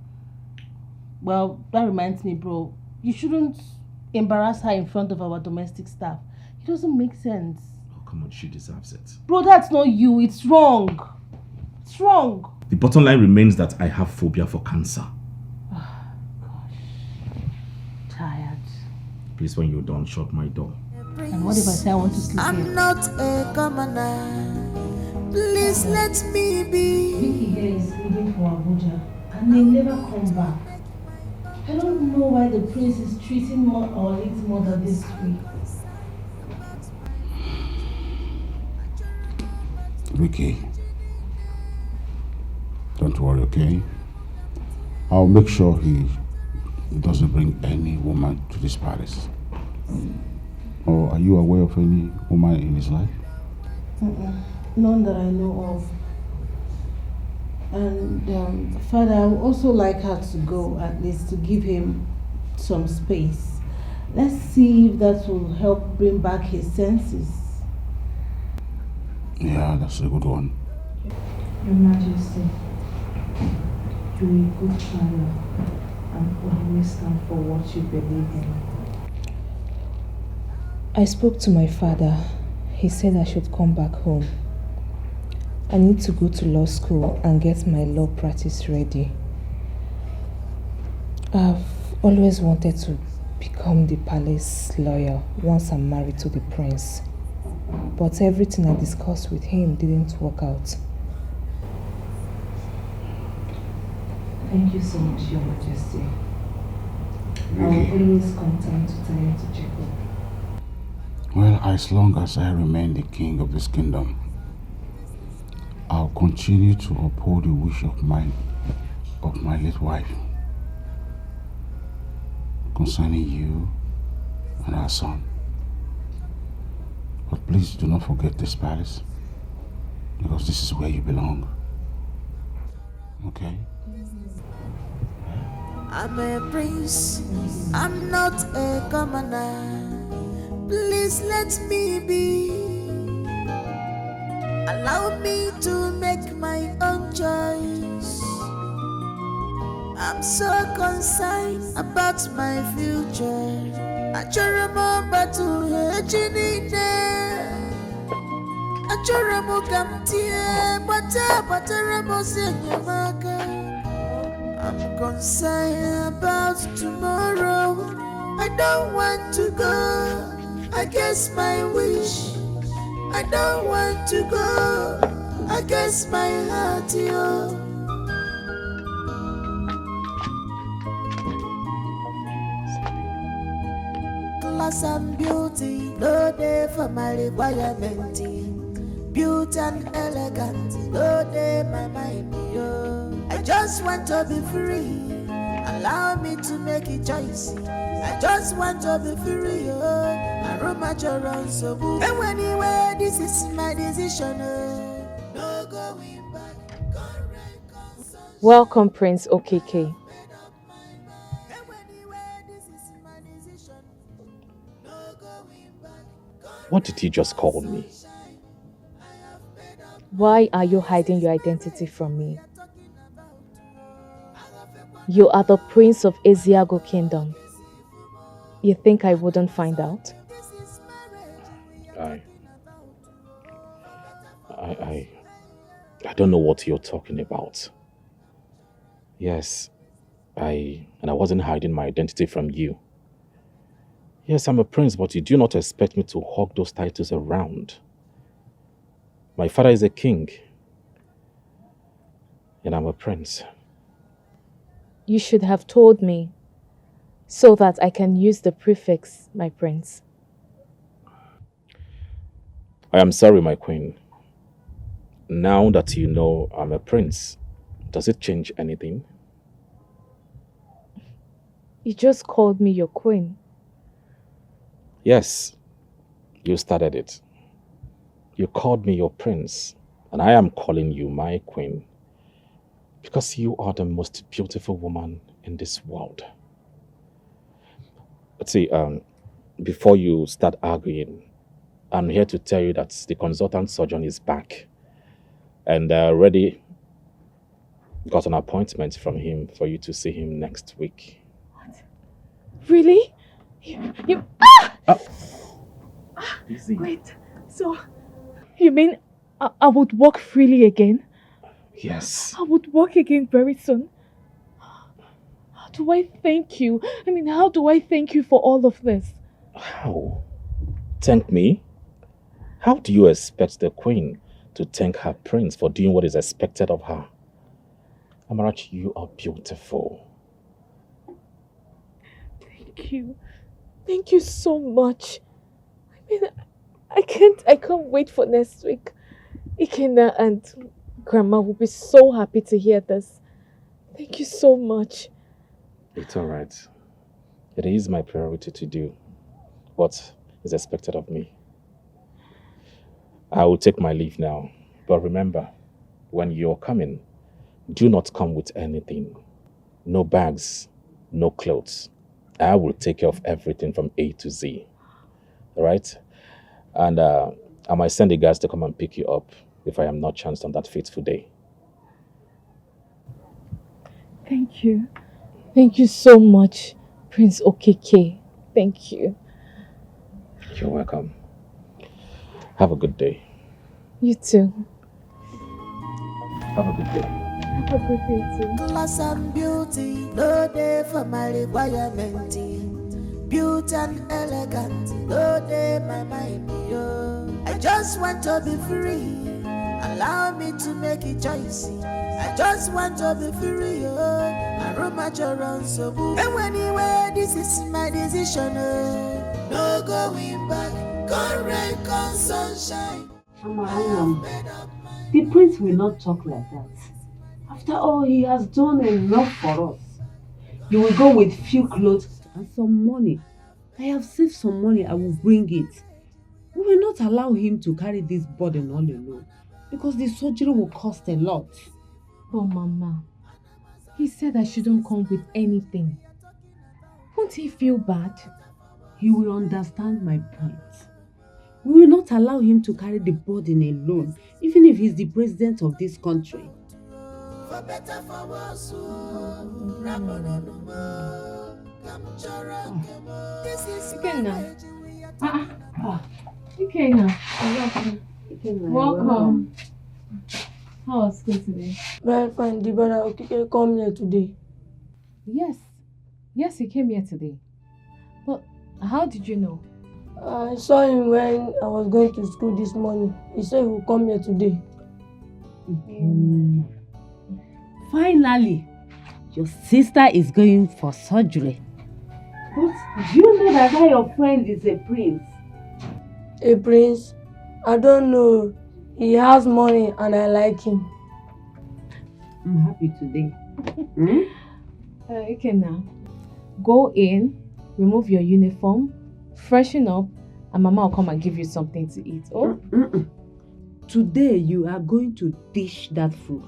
L: Well, that reminds me, bro. You shouldn't embarrass her in front of our domestic staff. It doesn't make sense.
B: Oh, come on, she deserves it.
L: Bro, that's not you. It's wrong. It's wrong.
B: The bottom line remains that I have phobia for cancer.
L: Tired.
B: Please, when you're done, shut my door.
L: And what if I say I want to sleep
P: I'm
L: here?
P: not a commoner. Please let me be.
L: Vicky here is leaving for Abuja and may never come back. I don't know why the prince is treating our late mother this way.
H: Vicky, don't worry, okay? I'll make sure he doesn't bring any woman to this palace. Or are you aware of any woman in his life?
L: None that I know of. And Father, I would also like her to go, at least to give him some space. Let's see if that will help bring back his senses.
H: Yeah, that's a good one.
A: Your Majesty, you're a good father and always stand for what you believe in. I spoke to my father. He said I should come back home. I need to go to law school and get my law practice ready. I've always wanted to become the palace lawyer once I'm married to the prince. But everything I discussed with him didn't work out. Thank you so much, Your Majesty. I will always come time to time to check up.
H: Well, as long as I remain the king of this kingdom, I'll continue to uphold the wish of my late wife concerning you and our son. But please do not forget this palace, because this is where you belong. Okay?
P: I'm a prince, I'm not a commoner. Please let me be. Allow me to make my own choice. I'm so concerned about my future. Achoramo batu hejinine. Achoramo kamtie bataramo senyamaka. I'm concerned about tomorrow. I don't want to go against my wish. I don't want to go against my heart, yo. Class and beauty, no day for my requirement. Beauty and elegance, no day my mind, yo. I just want to be free. Allow me to make a choice. I just want to be free, yo. I run my children so good. And anyway, this is my decision. No going back.
K: Welcome, Prince OKK.
B: What did he just call me?
K: Why are you hiding your identity from me? You are the prince of Ezike Kingdom. You think I wouldn't find out?
B: I don't know what you're talking about. Yes, I wasn't hiding my identity from you. Yes, I'm a prince, but you do not expect me to hawk those titles around. My father is a king, and I'm a prince.
K: You should have told me, so that I can use the prefix, my prince.
B: I am sorry, my queen. Now that you know I'm a prince, does it change anything?
K: You just called me your queen.
B: Yes, you started it. You called me your prince, and I am calling you my queen because you are the most beautiful woman in this world. Let's see, before you start arguing, I'm here to tell you that the consultant surgeon is back and already got an appointment from him for you to see him next week.
K: Really? You
B: Easy.
K: Wait, so you mean I would walk freely again?
B: Yes.
K: I would walk again very soon. How do I thank you? I mean, how do I thank you for all of this?
B: How? Thank me? How do you expect the queen to thank her prince for doing what is expected of her? Amarachi, you are beautiful.
K: Thank you. Thank you so much. I mean, I can't wait for next week. Ikenna and Grandma will be so happy to hear this. Thank you so much.
B: It's all right. It is my priority to do what is expected of me. I will take my leave now. But remember, when you're coming, do not come with anything. No bags, no clothes. I will take care of everything from A to Z. All right? And I might send the guys to come and pick you up if I am not chanced on that fateful day.
K: Thank you. Thank you so much, Prince Okeke. Thank you.
B: You're welcome. Have a good day.
K: You too.
B: Have a good day.
K: Have a good day too.
P: Class and beauty, no day for my requirement. Beauty and elegance, no day my mind, yo. I just want to be free. Allow me to make a choice. I just want to be free, yo. I roam my around so good. And anyway, this is my decision, no going back. Come rain, come sunshine.
S: The prince will not talk like that. After all, he has done enough for us. You will go with few clothes and some money. I have saved some money, I will bring it. We will not allow him to carry this burden all alone because the surgery will cost a lot.
K: Oh, Mama, he said I shouldn't come with anything. Won't he feel bad?
S: He will understand my point. We will not allow him to carry the burden alone, even if he's the president of this country.
P: For better, for worse, this is
K: Ikenna. Ikenna. Welcome. How was school today?
O: Very fine. The brother Okeke come here today.
K: Yes, he came here today. But how did you know?
O: I saw him when I was going to school this morning. He said he will come here today.
S: Finally, your sister is going for surgery. But do you know that your friend is a prince?
O: A prince? I don't know. He has money and I like him.
S: I'm happy today.
K: Ikenna, go in, remove your uniform, freshen up, and Mama will come and give you something to eat. Oh?
S: Today you are going to dish that food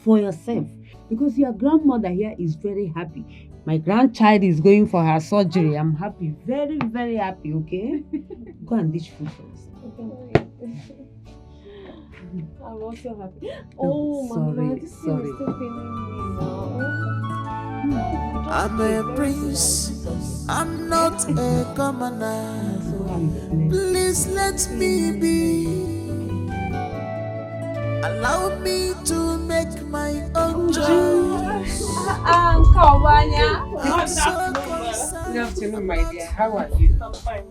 S: for yourself because your grandmother here is very happy. My grandchild is going for her surgery. I'm happy, very, very happy, okay? Go and dish food for yourself.
K: I'm also happy. Oh, Mama, this is still feeling me now.
P: I'm a prince, I'm not a commoner. Please let me be. Allow me to make my own choice.
S: Good afternoon, my dear. How are you?
U: I'm fine.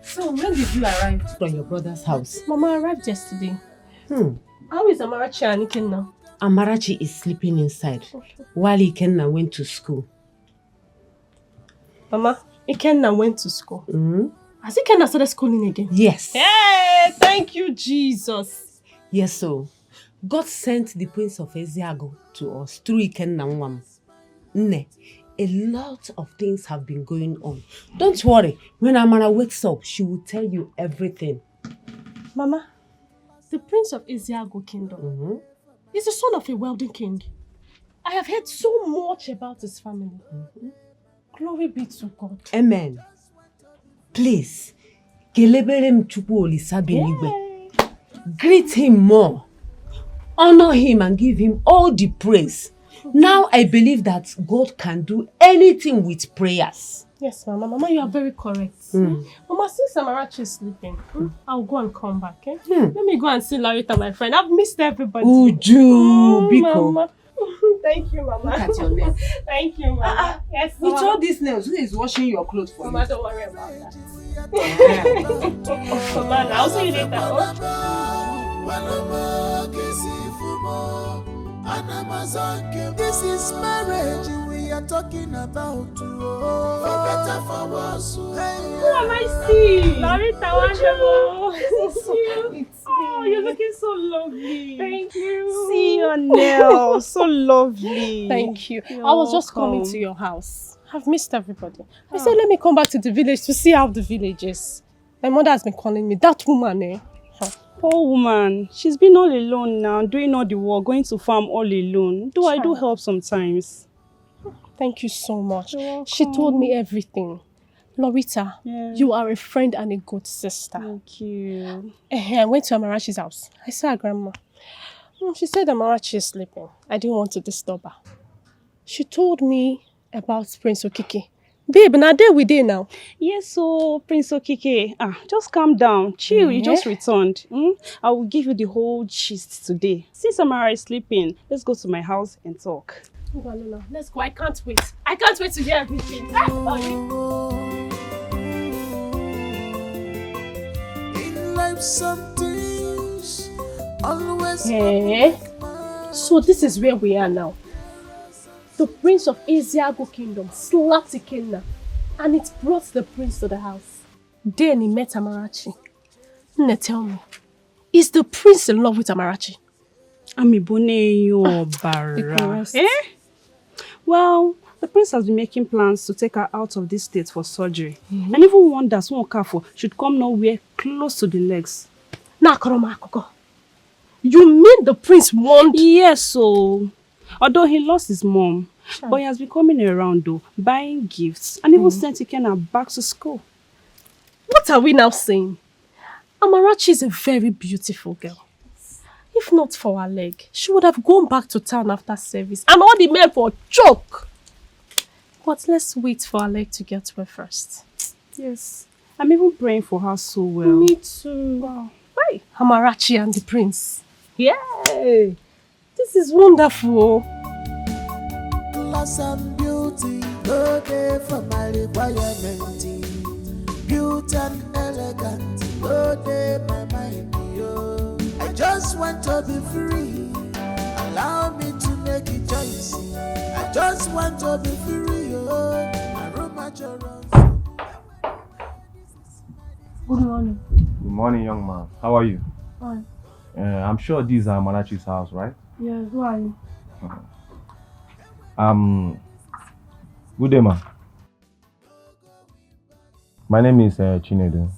S: So, when did you arrive from your brother's house?
U: Mama arrived yesterday. How is Amarachi and Ikenna?
S: Amarachi is sleeping inside while Ikenna went to school.
U: Mama, Ikenna went to school. Has Ikenna started schooling again?
S: Yes.
U: Hey, thank you, Jesus.
S: Yes, so. God sent the Prince of Eziago to us through Ikenna Nwam. Nne, a lot of things have been going on. Don't worry, when Amara wakes up, she will tell you everything.
U: Mama, the Prince of Eziago Kingdom is the son of a wealthy king. I have heard so much about his family. Glory be to God.
S: Amen. Please, greet him more. Honor him and give him all the praise. Now I believe that God can do anything with prayers.
U: Yes, Mama. Mama, you are very correct. Mama, since Amarachi is sleeping, I'll go and come back. Eh? Let me go and see Larita, my friend. I've missed everybody.
S: Uju, Biko.
U: Mama. Thank you, Mama.
S: Look at your nails.
U: Thank you, Mama. Yes,
S: With
U: Mama.
S: all these nails, who is washing your clothes for
U: Mama,
S: you?
U: don't worry about that. Mama, I'll see you later.
P: This is marriage we are talking about. For better, for worse.
U: Who am I seeing? Larita, wonderful. It's you. Oh, you're looking so lovely. Thank you.
C: See your nails, so lovely.
U: Thank you.
C: You're
U: I was just coming
C: welcome.
U: to your house. I've missed everybody. I said, let me come back to the village to see how the village is. My mother has been calling me. That woman, eh?
C: Poor woman. She's been all alone now, doing all the work, going to farm all alone. Though I do help sometimes.
U: Thank you so much. She told me everything. Lorita, you are a friend and a good sister.
C: Thank you.
U: I went to Amarachi's house. I saw her grandma. She said Amarachi is sleeping. I didn't want to disturb her. She told me about Prince Okike. Babe, now there we dey now.
C: Yes, so Prince Okike, just calm down. Chill, you just returned. I will give you the whole gist today. Since Amara is sleeping, let's go to my house and talk.
U: No. Let's go. I can't wait. I can't wait to hear everything.
P: In life, some things always.
U: So this is where we are now. The Prince of Eziago Kingdom slapped Ikenna, and it brought the prince to the house. Then he met Amarachi. Nne, tell me, is the prince in love with Amarachi?
C: Well, the prince has been making plans to take her out of this state for surgery. And even wonders one careful should come nowhere close to the legs.
U: You mean the prince won't?
C: Yes, so although he lost his mom, but he has been coming around though, buying gifts, and even sent Ikenna back to school.
U: What are we now saying? Amarachi is a very beautiful girl. If not for her leg, she would have gone back to town after service, and all the men for choke. But let's wait for her leg to get well first.
C: Yes, I'm even praying for her so well.
U: Me too. Wow. Why? Amarachi and the prince. Yay! This is wonderful.
P: Class and beauty, no day for my requirement. Beauty and elegant, no day my mind. I just want to be free. Allow me to make a choice. I just want to be free. My room at your
O: Good morning.
F: Good morning, young man. How are you?
O: Fine.
F: I'm sure this is Amarachi's house, right?
O: Yes, who are you?
F: Good day, ma. My name is Chinedu.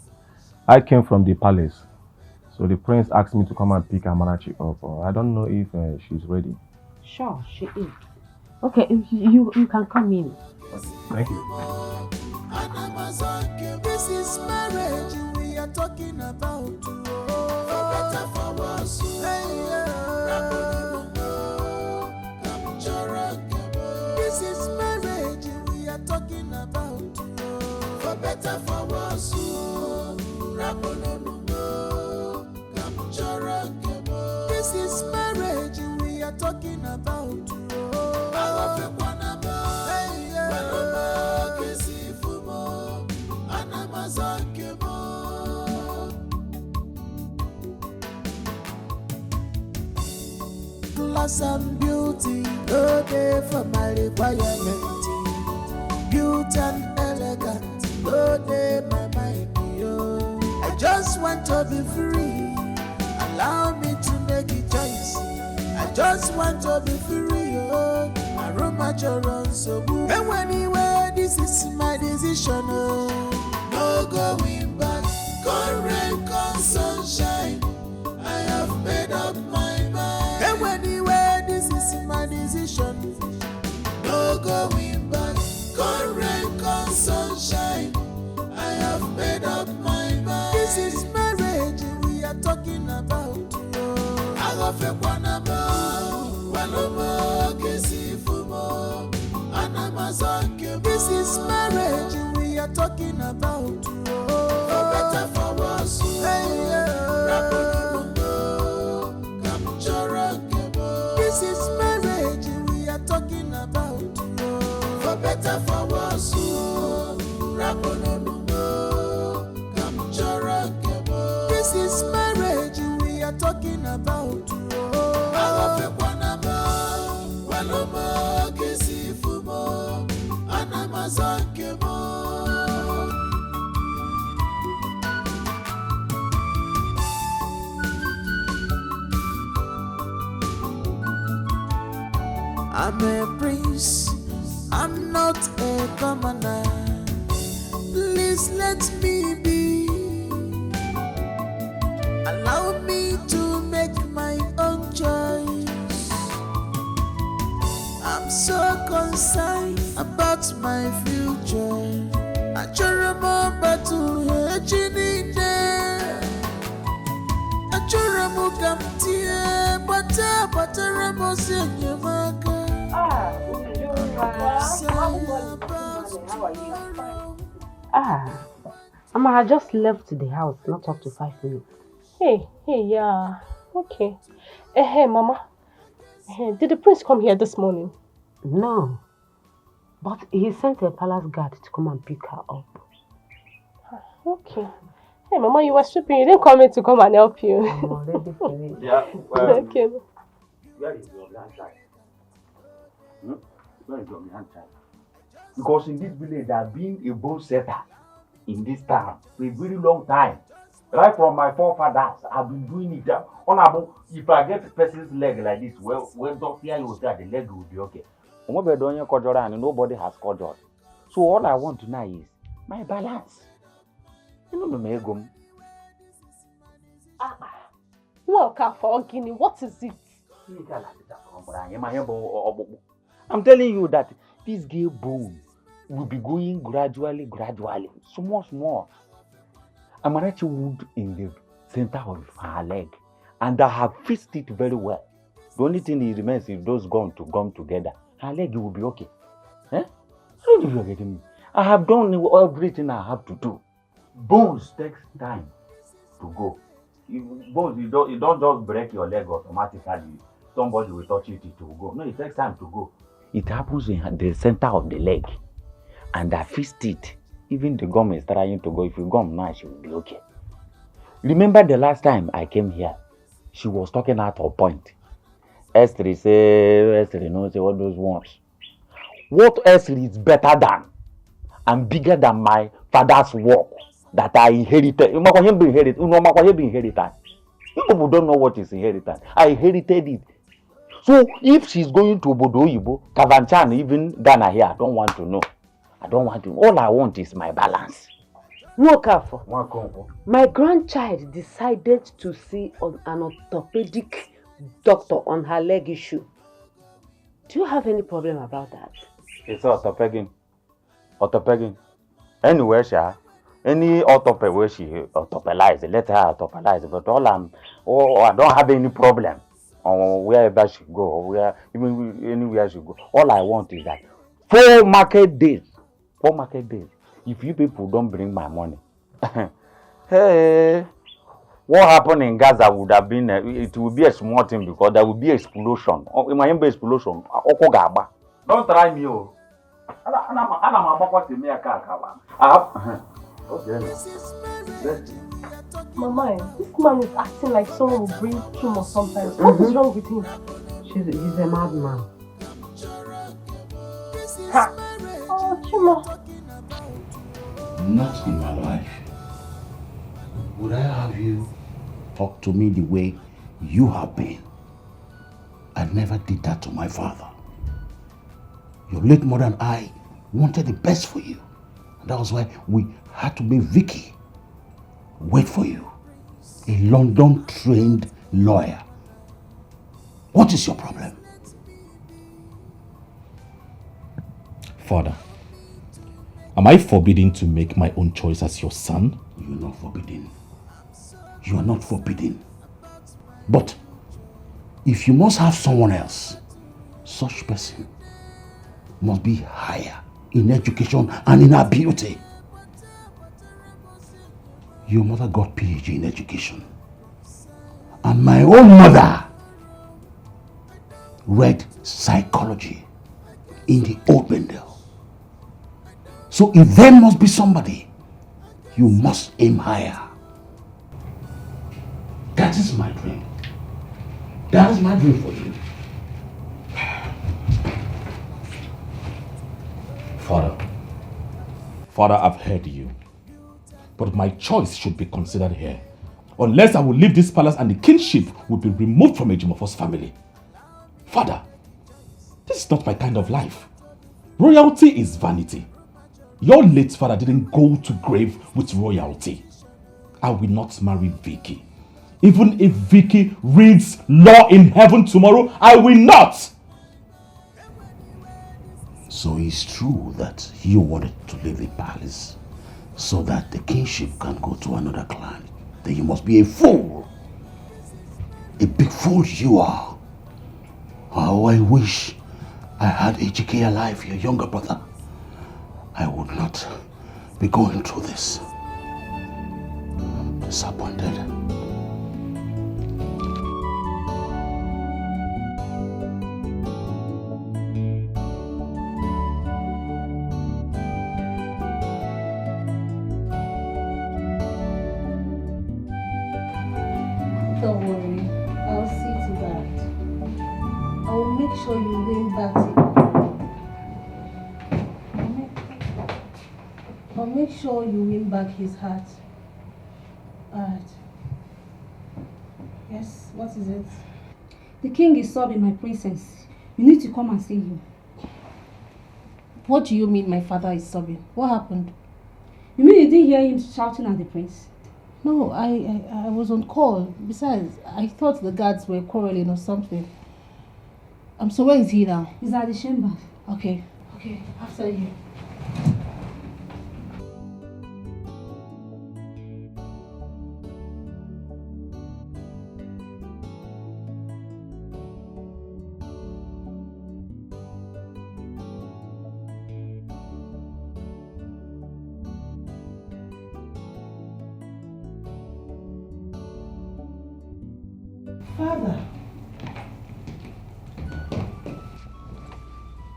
F: I came from the palace. So the prince asked me to come and pick Amarachi up. I don't know if she's ready.
S: Sure, she is. Okay, you can come in.
F: Okay, thank you.
P: This is marriage we are talking about. For better, for worse. This is marriage we are talking about. For better, for worse. This is marriage we are talking about. Class and beauty, no day for my requirement. Beauty and elegant, no day my mind. I just want to be free. Allow me to make a choice. just want to be free, oh. Aroma Joron so good. And anyway, this is my decision, oh. No going back, come rain, come sunshine. I have made up my mind. And anyway, this is my decision. No going back, come rain, come sunshine. I have made up my mind. This is marriage we are talking about. I love you, this is marriage we are talking about. For better, for worse. This is marriage we are talking about. For better, for worse. This is marriage we are talking about. I'm a prince, I'm not a commoner. Please let me be. Allow me to make my own choice. I'm so concerned about my future. I just remember to Ejinide. I just remember to but
S: Amara just left the house, not up to 5 minutes.
U: Hey, yeah, okay. Hey, Mama. Did the prince come here this morning?
S: No, but he sent a palace guard to come and pick her up.
U: Okay. Hey, Mama, you were sweeping. You didn't come in to come and help you.
S: I'm already finished.
Q: Yeah,
U: okay.
Q: Where is your grandchild? Where is your grandchild? Because in this village, I've been a bone setter in this town for a very long time. Right from my forefathers, I've been doing it. If I get a person's leg like this, when doctor you say the leg will be okay. Nobody has conjured. So all I want to know is my balance. You know the megum.
U: Look for Guinea. What is it?
Q: I'm telling you that this gay bone will be going gradually, small. Amarachi wound in the center of her leg, and I have fixed it very well. The only thing that remains is those gum to gum together. Her leg will be okay. I don't know if you're getting me. I have done everything I have to do. Bones takes time to go. Bones, you don't just break your leg automatically. Somebody will touch it will go. No, it takes time to go. It happens in the center of the leg, and I fixed it. Even the gum is trying to go. If you gum now, she will be okay. Remember the last time I came here, she was talking out of point. S3 no say all those words. What S3 is better than and bigger than my father's work that I inherited? You people don't know what is inheritance. I inherited it. So if she's going to Obodo Oyibo, Kavanchan, even Ghana here, I don't want to know. All I want is my balance.
S: My grandchild decided to see an orthopedic doctor on her leg issue. Do you have any problem about that?
Q: It's orthopedic. Anywhere, any orthoped where she orthopedize, let her orthopedize. But I don't have any problem on wherever she go, or anywhere she go. All I want is that 4 market days. If you people don't bring my money, hey, what happened in Gaza would have been, it will be a small thing because there will be explosion. It might be explosion. Don't try me, oh.
U: Mama, this man is acting like someone will bring tumor sometimes. What is wrong with him?
S: He's a madman.
U: Oh, Chima.
G: Not in my life would I have you talk to me the way you have been. I
H: never did that to my father. Your late mother and I wanted the best for you. And that was why we had to make Vicky wait for you. A London-trained lawyer. What is your problem?
B: Father, am I forbidden to make my own choice as your son?
H: You're not forbidden. You are not forbidden. But if you must have someone else, such person must be higher in education and in her beauty. Your mother got PhD in education. And my own mother read psychology in the old Bendel. So if there must be somebody, you must aim higher. That is my dream. That is my dream for you.
B: Father, I've heard you. But my choice should be considered here. Unless I will leave this palace and the kingship will be removed from Ejimofo's family. Father, this is not my kind of life. Royalty is vanity. Your late father didn't go to grave with royalty. I will not marry Vicky. Even if Vicky reads law in heaven tomorrow, I will not!
H: So it's true that you wanted to leave the palace so that the kingship can go to another clan. Then you must be a fool. A big fool you are. Oh, I wish I had Ezike alive, your younger brother. I would not be going through this. I'm disappointed.
I: Don't worry, I'll see to that. I will make sure you win back I'll make sure you win back his heart. Alright. Yes, what is it?
V: The king is sobbing, my princess. You need to come and see him.
I: What do you mean my father is sobbing? What happened?
V: You mean you didn't hear him shouting at the prince?
I: No, I was on call. Besides, I thought the guards were quarreling or something. So where is he now?
V: He's at the chamber.
I: Okay, after you.
D: Father,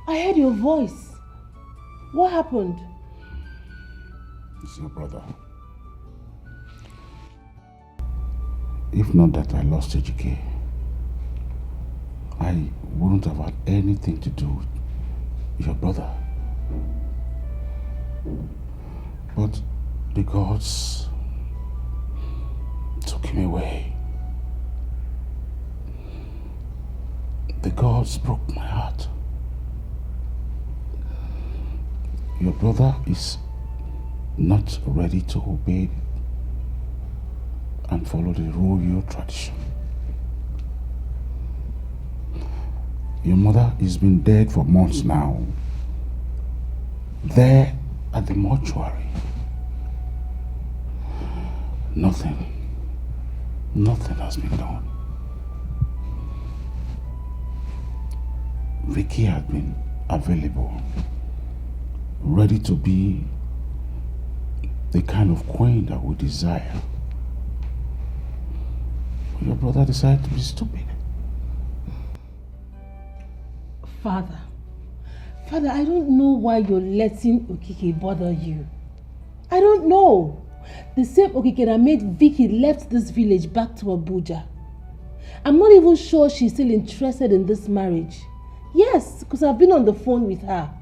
D: I heard your voice. What happened?
H: It's your brother. If not that I lost Ezike, I wouldn't have had anything to do with your brother. But the gods took him away. The gods broke my heart. Your brother is not ready to obey and follow the royal tradition. Your mother has been dead for months now. There at the mortuary. Nothing has been done. Vicky had been available, ready to be the kind of queen that we desire. But your brother decided to be stupid.
I: Father, I don't know why you're letting Okike bother you. I don't know. The same Okike that made Vicky left this village back to Abuja. I'm not even sure she's still interested in this marriage. Yes, because I've been on the phone with her.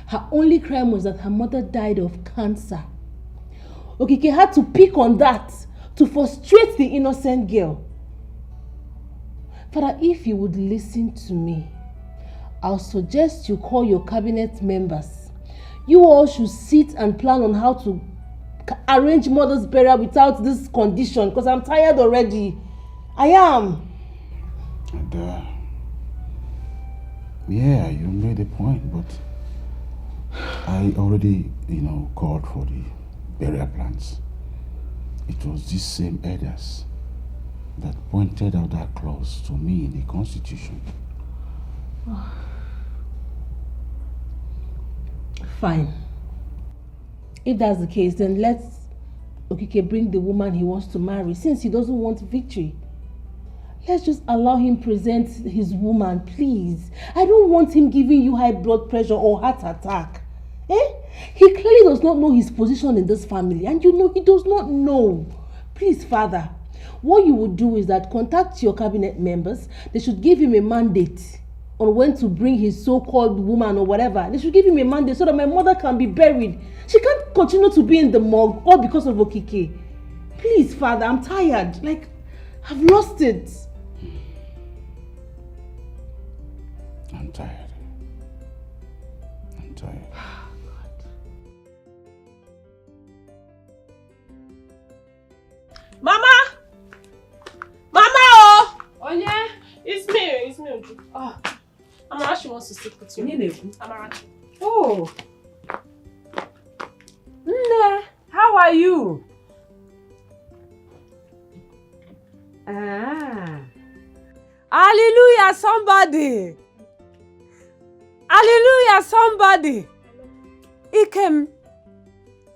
I: Her only crime was that her mother died of cancer. Okike had to pick on that to frustrate the innocent girl. Father, if you would listen to me, I'll suggest you call your cabinet members. You all should sit and plan on how to arrange mother's burial without this condition, because I'm tired already. I am.
H: And, yeah, you made a point, but I already, called for the burial plans. It was these same elders that pointed out that clause to me in the Constitution.
I: Fine. If that's the case, then let's Okike bring the woman he wants to marry, since he doesn't want victory. Let's just allow him present his woman, please. I don't want him giving you high blood pressure or heart attack. He clearly does not know his position in this family, and you know he does not know. Please, Father, what you would do is that contact your cabinet members. They should give him a mandate on when to bring his so-called woman or whatever. They should give him a mandate so that my mother can be buried. She can't continue to be in the morgue all because of Okike. Please, Father, I'm tired. Like, I've lost it.
H: I'm tired.
U: Mama! Mama! Oh yeah? It's me. Oh. Amara, she wants to sit with you. Amara.
S: Oh. Nne, how are you? Hallelujah, somebody. Hallelujah, somebody. Ikem,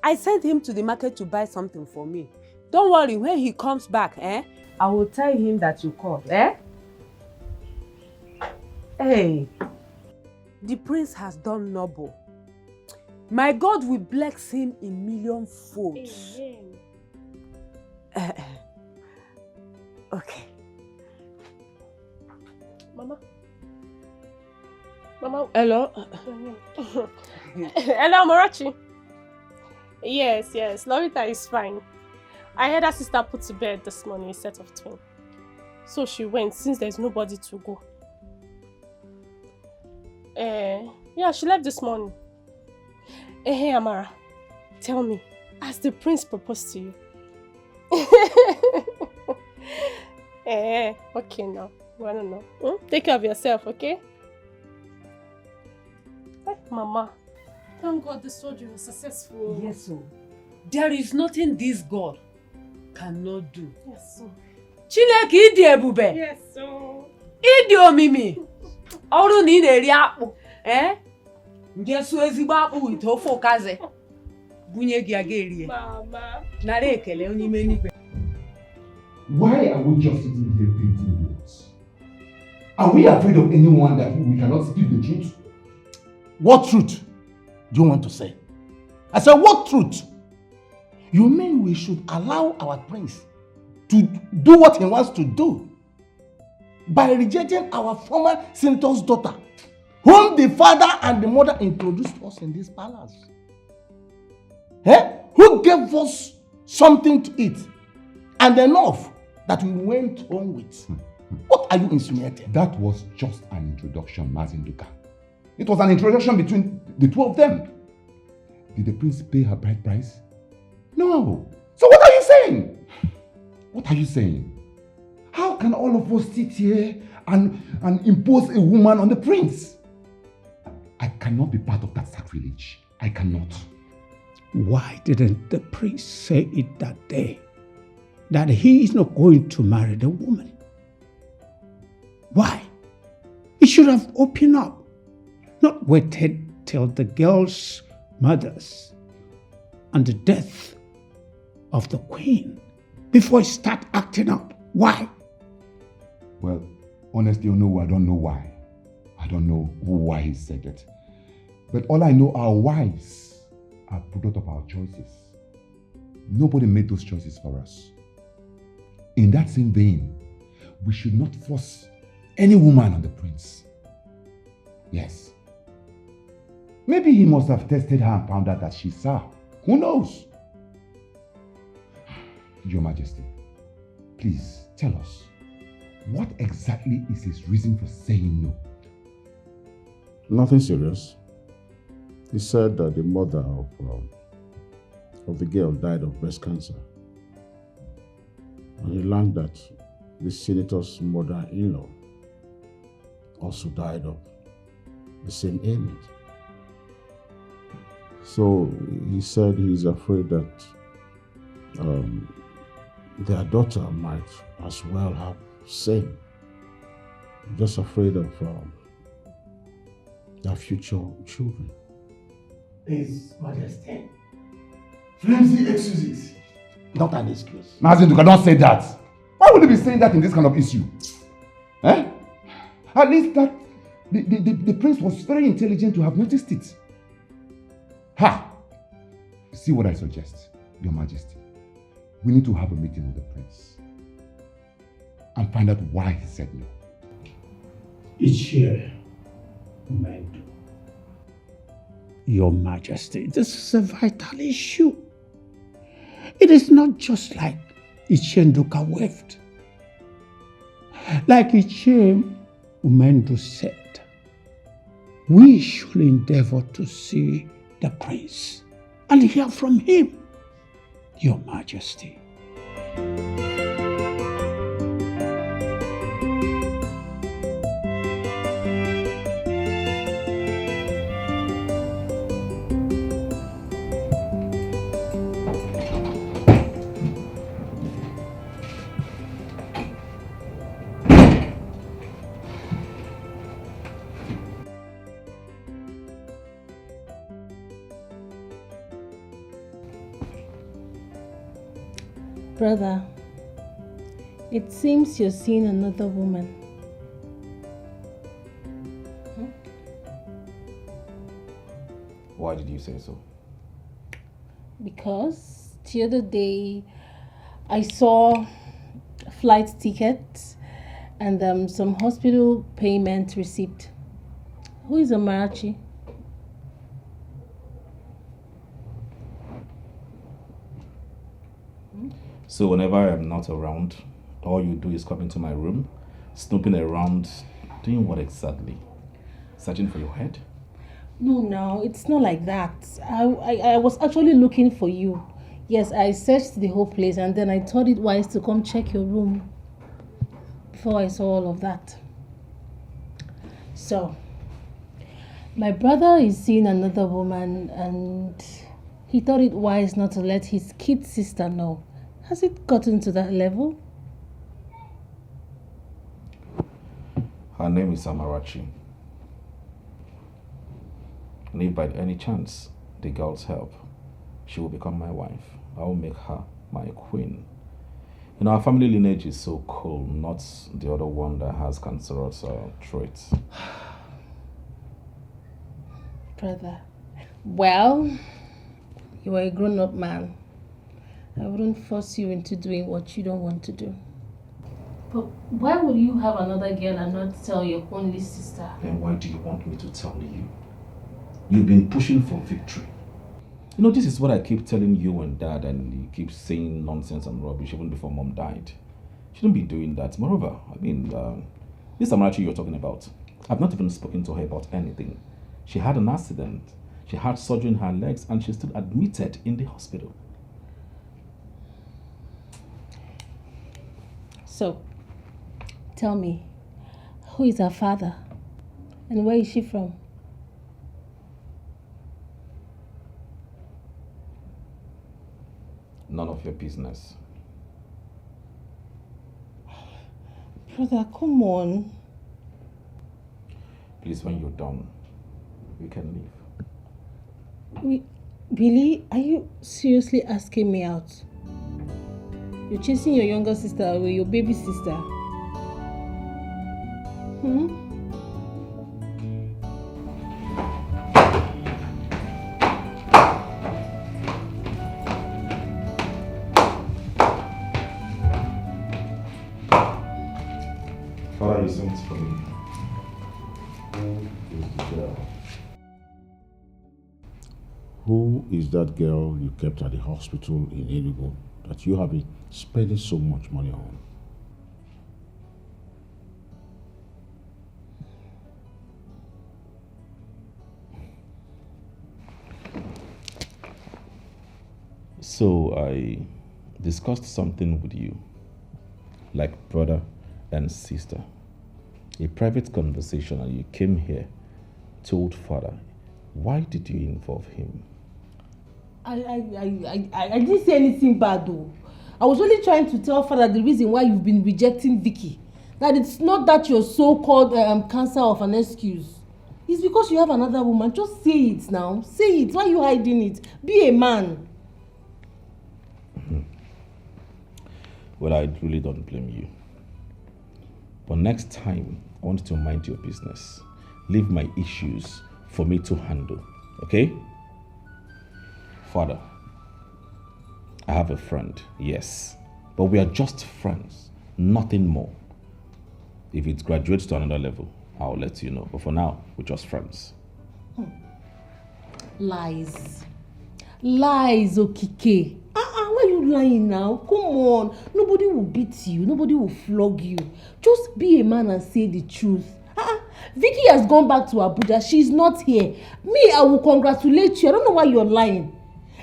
S: I sent him to the market to buy something for me. Don't worry, when he comes back, I will tell him that you called, Hey, the prince has done noble. My God will bless him in million folds. Okay.
U: Mama, hello. Hello, Marachi. Yes, Lorita is fine. I heard her sister put to bed this morning a set of twins. So she went since there's nobody to go. Yeah, she left this morning. Hey, Amara, tell me, has the prince proposed to you? Okay now. I don't know. Take care of yourself, okay? Mama, thank God the surgery was successful.
S: Yes, sir. There is nothing this God cannot do.
U: Yes, sir.
S: Chineke ịdị ebube.
U: Yes, sir.
S: Ịdị omimi. Ọrụ na ị na-eri akpụ. Nje su ezigbo akpụ ite ofe ụkazi. Bunye gị aga eri.
U: Mama.
S: Nara ekele onye ime n'ikpe.
B: Why are we just sitting here painting words? Are we afraid of anyone that we cannot speak the truth? What truth do you want to say? I said, what truth? You mean we should allow our prince to do what he wants to do by rejecting our former senator's daughter, whom the father and the mother introduced us in this palace? Who gave us something to eat and enough that we went home with? What are you insinuating? That was just an introduction, Mazin Duka. It was an introduction between the two of them. Did the prince pay her bride price? No. So what are you saying? What are you saying? How can all of us sit here and impose a woman on the prince? I cannot be part of that sacrilege. I cannot.
G: Why didn't the prince say it that day? That he is not going to marry the woman? Why? He should have opened up, not waited till the girl's mothers and the death of the queen before he start acting up. Why?
B: Well, honestly, I don't know why. I don't know why he said it. But all I know, our wives are product of our choices. Nobody made those choices for us. In that same vein, we should not force any woman on the prince. Yes. Maybe he must have tested her and found out that she's sour. Who knows? Your Majesty, please tell us,
E: What exactly is his reason for saying no?
H: Nothing serious. He said that the mother of the girl died of breast cancer. And he learned that the senator's mother-in-law also died of the same ailment. So he said he's afraid that their daughter might as well have same. Just afraid of their future children.
G: His Majesty. Flimsy excuses. Not an excuse.
E: Mazin, you cannot say that. Why would you be saying that in this kind of issue? Eh? At least that the prince was very intelligent to have noticed it. Ha! See what I suggest, Your Majesty. We need to have a meeting with the prince and find out why he said no.
G: Each year, Mendo. Your Majesty, this is a vital issue. It is not just like Ichenduka waved. Like Iche Umendo said, we should endeavor to see the prince and hear from him, Your Majesty.
I: Brother, it seems you're seeing another woman.
B: Why did you say so?
I: Because the other day I saw flight tickets and some hospital payment receipt. Who is Amarachi?
B: So whenever I'm not around, all you do is come into my room, snooping around, doing what exactly? Searching for your head?
I: No, it's not like that. I was actually looking for you. Yes, I searched the whole place and then I thought it wise to come check your room before I saw all of that. So, my brother is seeing another woman and he thought it wise not to let his kid sister know. Has it gotten to that level?
B: Her name is Amarachi. And if by any chance the girls help, she will become my wife. I will make her my queen. You know, our family lineage is so cool, not the other one that has cancerous traits.
I: Brother, well, you are a grown-up man. I wouldn't force you into doing what you don't want to do. But why would you have another girl and not tell your only sister?
B: Then why do you want me to tell you? You've been pushing for victory. You know, this is what I keep telling you and Dad, and you keep saying nonsense and rubbish even before Mom died. You shouldn't be doing that. Moreover, this Amarachi you're talking about, I've not even spoken to her about anything. She had an accident. She had surgery in her legs and she's still admitted in the hospital.
I: So, tell me, who is her father? And where is she from?
B: None of your business.
I: Brother, come on.
B: Please, when you're done, you can leave.
I: Billy, are you seriously asking me out? You're chasing your younger sister away, your baby sister.
B: Father, you sent for me.
H: Who is that girl you kept at the hospital in Enugu that you have been spending so much money on?
B: So I discussed something with you, like brother and sister. A private conversation, and you came here, told father. Why did you involve him?
I: I didn't say anything bad though. I was only trying to tell father the reason why you've been rejecting Vicky. That it's not that you're so-called cancer of an excuse. It's because you have another woman. Just say it now. Say it. Why are you hiding it? Be a man.
B: Well, I really don't blame you. But next time, I want you to mind your business. Leave my issues for me to handle. Okay? Father, I have a friend, yes. But we are just friends. Nothing more. If it graduates to another level, I'll let you know. But for now, we're just friends.
I: Lies. Lies, Okike. Why are you lying now? Come on. Nobody will beat you. Nobody will flog you. Just be a man and say the truth. Vicky has gone back to Abuja. She's not here. Me, I will congratulate you. I don't know why you're lying.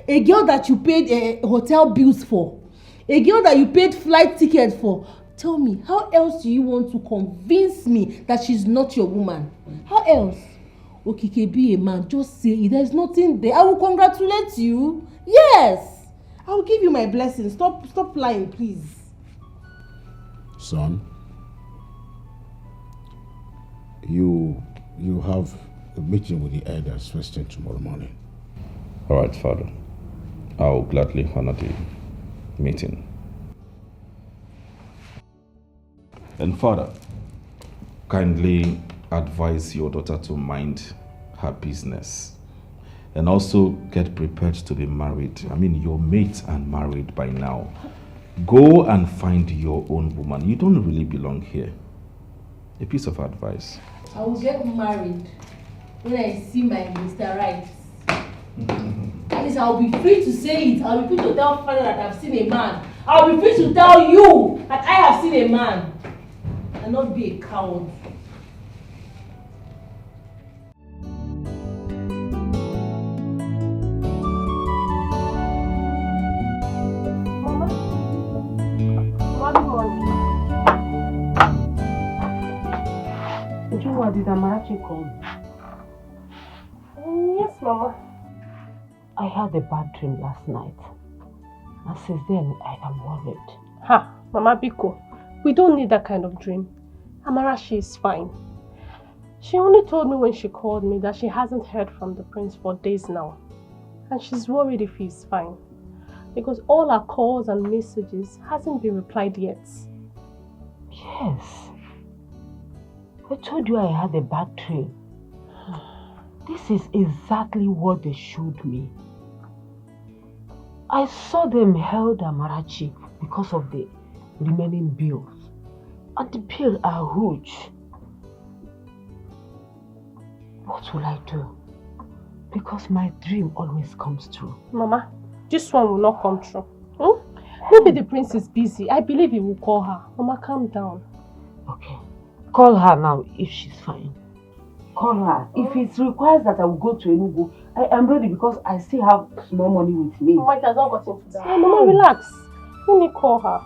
I: A girl that you paid hotel bills for. A girl that you paid flight tickets for. Tell me, how else do you want to convince me that she's not your woman? How else? Okike, be a man. Just say it. There's nothing there. I will congratulate you. Yes. I will give you my blessing. Stop lying, please.
H: Son, you have a meeting with the elders first thing tomorrow morning.
B: All right, Father. I'll gladly honor the meeting. And Father, kindly advise your daughter to mind her business. And also get prepared to be married. I mean, your mates are married by now. Go and find your own woman. You don't really belong here. A piece of advice.
I: I will get married when I see my Mr. Right. At least I'll be free to say it. I'll be free to tell father that I've seen a man. I'll be free to tell you that I have seen a man. And not be a coward.
S: Did Amarachi come?
U: Yes, Mama.
S: I had a bad dream last night. And since then, I am worried.
U: Mama Biko, we don't need that kind of dream. Amarachi is fine. She only told me when she called me that she hasn't heard from the prince for days now. And she's worried if he's fine. Because all our calls and messages hasn't been replied yet.
S: Yes. I told you I had a bad dream. This is exactly what they showed me. I saw them held Amarachi because of the remaining bills. And the bills are huge. What will I do? Because my dream always comes true.
U: Mama, this one will not come true. Maybe the prince is busy. I believe he will call her. Mama, calm down.
S: Okay. Call her now if she's fine. Call her. If it requires that I will go to Enugu, I am ready because I still have small money with me.
U: Mama, it has not gotten to that. Mama, relax. Let me call her.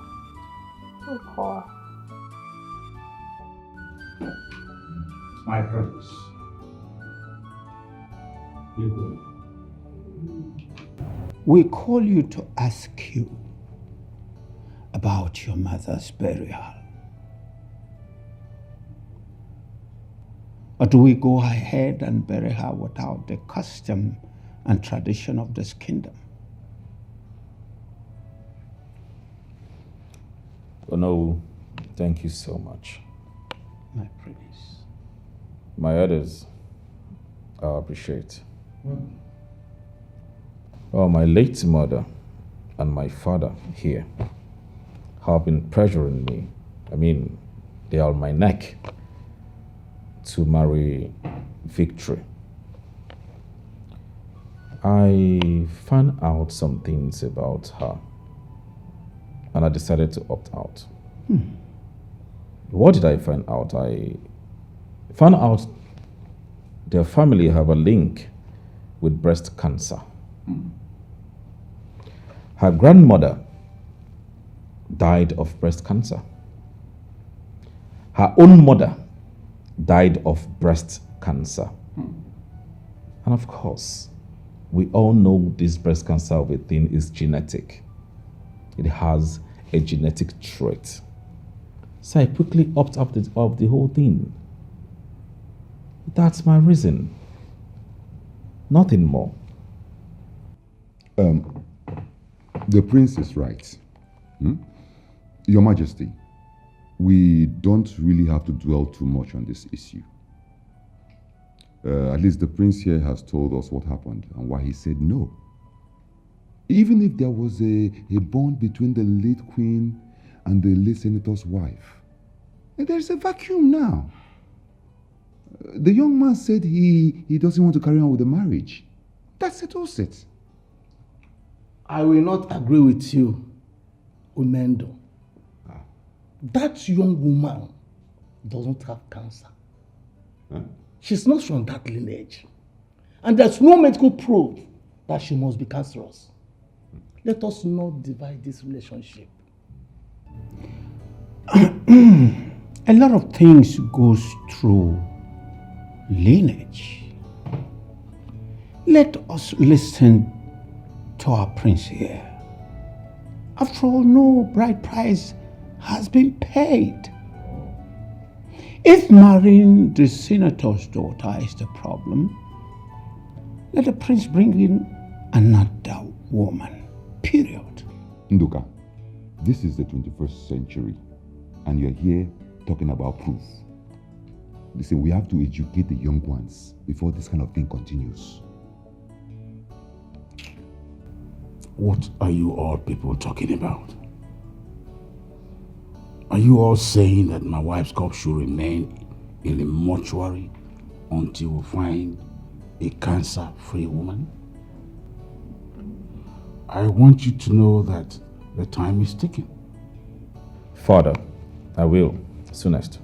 G: My brothers. We call you to ask you about your mother's burial. Or do we go ahead and bury her without the custom and tradition of this kingdom?
B: Oh no, thank you so much.
G: My praise.
B: My others, I appreciate. Oh, my late mother and my father here have been pressuring me. I mean, they are on my neck to marry Victory. I found out some things about her and I decided to opt out. What did I find out? I found out their family have a link with breast cancer. Her grandmother died of breast cancer. Her own mother died of breast cancer. And of course, we all know this breast cancer of a thing is genetic. It has a genetic trait. So I quickly opt out of the whole thing. That's my reason. Nothing more.
E: The prince is right. Your Majesty, we don't really have to dwell too much on this issue. At least the prince here has told us what happened and why he said no. Even if there was a bond between the late queen and the late senator's wife, there's a vacuum now. The young man said he doesn't want to carry on with the marriage. That settles it.
H: I will not agree with you, Unendo. That young woman doesn't have cancer. She's not from that lineage. And there's no medical proof that she must be cancerous. Let us not divide this relationship.
G: A lot of things goes through lineage. Let us listen to our prince here. After all, no bride price has been paid. If marrying the senator's daughter is the problem, let the prince bring in another woman. Period.
E: Nduka, this is the 21st century, and you're here talking about proof. Listen, we have to educate the young ones before this kind of thing continues.
H: What are you all people talking about? Are you all saying that my wife's corpse should remain in the mortuary until we find a cancer-free woman? I want you to know that the time is ticking.
B: Father, I will, soonest.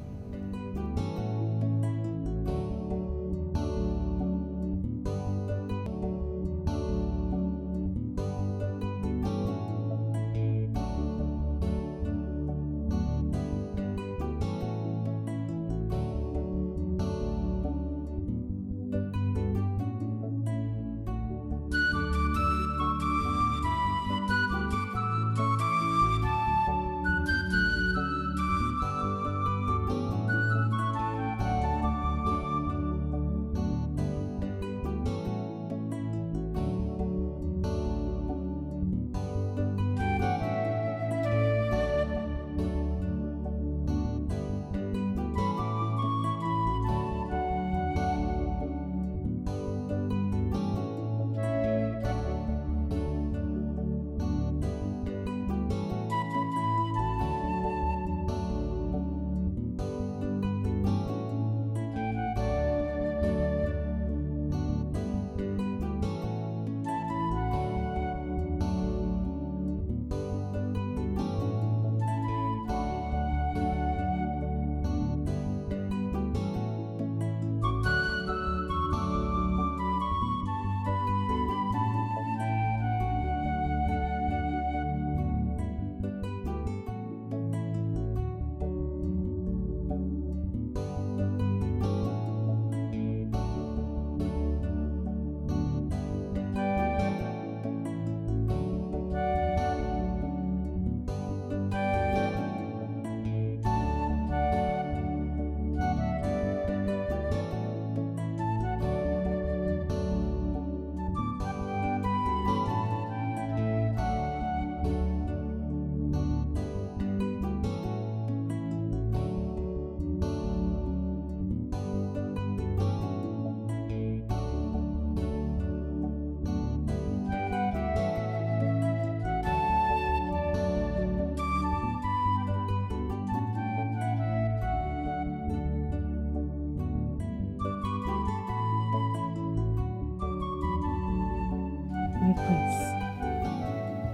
S: My prince,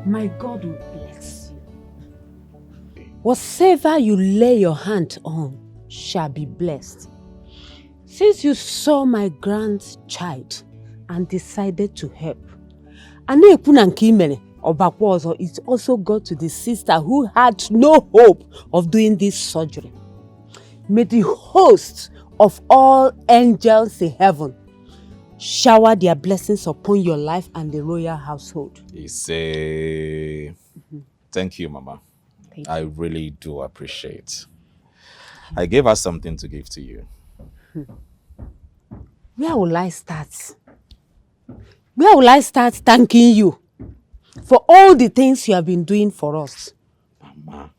S: my God will bless you. Whatever you lay your hand on shall be blessed. Since you saw my grandchild and decided to help, Obakwozo, it also got to the sister who had no hope of doing this surgery. May the host of all angels in heaven shower their blessings upon your life and the royal household.
B: Thank you, Mama.
S: Thank
B: I really do appreciate. I gave her something to give to you.
S: Where will I start? Where will I start thanking you for all the things you have been doing for us?
B: Mama,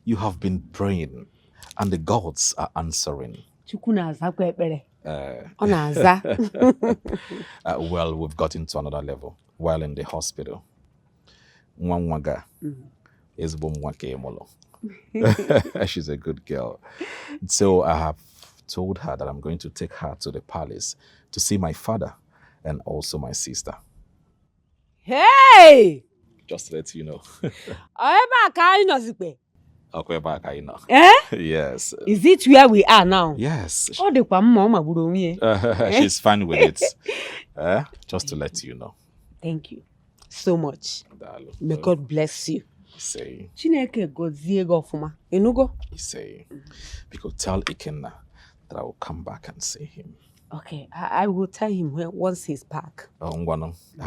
B: you have been praying and the gods are answering. Well, we've gotten to another level while in the hospital. Nwanwaga is Bumwake. She's a good girl. So I have told her that I'm going to take her to the palace to see my father and also my sister.
S: Hey!
B: Just to let you know.
S: Eh?
B: Yes.
S: Is it where we are now?
B: Yes.
S: She's
B: She's fine with it. Just to let you know.
S: Thank you so much. May God bless you.
B: Say.
S: Chineke gozie go ofuma. Enugo?
B: Say. Because tell Ikenna that I will come back and see him.
S: Okay, I will tell him once he's back.
B: I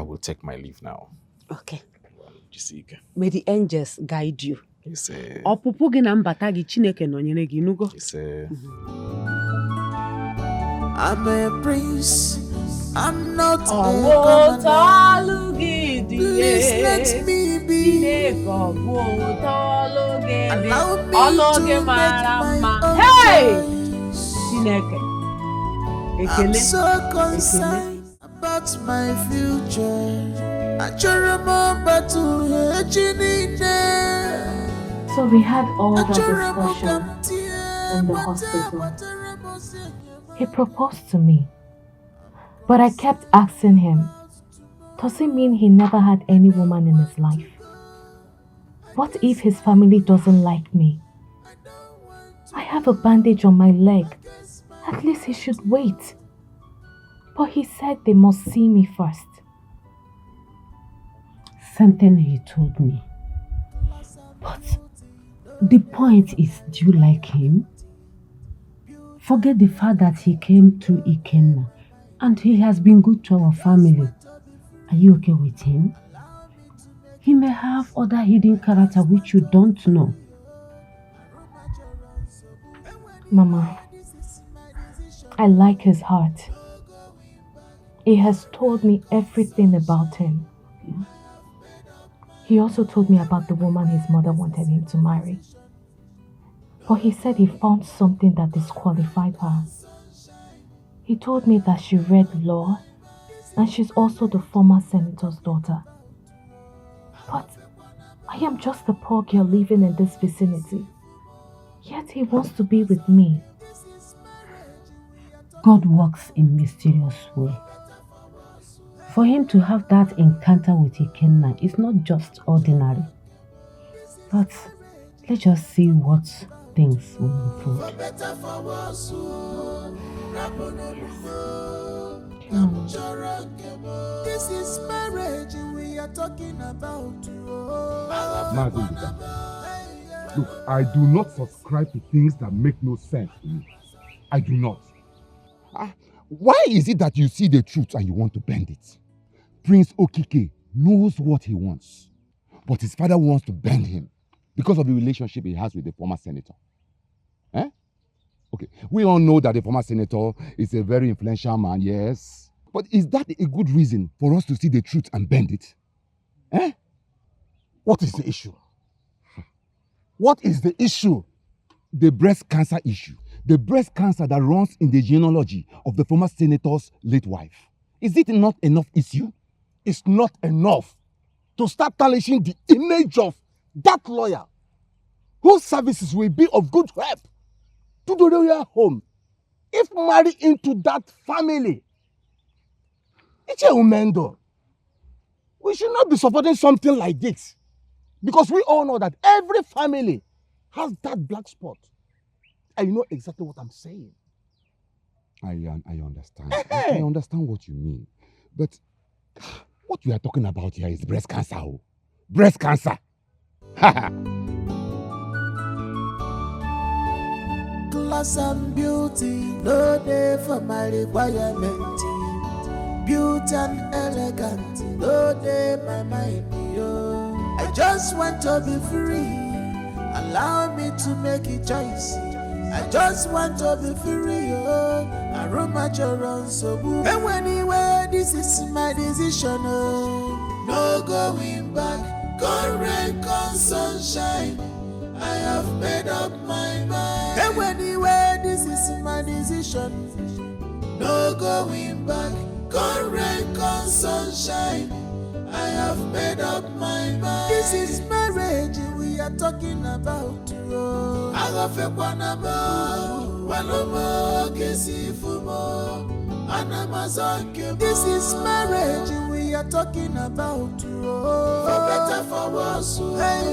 B: will take my leave now.
S: Okay.
B: Ezike.
S: May the angels guide you.
B: Say.
S: Ọpụpụ gị na mbata gị Chineke nọnyere gị nugo.
B: Say.
P: I'm a prince. I'm not a
I: commoner.
P: Please let me be. Allow me to make my own choice. I'm so concerned about my future. I just remember to
K: So we had all that discussion in the hospital. He proposed to me, but I kept asking him, does it mean he never had any woman in his life? What if his family doesn't like me? I have a bandage on my leg. At least he should wait. But he said they must see me first.
S: Something he told me. But the point is, do you like him? Forget the fact that he came to Ikenna and he has been good to our family. Are you okay with him? He may have other hidden character which you don't know.
K: Mama, I like his heart. He has told me everything about him. He also told me about the woman his mother wanted him to marry. But he said he found something that disqualified her. He told me that she read law and she's also the former senator's daughter. But I am just a poor girl living in this vicinity. Yet he wants to be with me.
S: God works in mysterious way. For him to have that encounter with Ikenna is not just ordinary. But let's just see what things will unfold.
P: This is marriage we are talking about.
E: Look, I do not subscribe to things that make no sense to me. I do not. Why is it that you see the truth and you want to bend it? Prince Okike knows what he wants, but his father wants to bend him because of the relationship he has with the former senator. Okay, we all know that the former senator is a very influential man, yes. But is that a good reason for us to see the truth and bend it? What is the issue? What is the issue? The breast cancer issue. The breast cancer that runs in the genealogy of the former senator's late wife. Is it not enough issue? It's not enough to start tarnishing the image of that lawyer whose services will be of good help to the royal home if married into that family. It's a woman. We should not be supporting something like this because we all know that every family has that black spot. And you know exactly what I'm saying. I understand. I understand what you mean. But What we are talking about here is breast cancer. Oh. Breast cancer.
P: Class and beauty, no day for my requirement. Beauty and elegant, no day my mind. Yo. I just want to be free. Allow me to make a choice. I just want to be free. Oh. I run my children so good. And anyway, this is my decision. Oh. No going back. Come rain, come sunshine. I have made up my mind. And anyway, this is my decision. No going back. Come rain, come sunshine. I have made up my mind. This is marriage we are talking about. Oh. I have a This is marriage we are talking about. Oh. For better, for worse. Hey,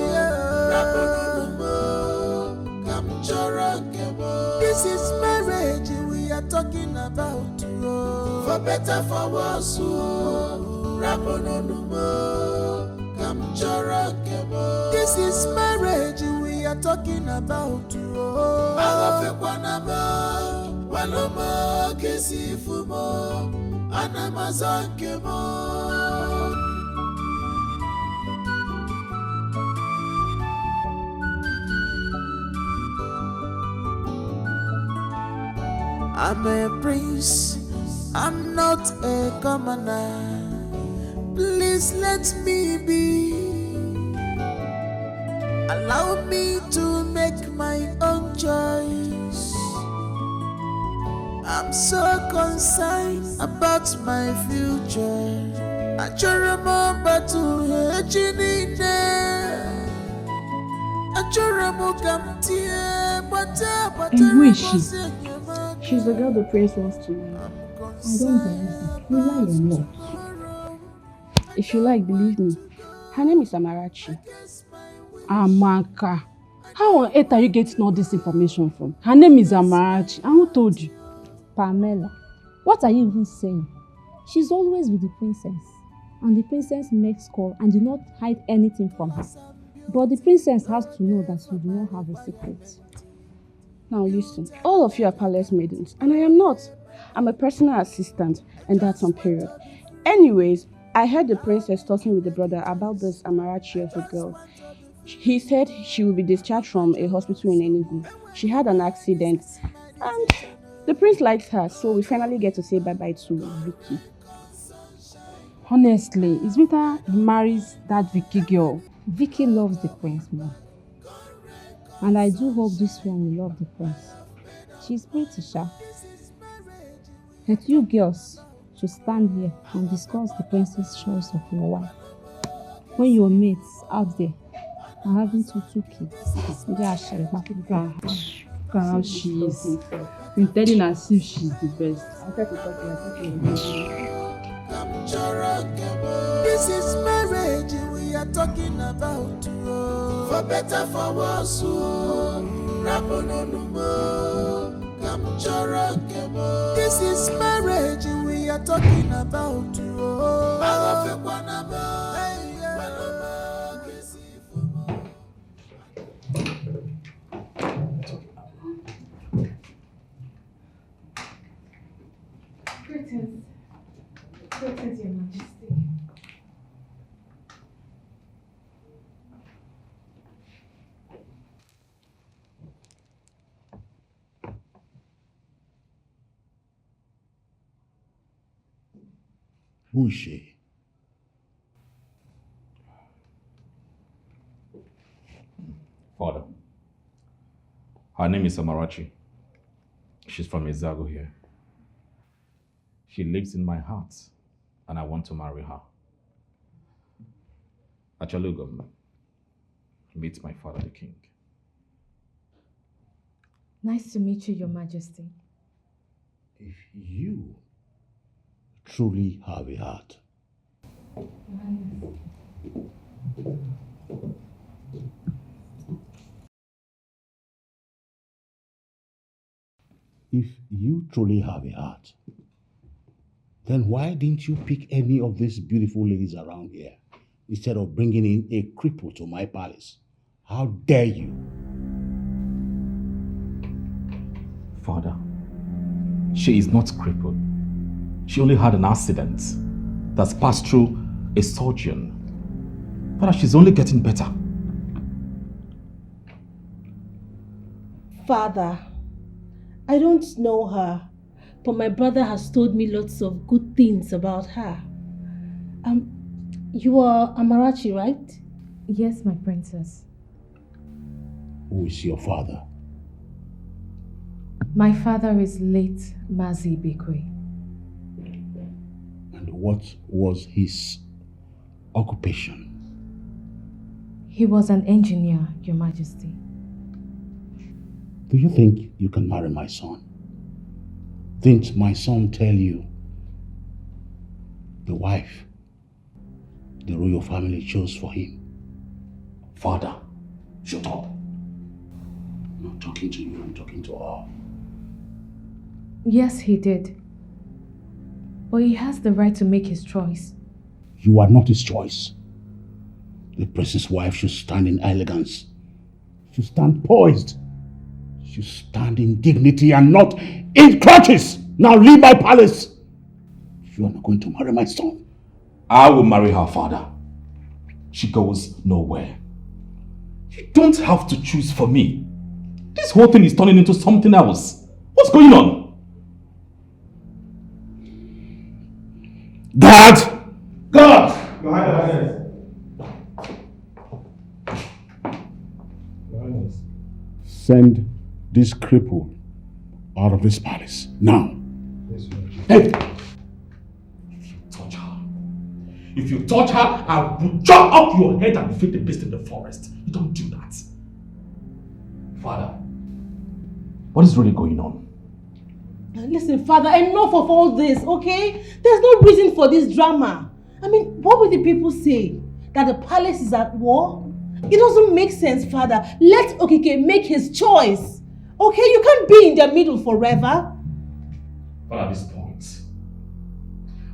P: This is marriage we are talking about. Oh. For better, for worse. This is marriage we are talking about. I'm a prince, I'm not a commoner. Please let me be. Allow me to make my own choice. I'm so concerned about my future. I just remember to
D: And who is she?
N: She's the girl the prince wants to marry.
V: I don't believe it. You lie a lot.
N: If you like, believe me. Her name is Amarachi.
D: Amaka. How on earth are you getting all this information from? Her name is Amarachi. And who told you?
V: Pamela, what are you even saying? She's always with the princess. And the princess makes call and do not hide anything from her. But the princess has to know that you do not have a secret.
N: Now listen, all of you are palace maidens, and I am not. I'm a personal assistant, and that's on period. Anyways, I heard the princess talking with the brother about this Amarachi of a girl. He said she will be discharged from a hospital in Enugu. She had an accident, and the prince likes her, so we finally get to say bye-bye to Vicky.
D: Honestly, it's better he marries that Vicky girl.
V: Vicky loves the prince more. And I do hope this one will love the prince. She's pretty sharp. But you girls should stand here and discuss the prince's choice of your wife. When your mates out there are having two kids, maybe I shall back it down.
D: How she is. Been telling her as if she's the best.
N: I'll try to talk to her. This is marriage we are talking about. For better, for worse. This is marriage we are talking about.
K: Greetings. Greetings, Your Majesty.
E: Who is she?
B: Father, her name is Amarachi. She's from Ezike here. She lives in my heart, and I want to marry her. Achalugum, meet my father, the king.
K: Nice to meet you, Your Majesty.
E: If you truly have a heart, if you truly have a heart,
H: Then why didn't you pick any of these beautiful ladies around here instead of bringing in a cripple to my palace? How dare you?
B: Father, she is not crippled. She only had an accident that's passed through a surgeon. Father, she's only getting better.
I: Father, I don't know her, but my brother has told me lots of good things about her. You are Amarachi, right?
K: Yes, my princess.
H: Who is your father?
K: My father is late Mazi Bikwe.
H: And what was his occupation?
K: He was an engineer, Your Majesty.
H: Do you think you can marry my son? Didn't my son tell you the wife the royal family chose for him?
B: Father, shut up.
H: I'm not talking to you, I'm talking to her.
K: Yes, he did. But he has the right to make his choice.
H: You are not his choice. The prince's wife should stand in elegance. Should stand poised. Should stand in dignity and not in crutches. Now leave my palace. You are not going to marry my son.
B: I will marry her, Father. She goes nowhere. You don't have to choose for me. This whole thing is turning into something else. What's going on?
H: Guard!
F: Guard! Your Highness. Your Highness.
H: Send this cripple out of this palace. Now.
F: Yes,
B: Hey! If you touch her, I will chop off your head and feed the beast in the forest. You don't do that. Father, what is really going on?
I: Listen, Father, enough of all this, okay? There's no reason for this drama. I mean, what will the people say? That the palace is at war? It doesn't make sense, Father. Let Okike make his choice. Okay, you can't be in the middle forever.
B: But at this point,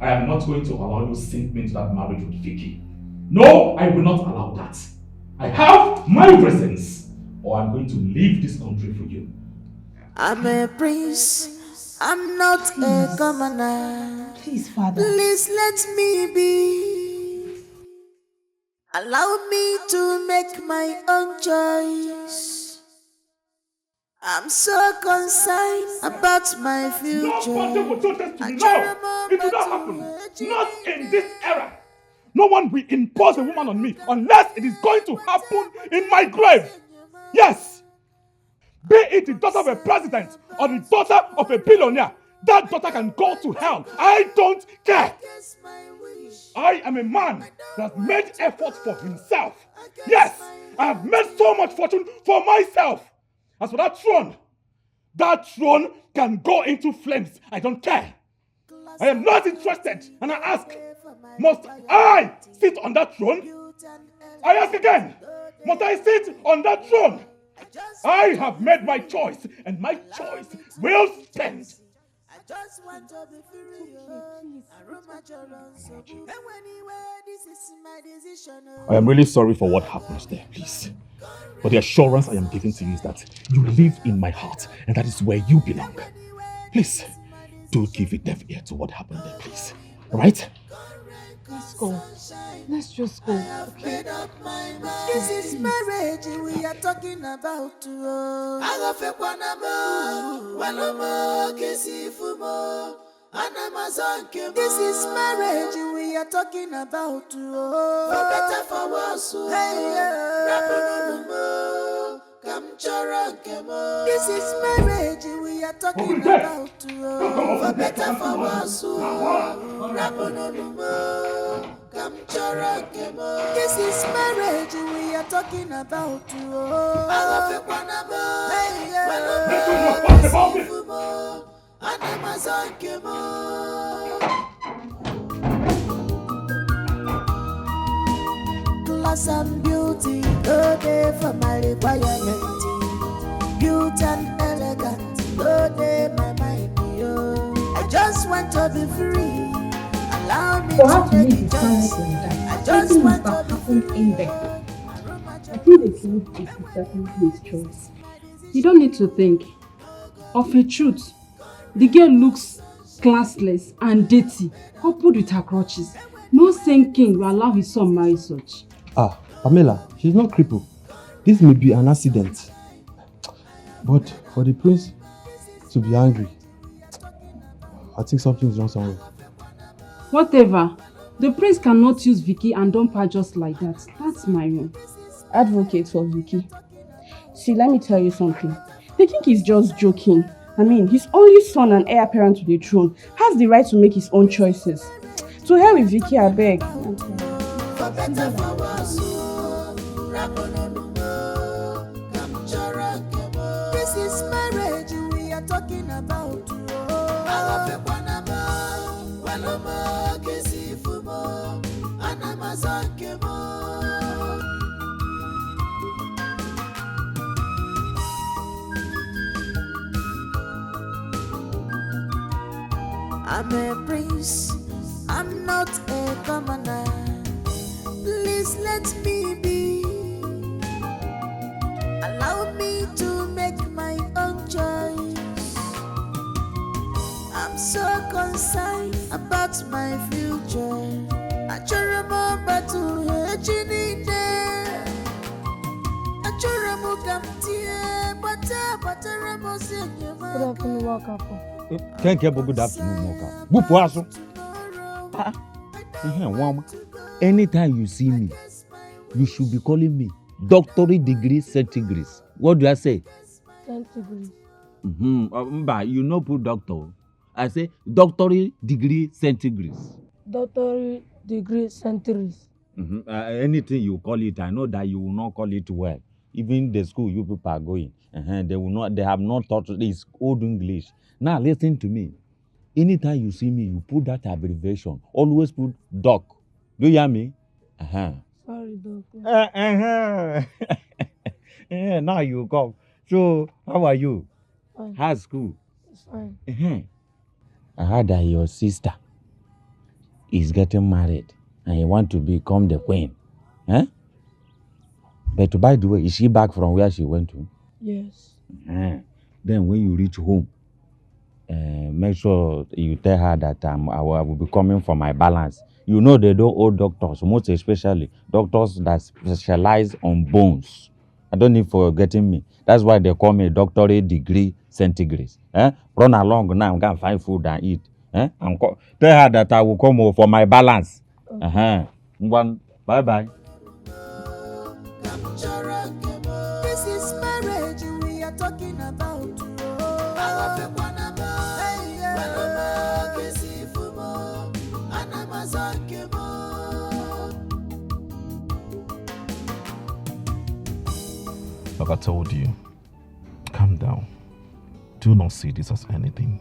B: I am not going to allow you to sink me into that marriage with Vicky. No, I will not allow that. I have my reasons, or I'm going to leave this country for you.
P: I'm a prince. I'm not a commoner.
I: Please, Father.
P: Please let me be. Allow me to make my own choice. I'm so concerned about my future.
B: Nobody will do this to me. No, it will not happen. Not in this era. No one will impose a woman on me unless it is going to happen in my grave. Yes. Be it the daughter of a president or the daughter of a billionaire, that daughter can go to hell. I don't care. I am a man that made effort for himself. Yes, I have made so much fortune for myself. As for that throne can go into flames. I don't care. I am not interested. And I ask, must I sit on that throne? I ask again, must I sit on that throne? I have made my choice, and my choice will stand. I am really sorry for what happened there, please. But the assurance I am giving to you is that you live in my heart, and that is where you belong. Please, do give a deaf ear to what happened there, please. Alright?
K: Let's go. Let's just go, okay?
P: This is marriage we are talking about. This is marriage we are talking about. For better, for worse. This is marriage we are talking about. For better, for worse. This is marriage we are talking about. Class and beauty, no day for my requirement. Beauty and elegance, no day my mind. I just want to be free.
D: For her to leave the parents like that, something must have happened in there. I think the truth is definitely his choice. You don't need to think. Of a truth, the girl looks classless and dirty, coupled with her crutches. No sane king will allow his son marry such.
F: Ah, Pamela, she's not crippled. This may be an accident. But for the prince to be angry, I think something's wrong somewhere.
D: Whatever. The prince cannot use Vicky and dump her just like that. That's my own. Advocate for Vicky. See, let me tell you something. The king is just joking. I mean, his only son and heir apparent to the throne has the right to make his own choices. To hell with Vicky, I beg.
P: This is marriage we are talking about. I'm a prince, I'm not a commoner. Please let me be. Allow me to make my own choice. I'm so concerned about my future. I try more battle hedging there. I try more camtia, but I'm saying
O: Good afternoon, welcome.
Q: Can't get good afternoon, Moka. Bufuaso. Anytime you see me, you should be calling me doctorate degree centigrades. What do I say?
O: Centigrades.
Q: You know put doctor. I say doctorate degree centigrades.
O: Doctorate degree centigrades.
Q: Anything you call it, I know that you will not call it well. Even the school you people are going, they will not. They have not taught this old English. Now listen to me. Anytime you see me, you put that abbreviation. Always put doc. Do you hear me?
O: Sorry, doctor.
Q: Now you come. So how are you?
O: Fine.
Q: How's school?
O: It's fine.
Q: I heard that your sister is getting married and you want to become the queen. But by the way, is she back from where she went to?
O: Yes.
Q: Then when you reach home, make sure you tell her that I will be coming for my balance. You know they don't owe doctors, most especially doctors that specialize on bones. I don't need for getting me. That's why they call me doctorate degree centigrades. Run along now, I'm going to find food and eat. Tell her that I will come for my balance. One, bye-bye.
P: This is marriage we are talking about.
B: Like I told you, calm down. Do not see this as anything.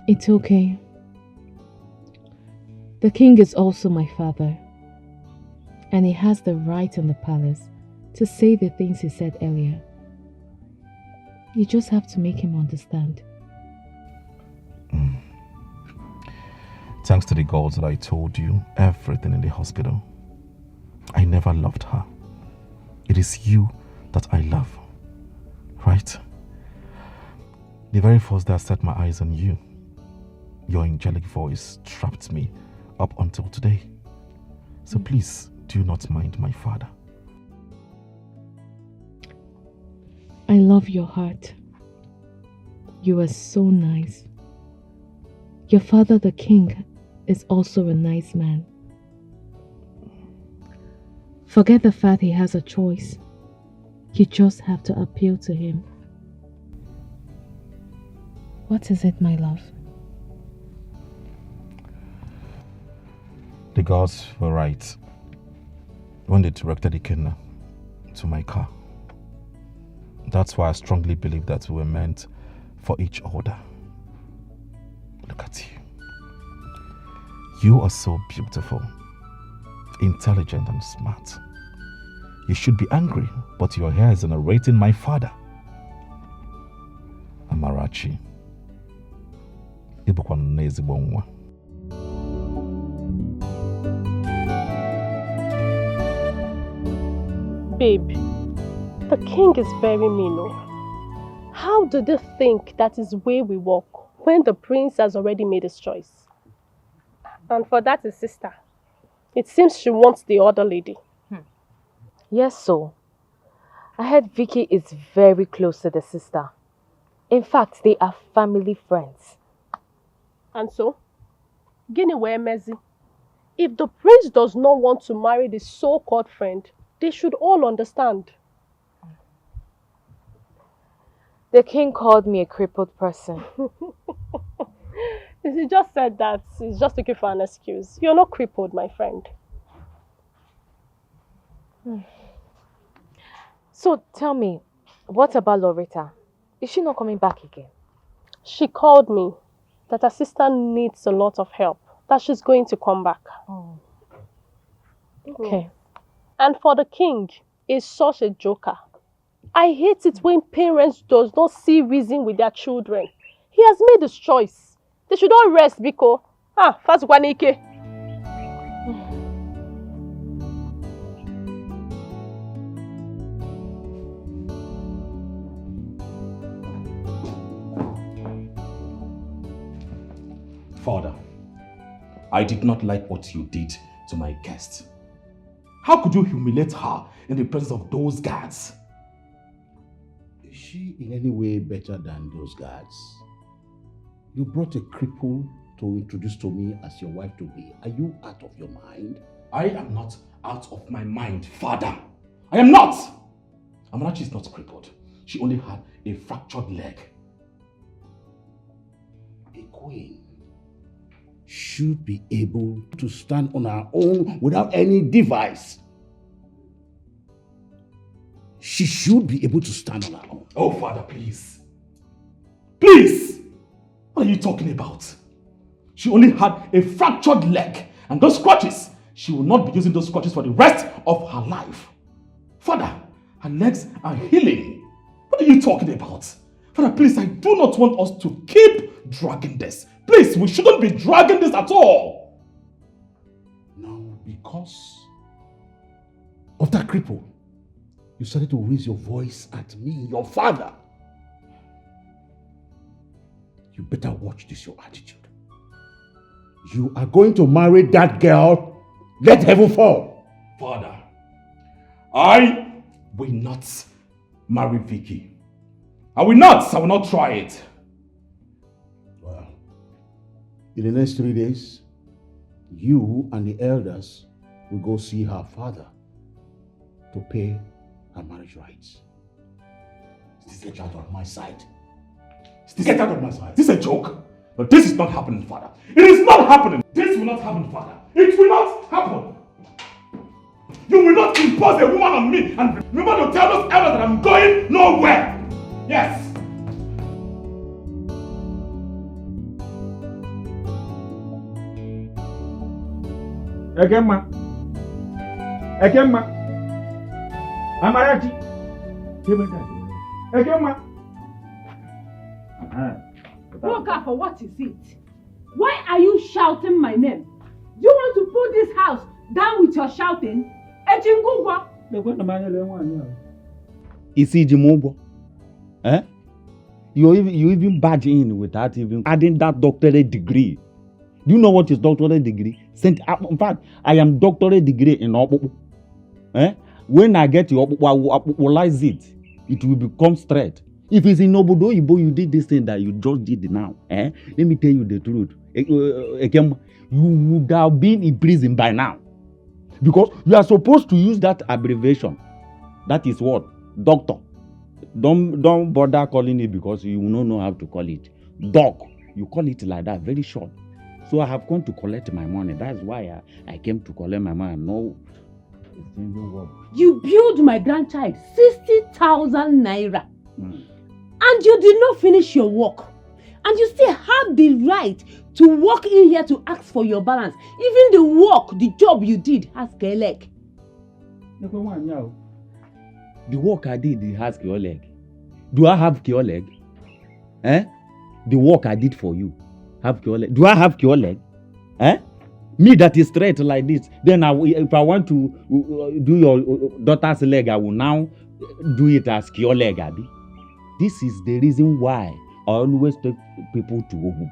K: It's okay. The king is also my father, and he has the right in the palace to say the things he said earlier. You just have to make him understand.
B: Thanks to the gods that I told you everything in the hospital. I never loved her. It is you that I love, right? The very first day I set my eyes on you, your angelic voice trapped me up until today. So please, do not mind my father.
K: I love your heart. You are so nice. Your father, the king, is also a nice man. Forget the fact he has a choice. You just have to appeal to him. What is it, my love?
B: The gods were right when they directed Ikenna to my car. That's why I strongly believe that we were meant for each other. Look at you. You are so beautiful, intelligent and smart. You should be angry, but your hair is narrating my father. Amarachi. Ibukwa n'ezigbo nwa.
U: Babe, the king is very mean. How do they think that is where we walk when the prince has already made his choice? And for that his sister, it seems she wants the other lady.
K: Yes, so. I heard Vicky is very close to the sister. In fact, they are family friends.
U: And so, Guinea where Mezi. If the prince does not want to marry the so-called friend, they should all understand.
K: The king called me a crippled person.
U: He just said that. He's just looking for an excuse. You're not crippled, my friend.
K: So tell me, what about Loretta? Is she not coming back again?
U: She called me that her sister needs a lot of help, that she's going to come back.
K: Oh.
U: Okay. And for the king, is such a joker. I hate it when parents does not see reason with their children. He has made his choice. They should all rest because fast guanike.
B: Father, I did not like what you did to my guest. How could you humiliate her in the presence of those guards?
H: Is she in any way better than those guards? You brought a cripple to introduce to me as your wife to be. Are you out of your mind?
B: I am not out of my mind, Father. I am not! Amarachi is not crippled. She only had a fractured leg.
H: A queen should be able to stand on her own without any device. She should be able to stand on her own.
B: Oh, Father, please. Please! What are you talking about? She only had a fractured leg, and those scratches, she will not be using those scratches for the rest of her life. Father, her legs are healing. What are you talking about? Father, please, I do not want us to keep dragging this. Please, we shouldn't be dragging this at all.
H: No, because of that cripple, you started to raise your voice at me, your father. You better watch this, your attitude. You are going to marry that girl. Let heaven fall.
B: Father, I will not marry Vicky. I will not try it.
H: Well, in the next 3 days, you and the elders will go see her father to pay her marriage rights.
B: Get out of my sight. Get out of my sight. This is a joke. But this is not happening, Father. It is not happening. This will not happen, Father. It will not happen. You will not impose a woman on me and remember to tell those elders that I'm going nowhere. Yes.
J: Ekemma. Amarachi. Ekemma.
D: Okafor, what is it? Why are you shouting my name? Do you want to put this house down with your shouting? Ejingugwa.
Q: Isi Jimobo. Eh? You even barge in without even adding that doctorate degree. Do you know what is doctorate degree? In fact, I am doctorate degree in Opupu. Eh? When I get your Opupu, I will actualize it. It will become straight. If it's in Obodo Ibo, you did this thing that you just did now. Eh? Let me tell you the truth. You would have been in prison by now. Because you are supposed to use that abbreviation. That is what? Doctor. Don't bother calling it because you will not know how to call it. Doc. You call it like that, very short. So I have come to collect my money. That's why I came to collect my money. No.
S: You billed my grandchild 60,000 naira. And you did not finish your work. And you still have the right to walk in here to ask for your balance. Even the work, the job you did has a leg.
Q: The work I did has your leg. Do I have your leg? Eh? The work I did for you have your leg. Do I have your leg? Eh? Me that is straight like this. Then if I want to do your daughter's leg, I will now do it as your leg, Abi. This is the reason why I always take people to Obu.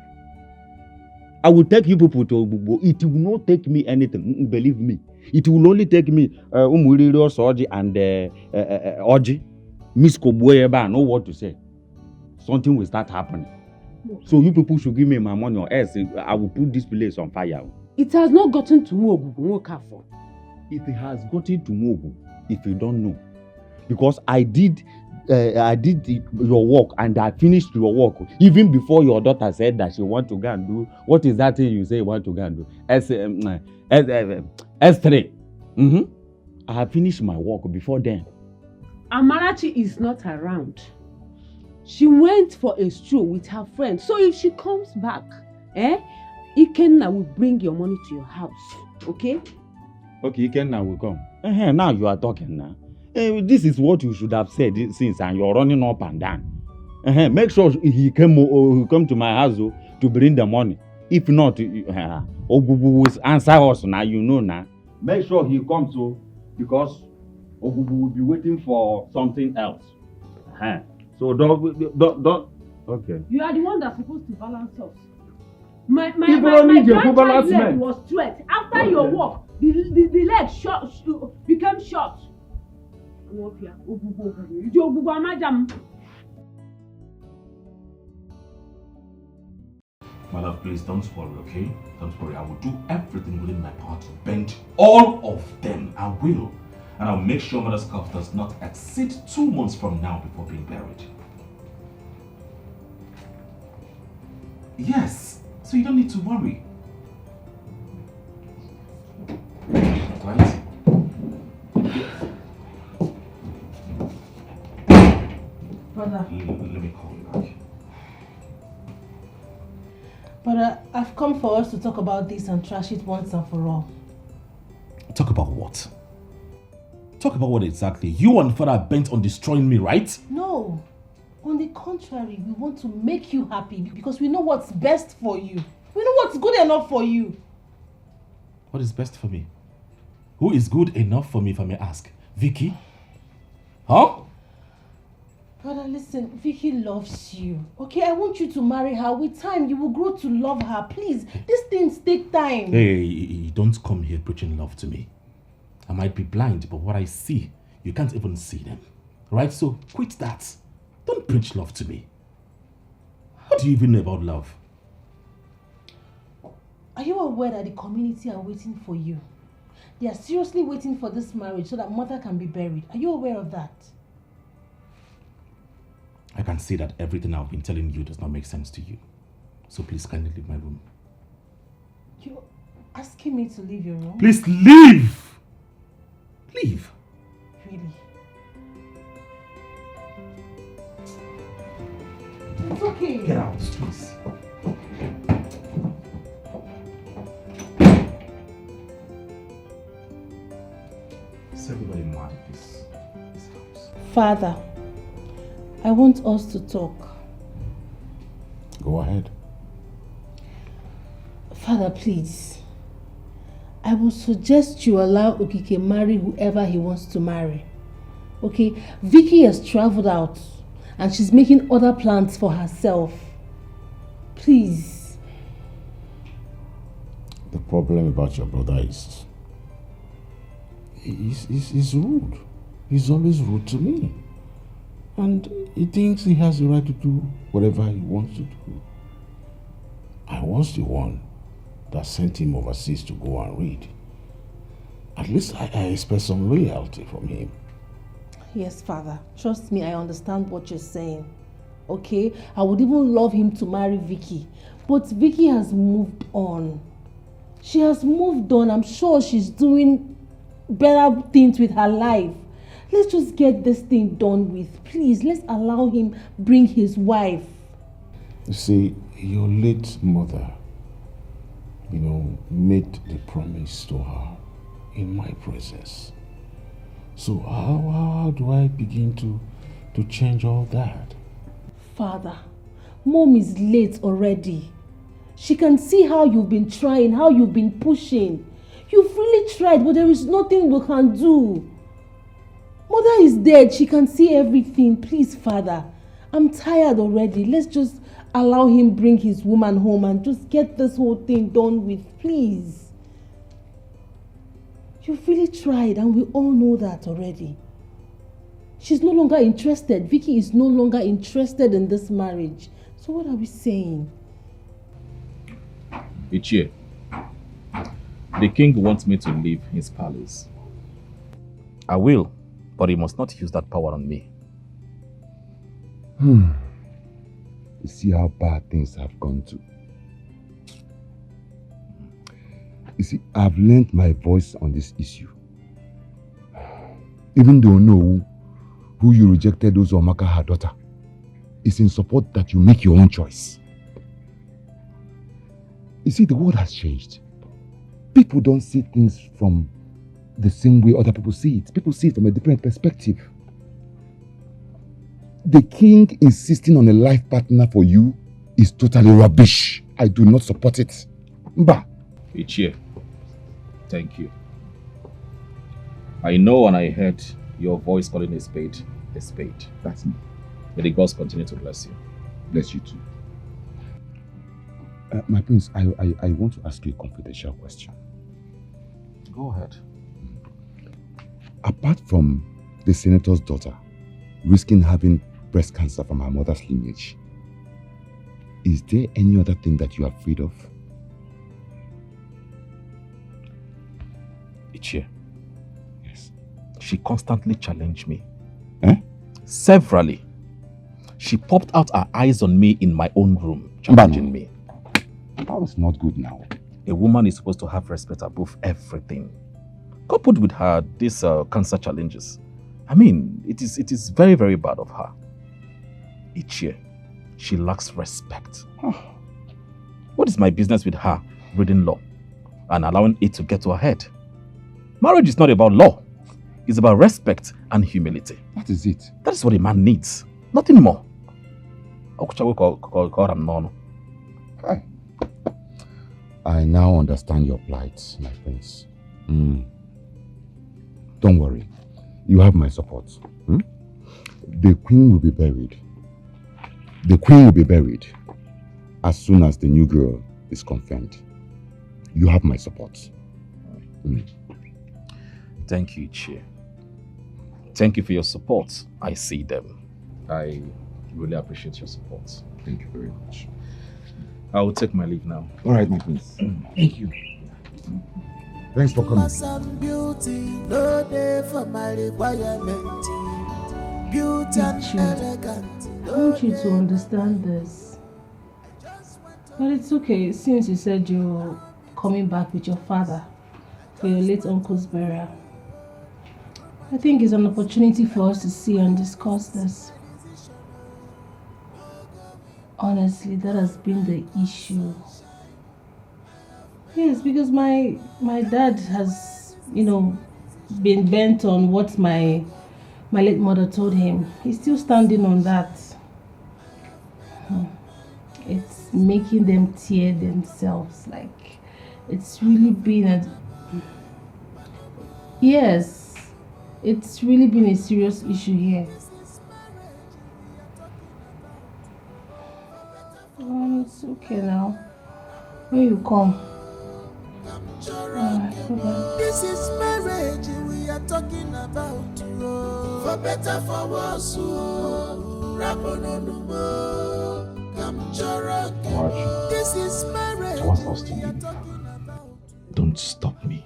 Q: I will take you people to Obu. It will not take me anything. Believe me. It will only take me Umuriro Soji and Oji. Miss Kobueba know what to say. Something will start happening. So you people should give me my money or else I will put this place on fire.
S: It has not gotten to Obu.
Q: It has gotten to Obu, if you don't know. Because I did your work and I finished your work even before your daughter said that she want to go and do what is that thing you say you want to go and do? S3. I have finished my work before then.
S: Amarachi is not around. She went for a stroll with her friend. So if she comes back, Ikenna will bring your money to your house. Okay?
Q: Okay, Ikenna will come. Now you are talking now. This is what you should have said since and you're running up and down. Make sure he come to my house to bring the money. If not, Ogubu will answer us now, you know now. Make sure he comes because Ogubu will be waiting for something else. So don't. Okay.
S: You are the one that's supposed to balance us. My grandchild's leg was straight. After your work, the leg became short.
B: My love, please don't worry, okay? Don't worry. I will do everything within my power to bend all of them. I will. And I'll make sure Mother's cough does not exceed 2 months from now before being buried. Yes, so you don't need to worry. Right?
U: Brother.
B: Let me call you back.
U: Brother, I've come for us to talk about this and trash it once and for all.
B: Talk about what? Talk about what exactly? You and Father are bent on destroying me, right?
U: No. On the contrary, we want to make you happy because we know what's best for you. We know what's good enough for you.
B: What is best for me? Who is good enough for me, if I may ask? Vicky? Huh?
U: Brother, listen, Vicky loves you. Okay, I want you to marry her. With time, you will grow to love her. Please, these things take time.
B: Hey, don't come here preaching love to me. I might be blind, but what I see, you can't even see them. Right? So, quit that. Don't preach love to me. What do you even know about love?
U: Are you aware that the community are waiting for you? They are seriously waiting for this marriage so that mother can be buried. Are you aware of that?
B: I can see that everything I've been telling you does not make sense to you. So please kindly leave my room.
U: You're asking me to leave your room?
B: Please leave! Leave.
U: Really? It's okay.
B: Get out, please. Is everybody mad at this house?
U: Father, I want us to talk.
H: Go ahead.
U: Father, please. I would suggest you allow Okike marry whoever he wants to marry. Okay? Vicky has traveled out and she's making other plans for herself. Please.
H: The problem about your brother is he's rude. He's always rude to me. And he thinks he has the right to do whatever he wants to do. I was the one that sent him overseas to go and read. At least I expect some loyalty from him.
U: Yes, Father. Trust me, I understand what you're saying. Okay? I would even love him to marry Vicky. But Vicky has moved on. She has moved on. I'm sure she's doing better things with her life. Let's just get this thing done with. Please, let's allow him bring his wife.
H: You see, your late mother, made the promise to her in my presence. So how do I begin to change all that?
U: Father, Mom is late already.
I: She can see how you've been trying, how you've been pushing. You've really tried, but there is nothing we can do. Mother is dead. She can see everything. Please, Father, I'm tired already. Let's just allow him bring his woman home and just get this whole thing done with, please. You've really tried, and we all know that already. She's no longer interested. Vicky is no longer interested in this marriage. So what are we saying?
B: Ichie, the king wants me to leave his palace. I will, but he must not use that power on me.
E: You see how bad things have gone to. You see, I've learned my voice on this issue. Even though no who you rejected Uzomaka, her daughter, is in support that you make your own choice. You see, the world has changed. People don't see things from the same way other people see it. People see it from a different perspective. The king insisting on a life partner for you is totally rubbish. I do not support it. Mba.
B: Ichie, thank you. I know when I heard your voice calling a spade. That's me. May the gods continue to bless you.
E: Bless you too. My prince, I want to ask you a confidential question.
B: Go ahead.
E: Apart from the senator's daughter risking having breast cancer from her mother's lineage, is there any other thing that you are afraid of?
B: Ichie.
E: Yes.
B: She constantly challenged me.
E: Eh?
B: Severally. She popped out her eyes on me in my own room, challenging me.
E: That was not good now.
B: A woman is supposed to have respect above everything. Coupled with her, these cancer challenges. I mean, it is very, very bad of her. Each year, she lacks respect. What is my business with her reading law and allowing it to get to her head? Marriage is not about law. It's about respect and humility.
E: That is it.
B: That is what a man needs. Nothing more.
E: I now understand your plight, my prince. Don't worry. You have my support. The queen will be buried. The queen will be buried as soon as the new girl is confirmed. You have my support.
B: Thank you, Ichie. Thank you for your support. I see them. I really appreciate your support.
E: Thank you very much.
B: I will take my leave now.
E: All right, my prince. Thank you. Thanks for coming.
P: Beauty, no day for my requirement. Beauty and elegant.
I: I want you to understand this. But it's okay, since you said you're coming back with your father for your late uncle's burial. I think it's an opportunity for us to see and discuss this. Honestly, that has been the issue. Yes, because my dad has, been bent on what my late mother told him. He's still standing on that. It's making them tear themselves. Like, it's really been yes, it's really been a serious issue here. It's okay now. When you come.
P: This is marriage we are talking about. For better, for worse. This is marriage.
B: What's lost to you? Don't stop me.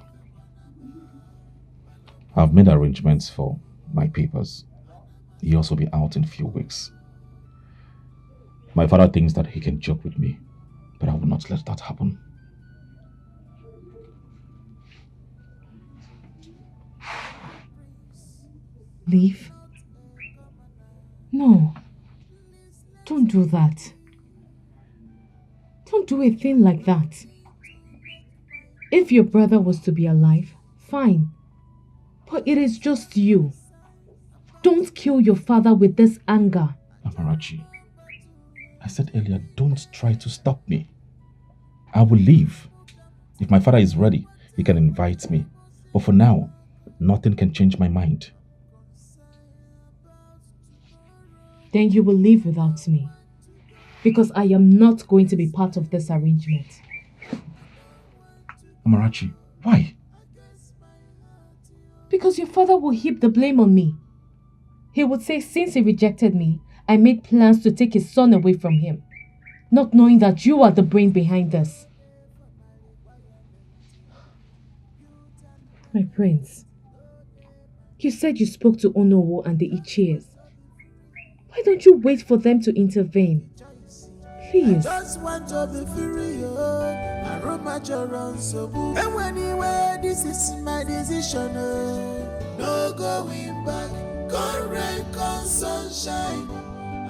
B: I've made arrangements for my papers. He'll also be out in a few weeks. My father thinks that he can joke with me, but I will not let that happen.
K: Leave? No. Don't do that. Don't do a thing like that. If your brother was to be alive, fine. But it is just you. Don't kill your father with this anger.
B: Amarachi, I said earlier, don't try to stop me. I will leave. If my father is ready, he can invite me. But for now, nothing can change my mind.
K: Then you will leave without me. Because I am not going to be part of this arrangement.
B: Amarachi, why?
K: Because your father will heap the blame on me. He would say since he rejected me, I made plans to take his son away from him. Not knowing that you are the brain behind this. My prince, you said you spoke to Onowo and the Ichies. Why don't you wait for them to intervene? Please.
P: I just want to be free, I run my around so good. And anyway, this is my decision, no going back. Come rain, come sunshine,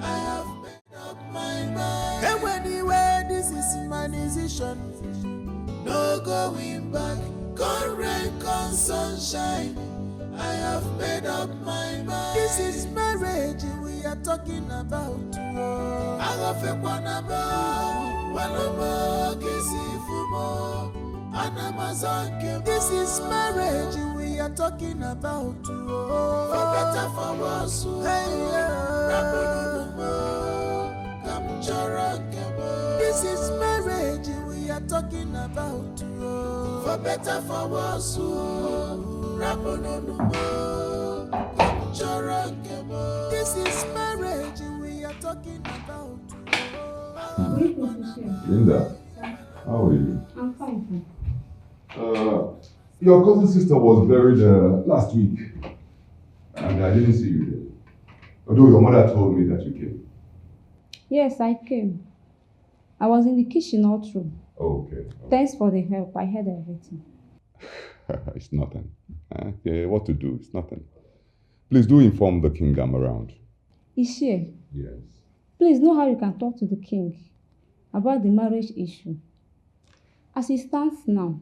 P: I have made up my mind. And anyway, this is my decision, no going back. Come rain, come sunshine, I have made up my mind. This is marriage we are talking about. I have a one about one more. This is marriage we are talking about. For better, for worse. This is marriage we are talking about. For better, for worse. This is marriage we are talking about.
E: Linda, how are you?
V: I'm fine.
E: Your cousin sister was buried last week, and I didn't see you there. Although your mother told me that you came.
V: Yes, I came. I was in the kitchen all through.
E: Okay.
V: Thanks for the help. I heard everything.
E: It's nothing. Yeah, what to do? It's nothing. Please do inform the king I'm around.
V: Is she?
E: Yes.
V: Please know how you can talk to the king about the marriage issue. As it stands now,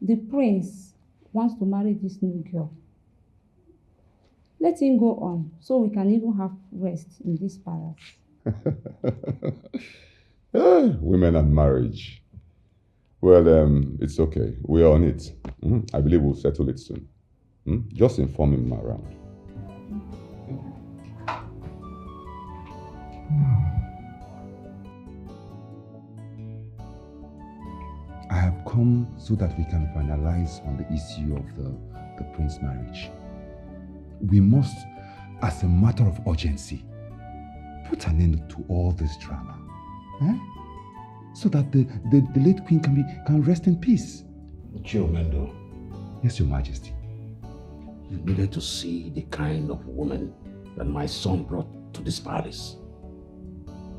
V: the prince wants to marry this new girl. Let him go on so we can even have rest in this palace.
E: Women and marriage. Well, it's okay. We are on it. I believe we'll settle it soon. Just inform him around. I have come so that we can finalize on the issue of the prince marriage. We must, as a matter of urgency, put an end to all this drama. So that the late queen can rest in peace.
H: Chiomendo.
E: Yes, Your Majesty.
H: You needed to see the kind of woman that my son brought to this palace.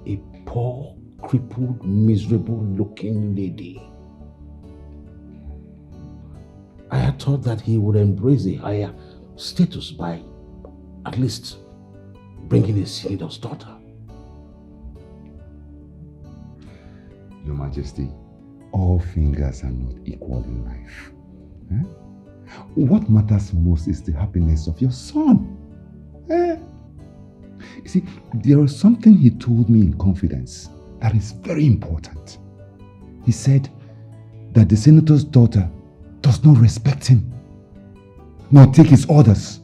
H: A poor, crippled, miserable-looking lady. I had thought that he would embrace a higher status by at least bringing a senator's daughter.
E: Your Majesty, all fingers are not equal in life. What matters most is the happiness of your son. You see, there was something he told me in confidence that is very important. He said that the senator's daughter does not respect him, nor take his orders.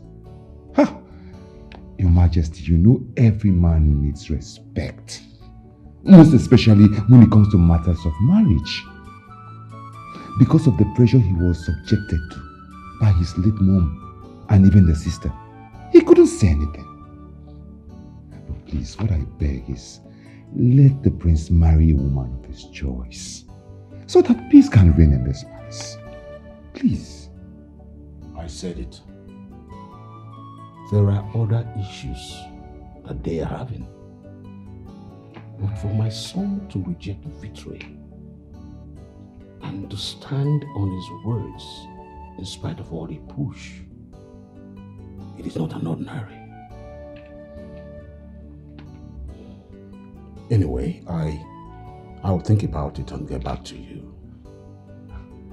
E: Your Majesty, you know every man needs respect. Most especially when it comes to matters of marriage. Because of the pressure he was subjected to by his late mom and even the sister, he couldn't say anything. But please, what I beg is, let the prince marry a woman of his choice, so that peace can reign in this palace. Please.
H: I said it. There are other issues that they are having. But for my son to reject victory and to stand on his words in spite of all the push, it is not an ordinary. Anyway, I'll think about it and get back to you.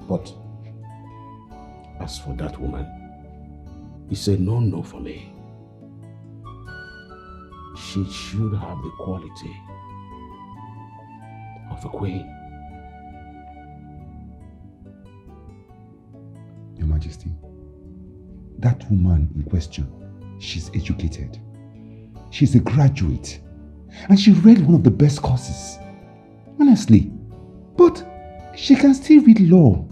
H: But as for that woman, it's a no for me. She should have the quality of a queen.
E: Majesty, that woman in question, she's educated. She's a graduate. And she read one of the best courses. Honestly. But she can still read law,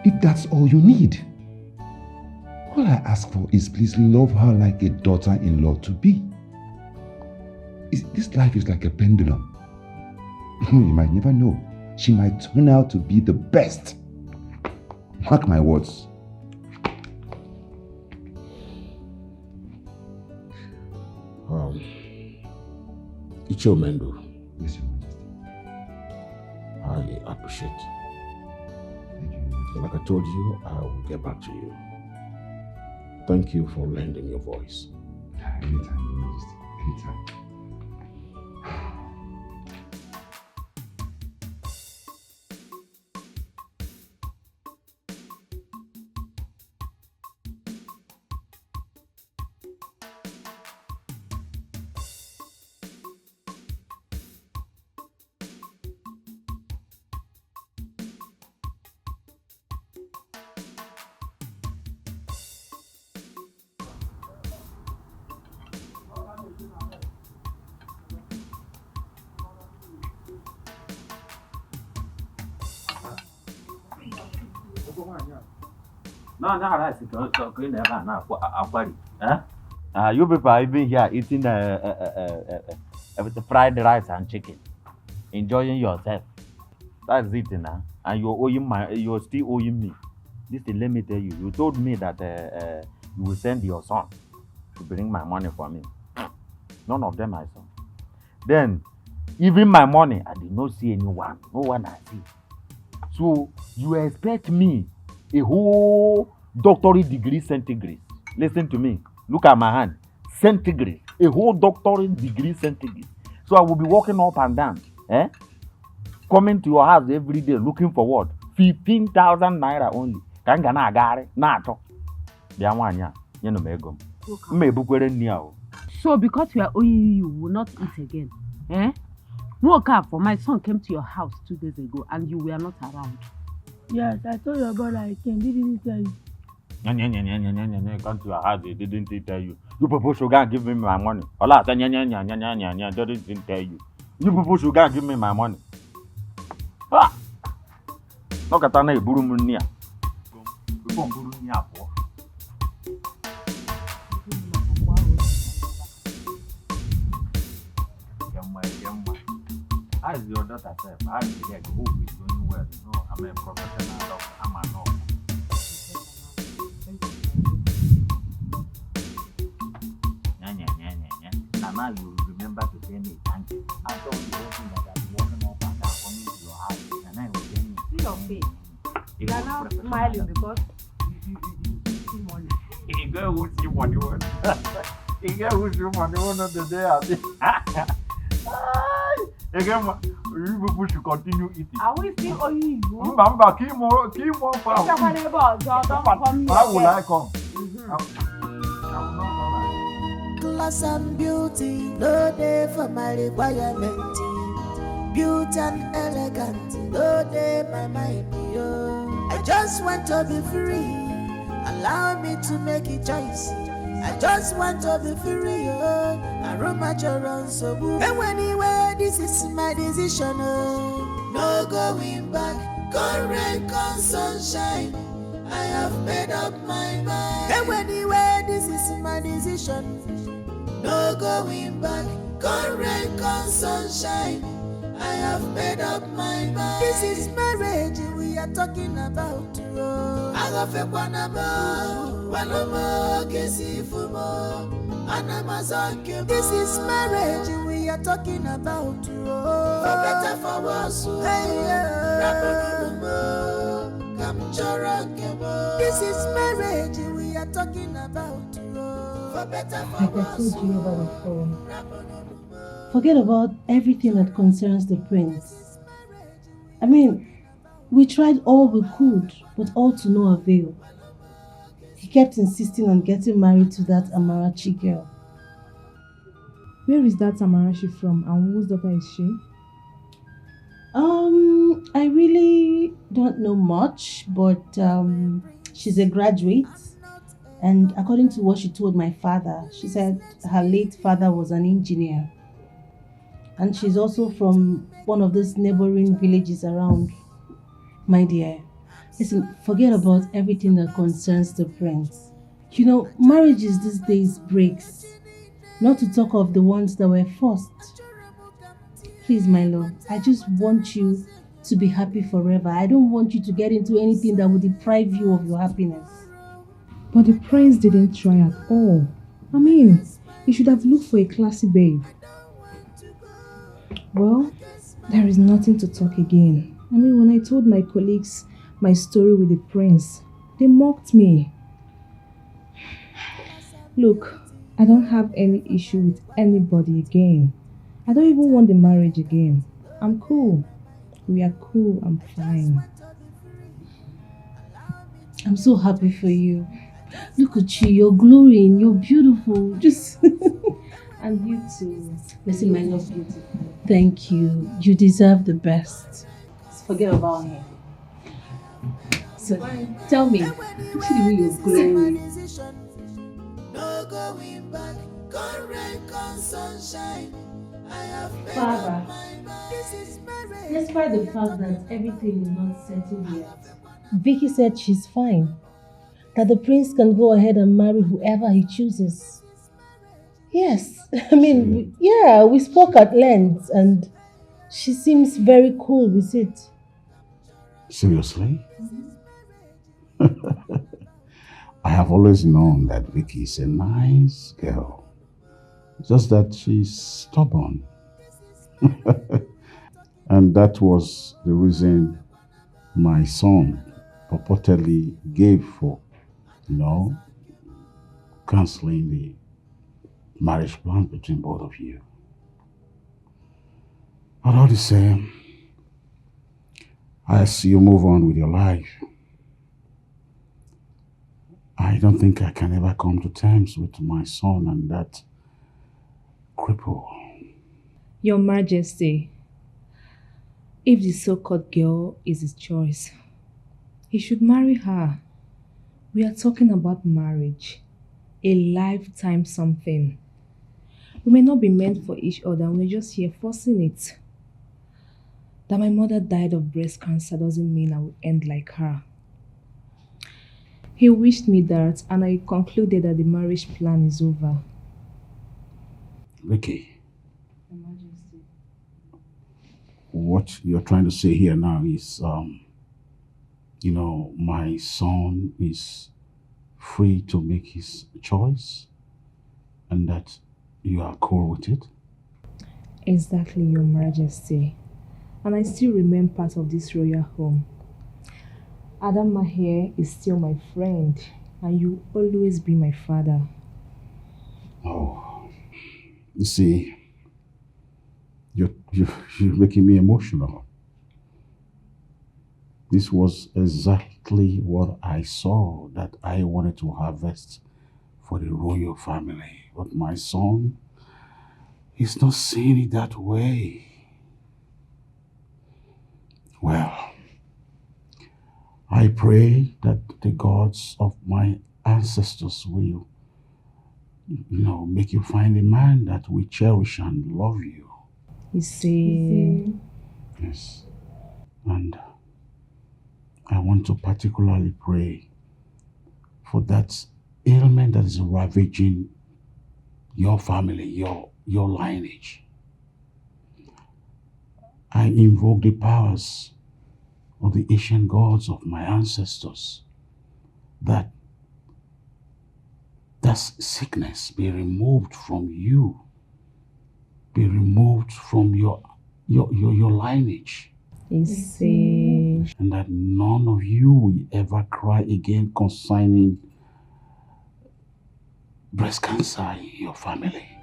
E: if that's all you need. All I ask for is please love her like a daughter-in-law to be. This life is like a pendulum. You might never know. She might turn out to be the best. Mark my words.
H: Ichomendo.
E: Yes, Your Majesty.
H: I appreciate. Thank you. Like I told you, I will get back to you. Thank you for lending your voice.
E: Anytime, Your Majesty. Anytime.
Q: You people are even here eating fried rice and chicken, enjoying yourself. That's it now. And you're still owing me. Listen, let me tell you. You told me that you will send your son to bring my money for me. None of them I saw. Then, even my money, I did not see anyone. No one I see. So you expect me a whole doctorate degree centigrade? Listen to me. Look at my hand. Centigrade. A whole doctorate degree centigrade. So I will be walking up and down. Coming to your house every day looking for what? 15,000 naira only. Kangana agare. Nato.
S: So because we are owing you, you will not eat again. Woke up for my son came to your house 2 days ago and you were not around.
O: Yes, I told your brother I came. Didn't tell you.
Q: Come to your house, they didn't tell you. You people should go and give me my money. Allah said, didn't tell you. You people should go and give me my money. Ah! Look at that, Burumunia. How is your daughter self? How is the hope is going well? You know, I'm a professional doctor. I'm a nurse. Now you remember to tell me thank you. I told you that I'm walking up and down coming to your house. And I will tell you.
S: See your face. You are now smiling because you see money.
Q: A girl who see money one. A girl who see money one of the day. Again, you people should continue eating.
S: Are we still owing you?
Q: Mbamba, keep more for
S: Don't come
Q: How will I come?
P: Class and beauty, no day for my requirement. Beauty and elegant, no day my mind. I just want to be free. Allow me to make a choice. I just want to be free. I run my children so good. And anyway, this is my decision. No going back. Come rain, come sunshine. I have made up my mind. And anyway, this is my decision. No going back. Come rain, come sunshine. I have made up my mind. This is marriage we are talking about. I have a one more, this is marriage we are talking about. For better, for worse. This is marriage we are talking about. For better, for
L: Like I told you over the phone, forget about everything that concerns the prince. I mean, we tried all we could, but all to no avail. He kept insisting on getting married to that Amarachi girl.
A: Where is that Amarachi from and whose daughter is she?
L: I really don't know much, but
I: she's a graduate. And according to what she told my father, she said her late father was an engineer. And she's also from one of those neighboring villages around. My dear, listen, forget about everything that concerns the prince. You know, marriages these days breaks. Not to talk of the ones that were forced. Please, my love, I just want you to be happy forever. I don't want you to get into anything that will deprive you of your happiness.
A: But the prince didn't try at all. I mean, he should have looked for a classy babe. Well, there is nothing to talk again. I mean, when I told my colleagues my story with the prince, they mocked me. Look, I don't have any issue with anybody again. I don't even want the marriage again. I'm cool. We are cool. I'm fine.
I: I'm so happy for you. Look at you, you're glowing, you're beautiful. Just
A: and you too.
I: Listen, my love, beautiful. Thank you. You deserve the best. Forget about him. So tell me, see the way you're glowing.
P: No going back, come rain, come sunshine. I have
I: Father, despite the fact that everything is not settled yet, Vicky said she's fine. That the prince can go ahead and marry whoever he chooses. Yes, I mean, we spoke at length and she seems very cool with it.
H: Seriously? I have always known that Vicky is a nice girl. Just that she's stubborn. And that was the reason my son purportedly gave for, cancelling the marriage plan between both of you. But all the same, as you move on with your life, I don't think I can ever come to terms with my son and that cripple.
A: Your Majesty, if the so-called girl is his choice, he should marry her. We are talking about marriage, a lifetime something. We may not be meant for each other, we're just here forcing it. That my mother died of breast cancer doesn't mean I will end like her. He wished me that, and I concluded that the marriage plan is over.
H: Vicky, what you're trying to say here now is, my son is free to make his choice and that you are cool with it?
A: Exactly, Your Majesty. And I still remain part of this royal home. Adam Mahir is still my friend, and you will always be my father.
H: Oh, you see, you're making me emotional. This was exactly what I saw that I wanted to harvest for the royal family. But my son is not seeing it that way. Well, I pray that the gods of my ancestors will, make you find a man that will cherish and love you.
A: You see?
H: Yes. And I want to particularly pray for that ailment that is ravaging your family, your lineage. I invoke the powers of the ancient gods of my ancestors that sickness be removed from you, be removed from your lineage.
A: You see.
H: And that none of you will ever cry again concerning breast cancer in your family.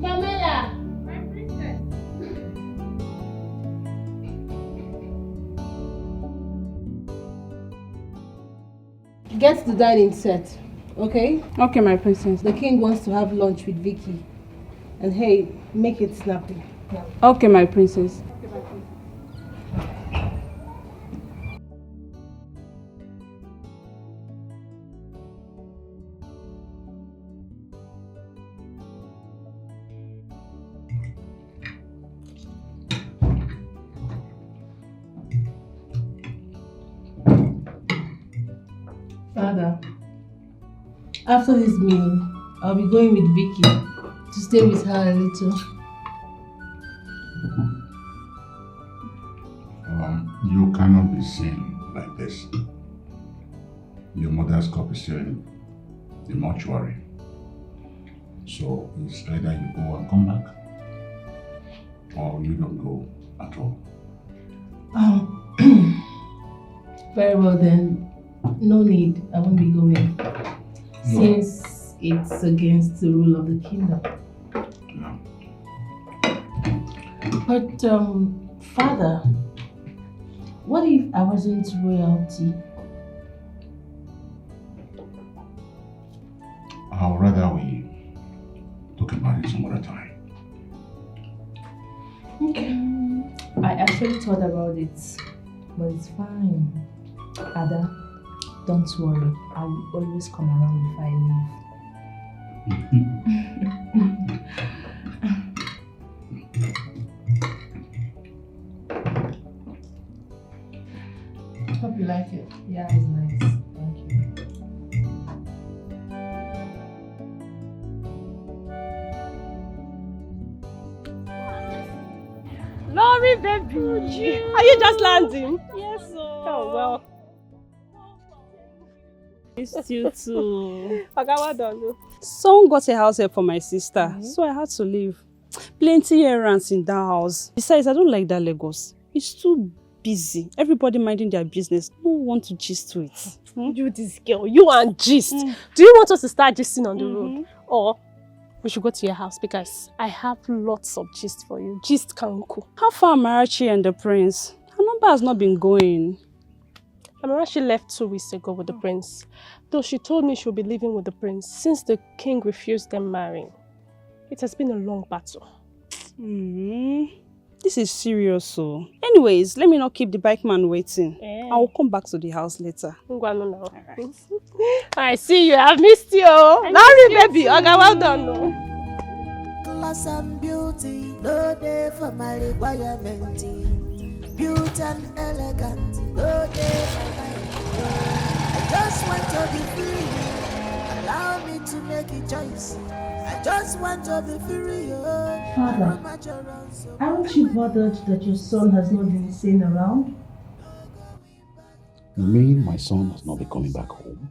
U: Pamela! My princess!
I: Get the dining set, okay?
D: Okay, my princess.
I: The king wants to have lunch with Vicky. And hey, make it snappy. Yeah.
D: Okay, my princess.
I: Father, after this meal, I'll be going with Vicky to stay with her a little.
H: You cannot be seen like this. Your mother's cup is still in the mortuary. So it's either you go and come back, or you don't go at all.
I: Very well then. No need. I won't be going. Since it's against the rule of the kingdom.
H: No.
I: But, Father, what if I wasn't royalty?
H: I'd rather we talk about it some other time.
I: Okay. I actually thought about it, but it's fine. Ada, don't worry. I will always come around if I leave. Hope you like it. Yeah, it's nice. Thank you.
U: Lori, baby. Are you just landing?
C: Yes,
U: Oh, well.
C: Missed you too.
U: Okay, well done.
C: Someone got a house help for my sister, so I had to leave. Plenty errands in that house. Besides, I don't like that Lagos. It's too busy. Everybody minding their business. No one want to gist to it.
U: You, this girl, you and gist. Do you want us to start gisting on the road? Or we should go to your house because I have lots of gist for you. Gist Kanku.
C: How far are Marachi and the prince? Her number has not been going.
U: Amarachi left 2 weeks ago with the prince, though she told me she'll be living with the prince since the king refused them marrying. It has been a long battle.
C: This is serious, so. Anyways, let me not keep the bike man waiting. I will come back to the house later.
U: Alright. I see you. I've missed you. Larry, baby. Okay, well done. No.
P: Class and beauty, no day for my requirement. Beauty and elegant, no day for my I just want to be free. Allow me to make a choice. I just want to be free.
I: Father, aren't you bothered that your son has not been seen around?
H: You mean my son has not been coming back home?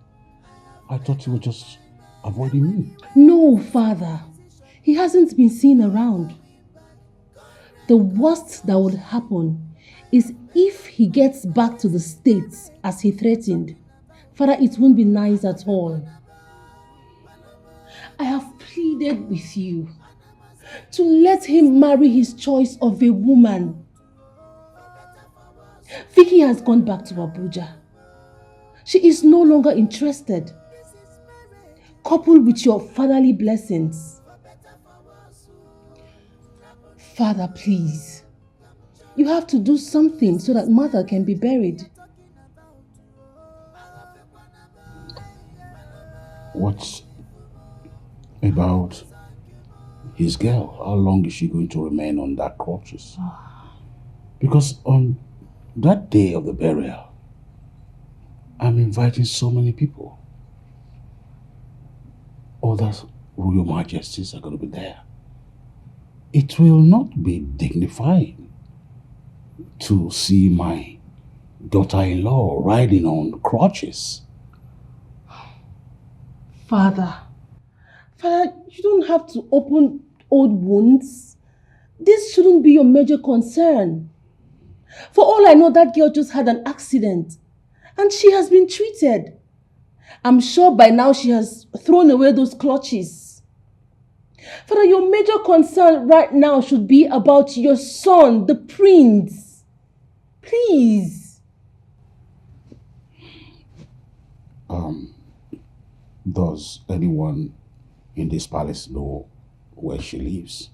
H: I thought you were just avoiding me.
I: No, Father. He hasn't been seen around. The worst that would happen is if he gets back to the States as he threatened. Father, it won't be nice at all. I have pleaded with you to let him marry his choice of a woman. Vicky has gone back to Abuja. She is no longer interested. Coupled with your fatherly blessings. Father, please. You have to do something so that mother can be buried.
H: What's about his girl? How long is she going to remain on that crutches? Because on that day of the burial, I'm inviting so many people. Other royal majesties are going to be there. It will not be dignified to see my daughter-in-law riding on crutches.
I: Father, you don't have to open old wounds. This shouldn't be your major concern. For all I know, that girl just had an accident and she has been treated. I'm sure by now she has thrown away those clutches. Father, your major concern right now should be about your son, the prince. Please.
H: Does anyone in this palace know where she lives?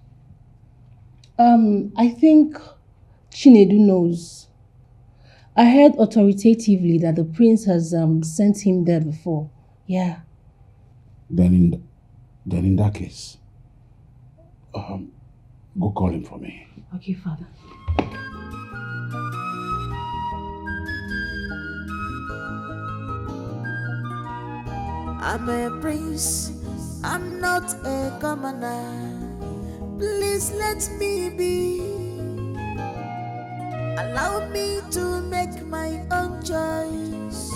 I: I think Chinedu knows. I heard authoritatively that the prince has sent him there before. Yeah.
H: Then in that case, go call him for me.
I: Okay, Father.
P: I'm a prince, I'm not a commoner. Please let me be. Allow me to make my own choice.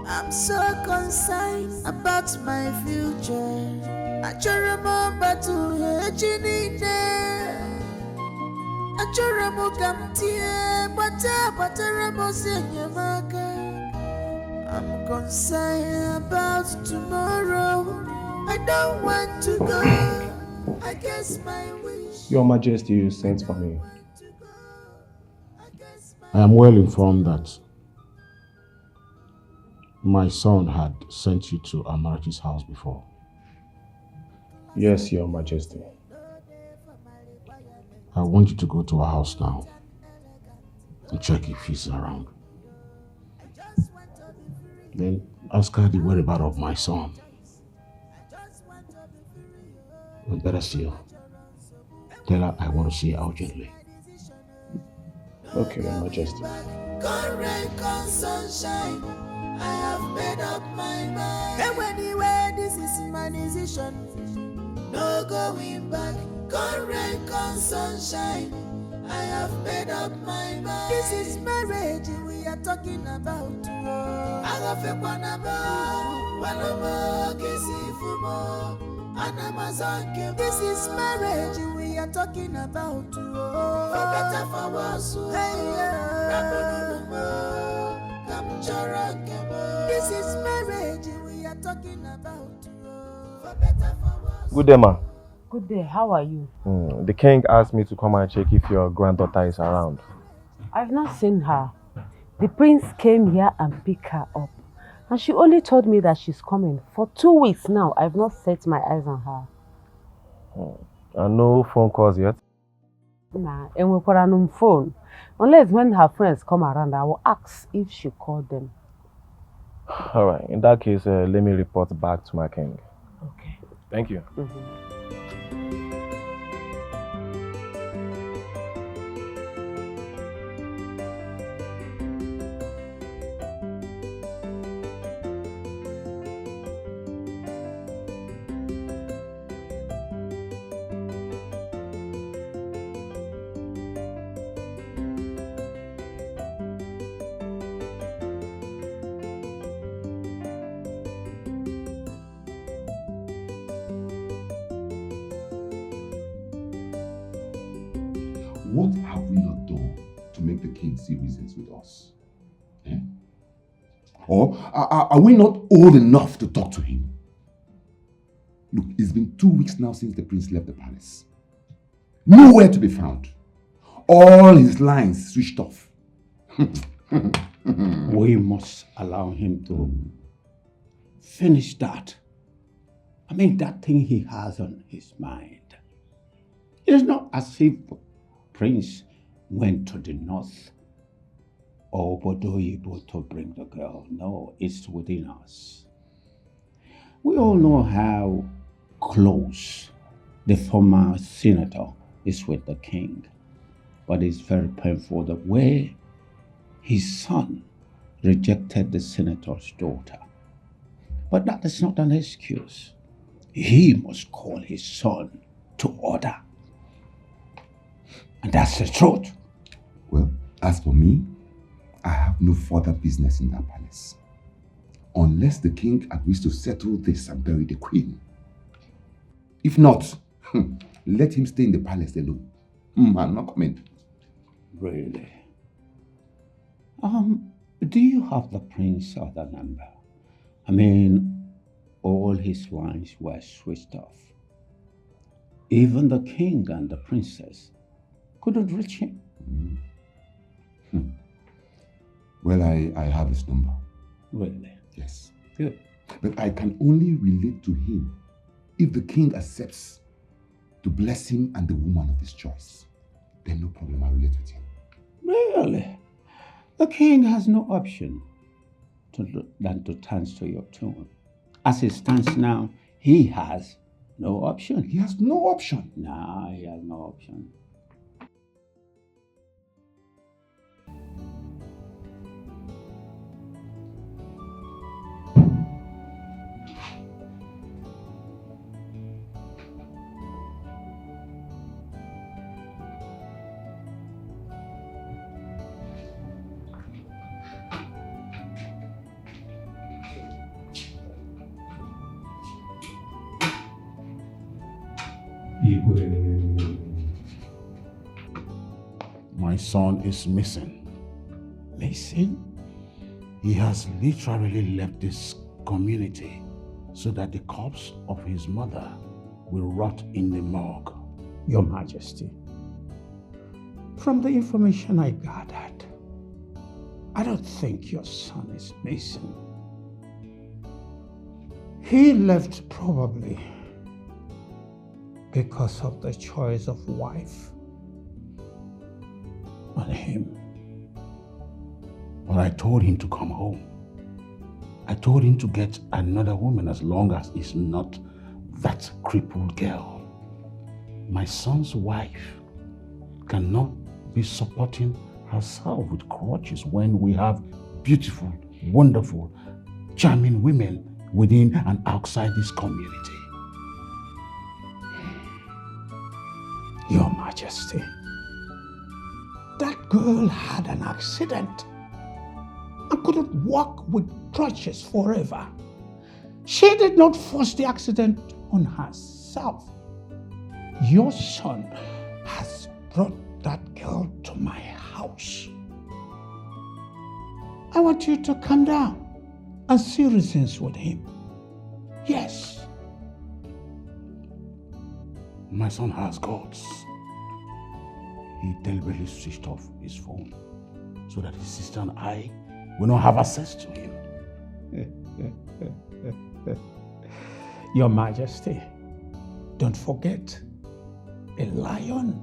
P: I'm so concerned about my future. I just remember to I just remember I'm concerned about tomorrow. I don't want to go. I guess my wish.
F: Your Majesty, you sent for me.
H: I am well informed that my son had sent you to Amarachi's house before.
F: Yes, Your Majesty.
H: I want you to go to her house now and check if he's around. Then ask her the whereabouts of my son. And better still, tell her I want to see her urgently.
F: Okay, Your Majesty.
P: Come rain, come sunshine, I have made up my mind. And anyway, this is my decision. No going back. Come rain, come sunshine, I have made up my mind. This is marriage we are talking about. I have a This is marriage we are talking about. For better, for worse. This is marriage we are talking about. For better, for worse.
F: Good day, ma.
S: Good day, how are you?
F: The king asked me to come and check if your granddaughter is around.
S: I've not seen her. The prince came here and picked her up. And she only told me that she's coming. For 2 weeks now, I've not set my eyes on her.
F: And no phone calls yet?
S: Nah, and we put on phone. Unless when her friends come around, I will ask if she called them.
F: Alright, in that case, let me report back to my king.
S: Okay.
F: Thank you.
E: What have we not done to make the king see reasons with us? Eh? Or are we not old enough to talk to him? Look, it's been 2 weeks now since the prince left the palace. Nowhere to be found. All his lines switched off.
G: We must allow him to finish that. I mean, that thing he has on his mind. It's not as if Prince went to the north or Bodoyibo to bring the girl. No, it's within us. We all know how close the former senator is with the king, but it's very painful the way his son rejected the senator's daughter. But that is not an excuse. He must call his son to order. And that's the truth.
E: Well, as for me, I have no further business in that palace. Unless the king agrees to settle this and bury the queen. If not, let him stay in the palace alone. I'm not coming.
G: Really? Do you have the prince's other number? I mean, all his lines were switched off. Even the king and the princess couldn't reach him.
E: Well, I have his number.
G: Really?
E: Yes.
G: Good.
E: But I can only relate to him if the king accepts to bless him and the woman of his choice. Then no problem, I'll relate with him.
G: Really? The king has no option than to turn to your tune. As it stands now, he has no option.
E: He has no option?
G: No, he has no option.
H: My son is missing.
G: Missing?
H: He has literally left this community so that the corpse of his mother will rot in the morgue.
G: Your Majesty, from the information I gathered, I don't think your son is missing. He left probably because of the choice of wife on him.
H: But I told him to come home. I told him to get another woman as long as it's not that crippled girl. My son's wife cannot be supporting herself with crutches when we have beautiful, wonderful, charming women within and outside this community.
G: Your Majesty, that girl had an accident and couldn't walk with crutches forever. She did not force the accident on herself. Your son has brought that girl to my house. I want you to calm down and see reasons with him. Yes.
H: My son has guts. He deliberately switched off his phone so that his sister and I will not have access to him.
G: Your Majesty, don't forget, a lion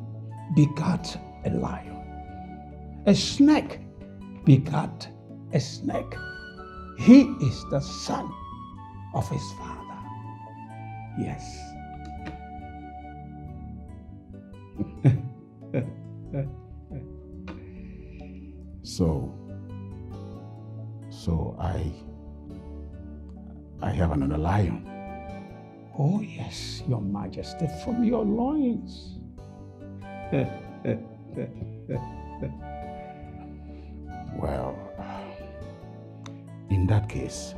G: begat a lion. A snake begat a snake. He is the son of his father. Yes.
H: So I have another lion.
G: Oh yes, Your Majesty, from your loins.
H: Well, in that case,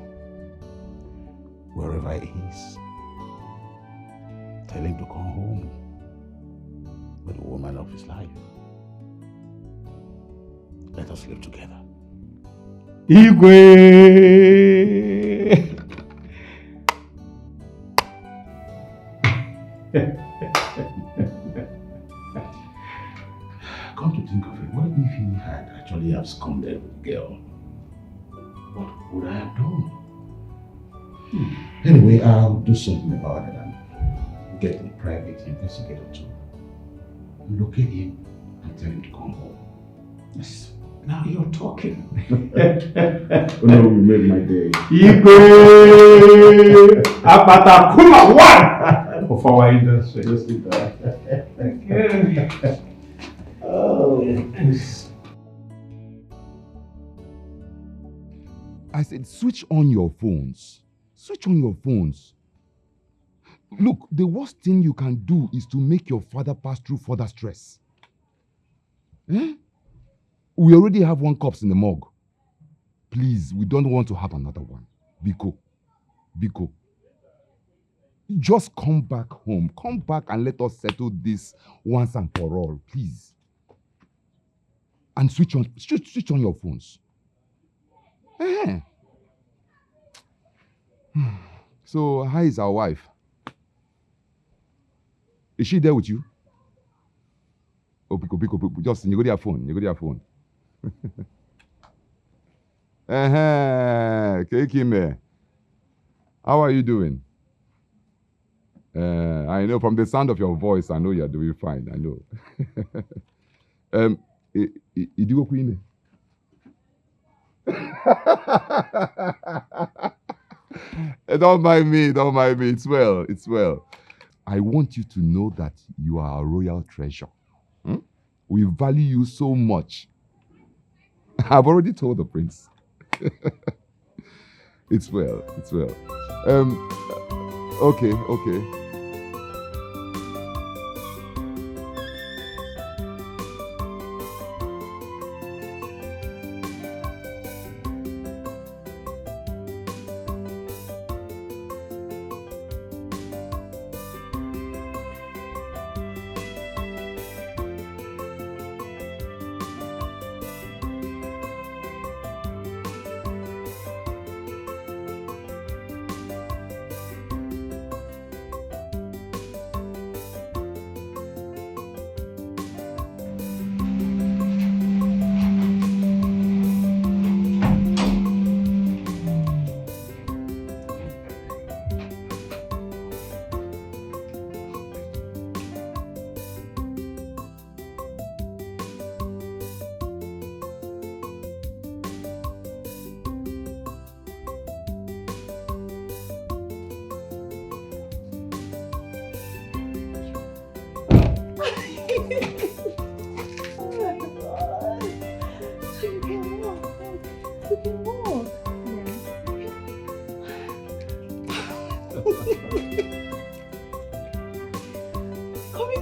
H: wherever he is, tell him to come home with the woman of his life. Let us live together.
G: Igwe!
H: Come to think of it, what if he had actually absconded with the girl? What would I have done? Anyway, I'll do something about it and get a private investigator to locate him and tell him to come home.
G: Yes. Now you're talking.
H: Oh no, we made my day.
G: Igwe! Apata Kuma one of our industry.
H: Just sit down.
G: Thank you.
H: Oh.
E: I said, switch on your phones. Switch on your phones. Look, the worst thing you can do is to make your father pass through further stress. Eh? We already have one corpse in the morgue. Please, we don't want to have another one. Biko. Just come back home. Come back and let us settle this once and for all, please. And switch on your phones. Eh. So, how is our wife? Is she there with you? Oh, Biko. Just, you go to your phone. Kekime. How are you doing? I know from the sound of your voice, I know you're doing fine. I know. Idigo Queen. Don't mind me. Don't mind me. It's well. It's well. I want you to know that you are a royal treasure. Hmm? We value you so much. I've already told the prince. It's well. It's well. Okay.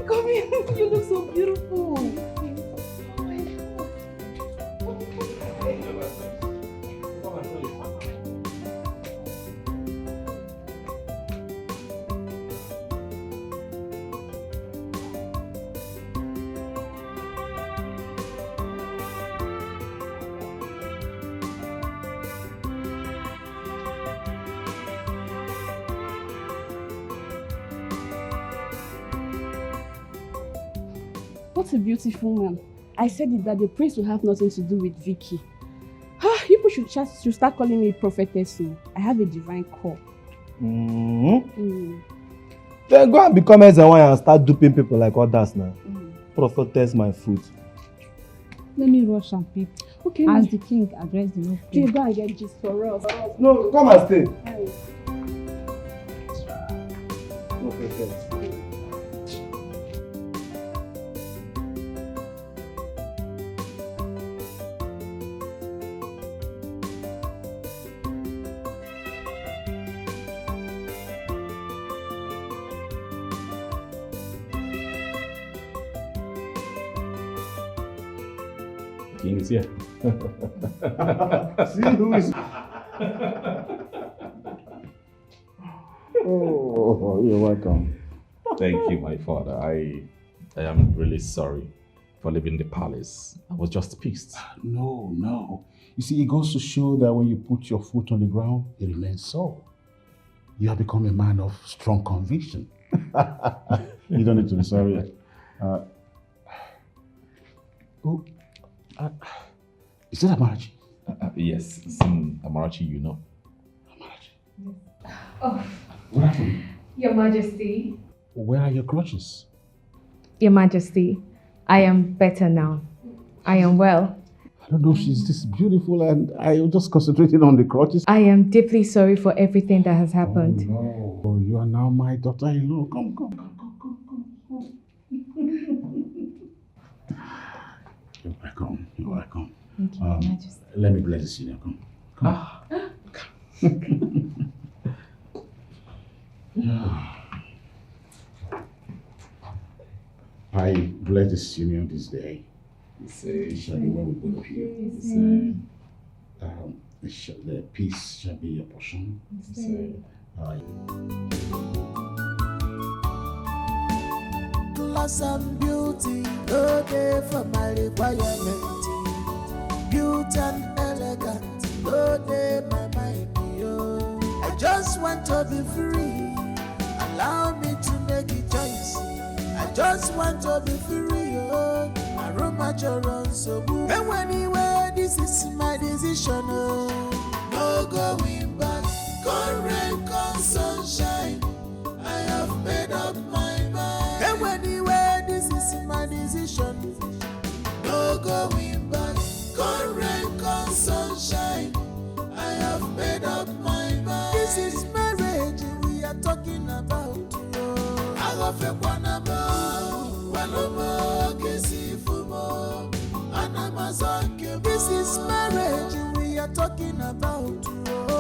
D: Come in. You look so beautiful. What a beautiful man. I said it that the prince will have nothing to do with Vicky. People should start calling me prophetess. I have a divine call.
F: Then go and become Ezike and start duping people like others now. Prophetess my foot.
V: Let me rush and peep.
D: Okay.
V: As the king addressed the whole
D: Okay, go and get gist for us.
F: No, come and stay.
E: Prophetess.
B: King is here.
E: See who is. Oh, you're welcome.
B: Thank you, my father. I am really sorry for leaving the palace. I was just pissed.
H: No. You see, it goes to show that when you put your foot on the ground, it remains so. You have become a man of strong conviction. You don't need to be sorry. Is that Amarachi?
B: Yes, it's in Amarachi, you know.
K: Oh,
H: What happened?
K: Your Majesty.
H: Where are your crutches?
K: Your Majesty, I am better now. I am well.
H: I don't know, she's this beautiful and I am just concentrating on the crutches.
K: I am deeply sorry for everything that has happened.
H: Oh, you are now my daughter-in-law. Come. You're welcome.
K: Thank you, Your Majesty.
H: Let me bless the senior. Come. I bless the senior this day. It shall be well with both of you. The peace shall be your portion.
P: Class and beauty, no day for my requirement. Beauty and elegant, no day my mind. I just want to be free. Allow me to make a choice. I just want to be free. My room at your own so good. And anyway, this is my decision. No going back. Come rain, come sunshine, I have made up my mind. And anyway, this is my decision. No going back. Come rain, come sunshine, I have made up my mind. This is marriage we are talking about. I love you, this is marriage we are talking about.